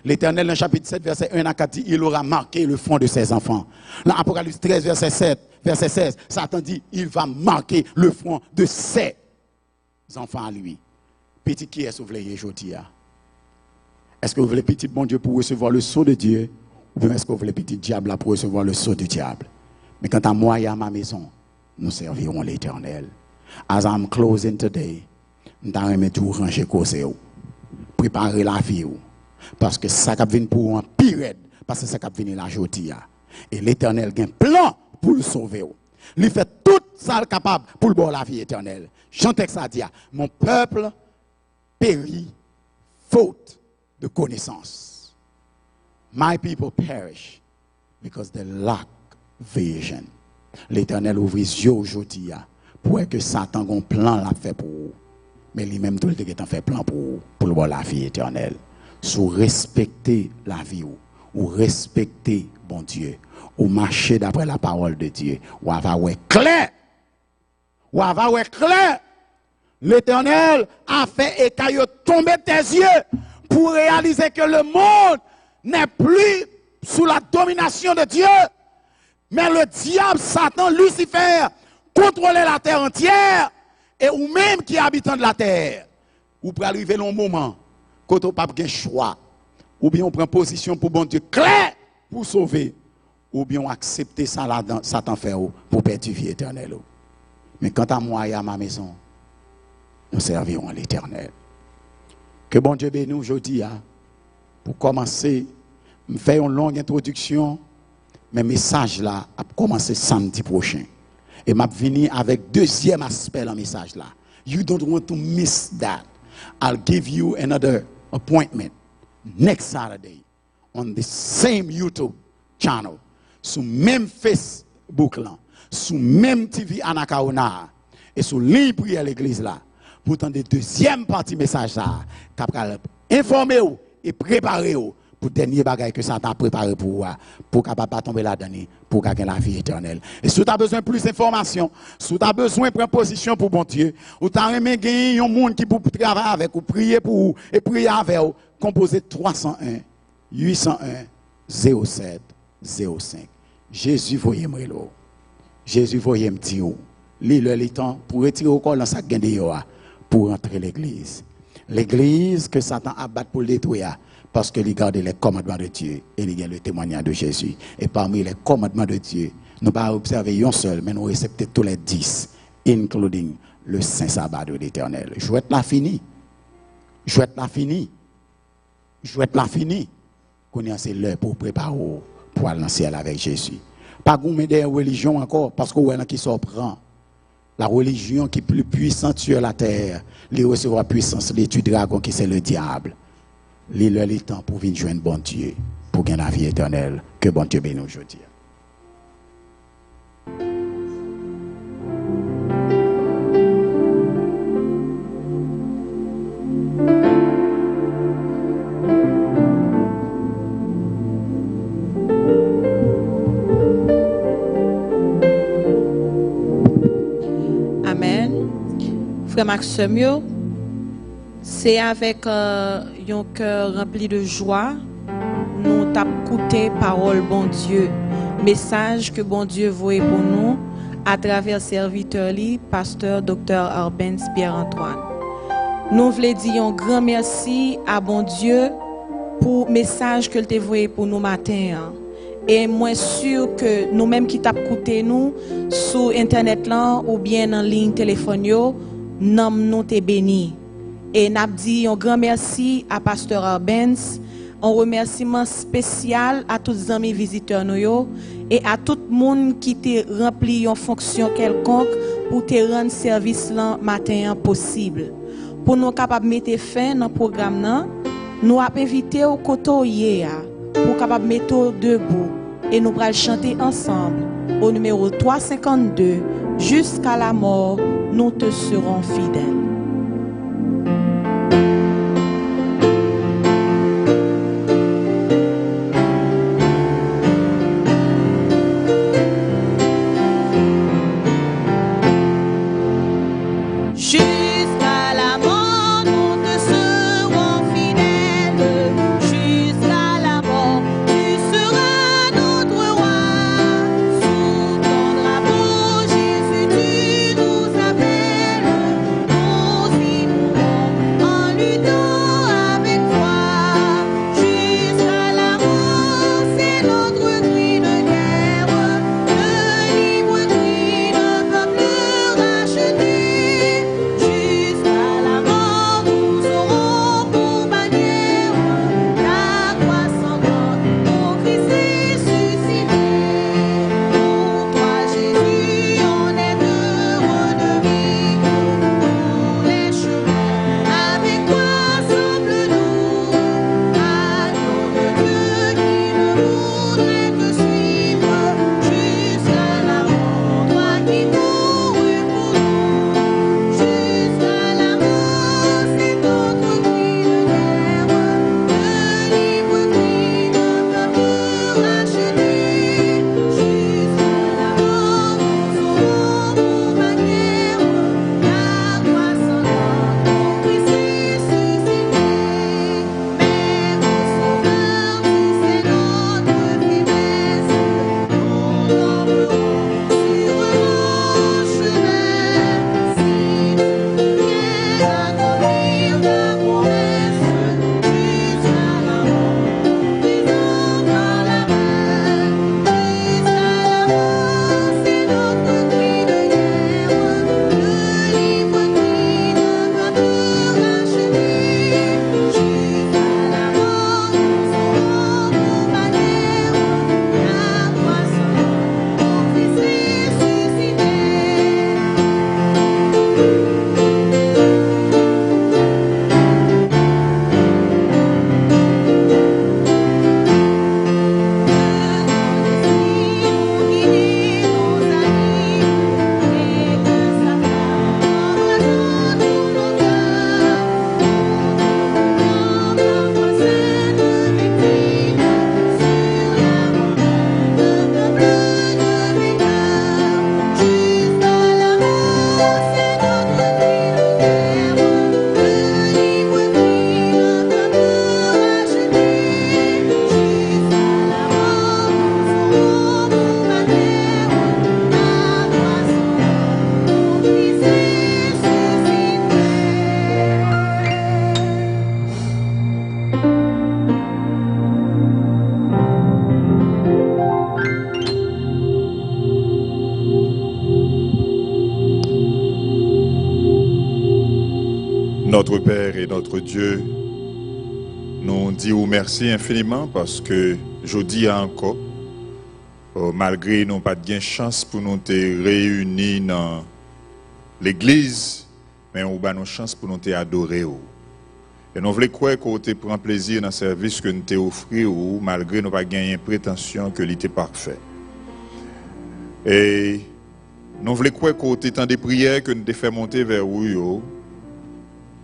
S1: L'Éternel, dans chapitre 7, verset 1 à 4, dit, il aura marqué le front de ses enfants. Dans Apocalypse 13, verset 16, Satan dit, il va marquer le front de ses enfants à lui. Petit qui est-ce que vous voulez aujourd'hui? Est-ce que vous voulez petit bon Dieu pour recevoir le sceau de Dieu? Ou bien est-ce que vous voulez petit diable pour recevoir le sceau du diable? Mais quant à moi et à ma maison, nous servirons l'Éternel. As I'm closing today, nous allons tout ranger cause, préparer la vie. Parce que ça va venir pour un pire, parce que ça va venir la journée. Et l'Éternel a un plan pour le sauver. Il fait tout ça capable pour le bon la vie éternelle. Chantez ça dit, mon peuple périt faute de connaissance. My people perish because they lack vision. L'Éternel ouvre les yeux aujourd'hui pour que Satan ait un plan l'a fait pour vous. Mais lui-même tout le temps fait plan pour le bon la vie éternelle. Sous respecter la vie ou respecter bon Dieu ou marcher d'après la parole de Dieu ou avoir clair l'Éternel a fait écailler tomber tes yeux pour réaliser que le monde n'est plus sous la domination de Dieu mais le diable, Satan, Lucifer contrôler la terre entière et ou même qui habitant de la terre ou pour arriver un moment quand on n'a pas de choix, ou bien on prend position pour bon Dieu clair pour sauver, ou bien on accepte ça là dans Satan fait pour perdre vie éternelle. Mais quant à moi et à ma maison, nous servirons l'Éternel. Que bon Dieu bénisse aujourd'hui, pour commencer, je fais une longue introduction, mais le message là a commencé samedi prochain. Et je vais venir avec deuxième aspect dans le message là. You don't want to miss that. I'll give you another appointment next Saturday on the same YouTube channel, sur même Facebook là, sur même TV Anakaona et sur ligne prière l'église là, pour tendre deuxième partie message là, capable informer ou et préparer ou pour dernier bagage que Satan a préparé pour capable pas tomber là-dedans pour gagner la vie éternelle. Et si tu as besoin de plus d'informations, si tu as besoin de prendre position pour bon Dieu, ou tu as aimé gagner un monde qui peut travailler avec ou prier pour vous et prier avec vous, composez 301 801 07 05. Jésus voyez moi là. Jésus voyez me dire le temps pour retirer au corps dans sa gende pour entrer l'église. L'église que Satan abat pour le détruire parce que il garde les commandements de Dieu et il y a le témoignage de Jésus. Et parmi les commandements de Dieu, nous ne pas observer un seul, mais nous accepter tous les 10, including le saint sabbat de l'Éternel. Je vais être là fini. Je vais être là fini. Je vais être là fini. Qu'on a c'est l'heure pour préparer pour aller dans le ciel avec Jésus. Pas qu'on met des religions encore, parce qu'on est là qui s'en prend. La religion qui est plus puissante sur la terre, il recevra puissance, l'étude dragon qui c'est le diable. Il est le temps pour venir joindre bon Dieu, pour gagner la vie éternelle. Que bon Dieu bénisse aujourd'hui.
S2: Amen. Frère Maxime, c'est avec un cœur rempli de joie, nous t'avons écouté parole bon Dieu, message que bon Dieu voyait pour nous à travers serviteur li, pasteur Dr. Arbens Pierre-Antoine. Nous voulons dire un grand merci à bon Dieu pour le message que te voyé pour nous matin. Et moi sûr que nous-mêmes qui t'avons écouté nous sur internet là ou bien en ligne téléphone yo, nous te béni. Et n'a dit un grand merci à pasteur Arbens, un remerciement spécial à tous les amis visiteurs nous et à tout le monde qui t'a rempli une fonction quelconque pour te rendre service là matin possible. Pour nous capable mettre fin dans le programme nous avons invité au côté pour capable mettre debout et nous allons chanter ensemble au numéro 352 jusqu'à la mort nous te serons fidèles. Jusqu'à la mort, nous te serons fidèles.
S3: Notre Père et notre Dieu, nous disons merci infiniment parce que jeudi encore, malgré nous pas de chance pour nous te réunir dans l'église, mais on a une chance pour nous te adorer. Et nous voulons croire qu'on te prend plaisir dans le service que nous te offrons, malgré nous pas gagné prétention que l'était parfait. Et nous voulons croire qu'on te tant des prières que nous te fait monter vers vous.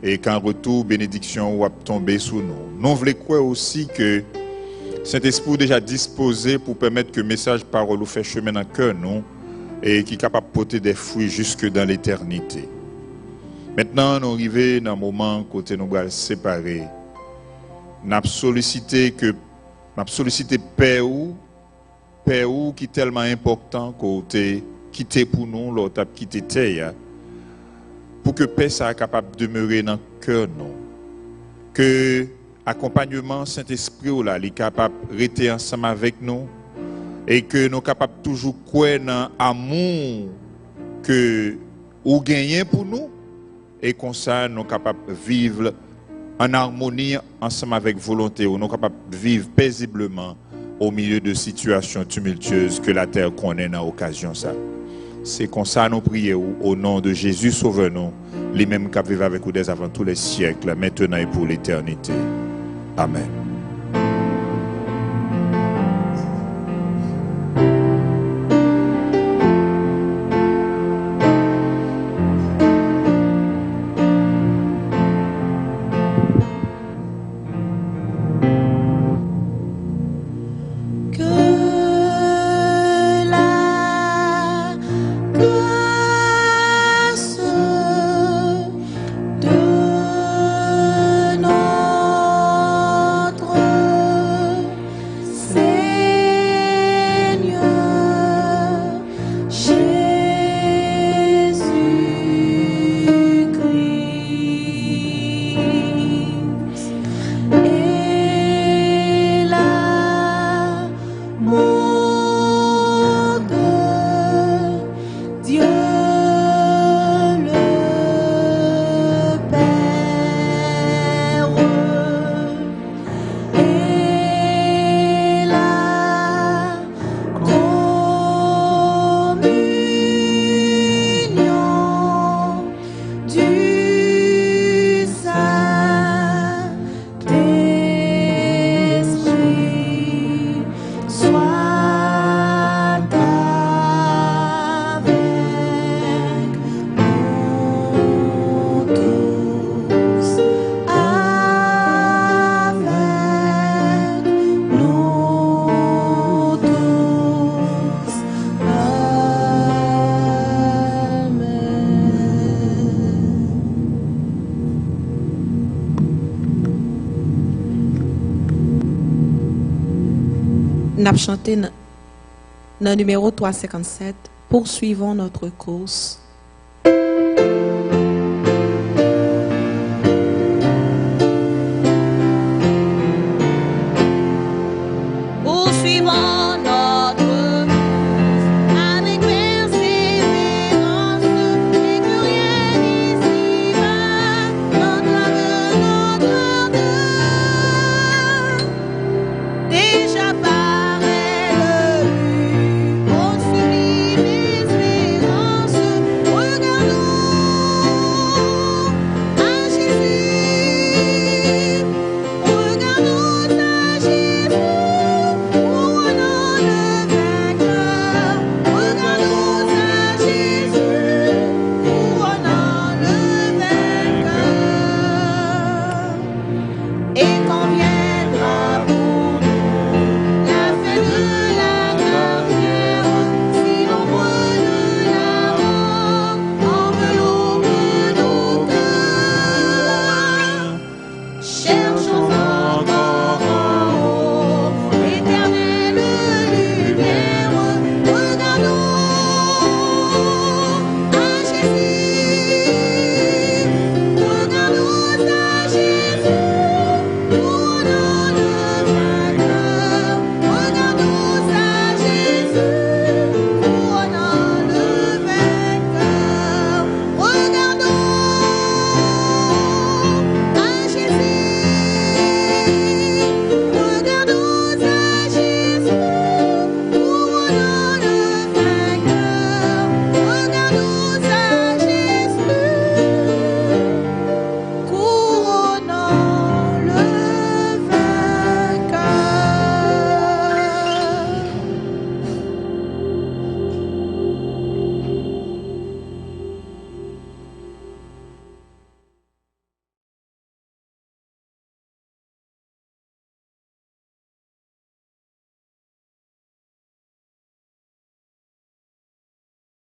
S3: Et qu'en retour, bénédiction va tomber sur nous. Nous voulons croire aussi que Saint-Esprit est déjà disposé pour permettre que le message parole fait chemin dans le cœur nous et qui est capable de porter des fruits jusque dans l'éternité. Maintenant, nous arrivons dans un moment où nous allons séparer. Nous avons sollicité Père qui est tellement important qu'on a quitté pour nous, l'autre a quitté terre. Pour que paix soit capable de demeurer dans le cœur, non. Que l'accompagnement Saint-Esprit est capable de rester ensemble avec nous et que nous sommes capables de toujours croire dans l'amour que nous gagnons pour nous et comme ça nous sommes capables de vivre en harmonie ensemble avec volonté, nous sommes capables de vivre paisiblement au milieu de situations tumultueuses que la terre connaît dans l'occasion ça. C'est comme ça nous prions au nom de Jésus, sauveur-nous, les mêmes qui vivent avec nous dès avant tous les siècles, maintenant et pour l'éternité. Amen.
S2: Nous avons chanté dans le numéro 357, poursuivons notre course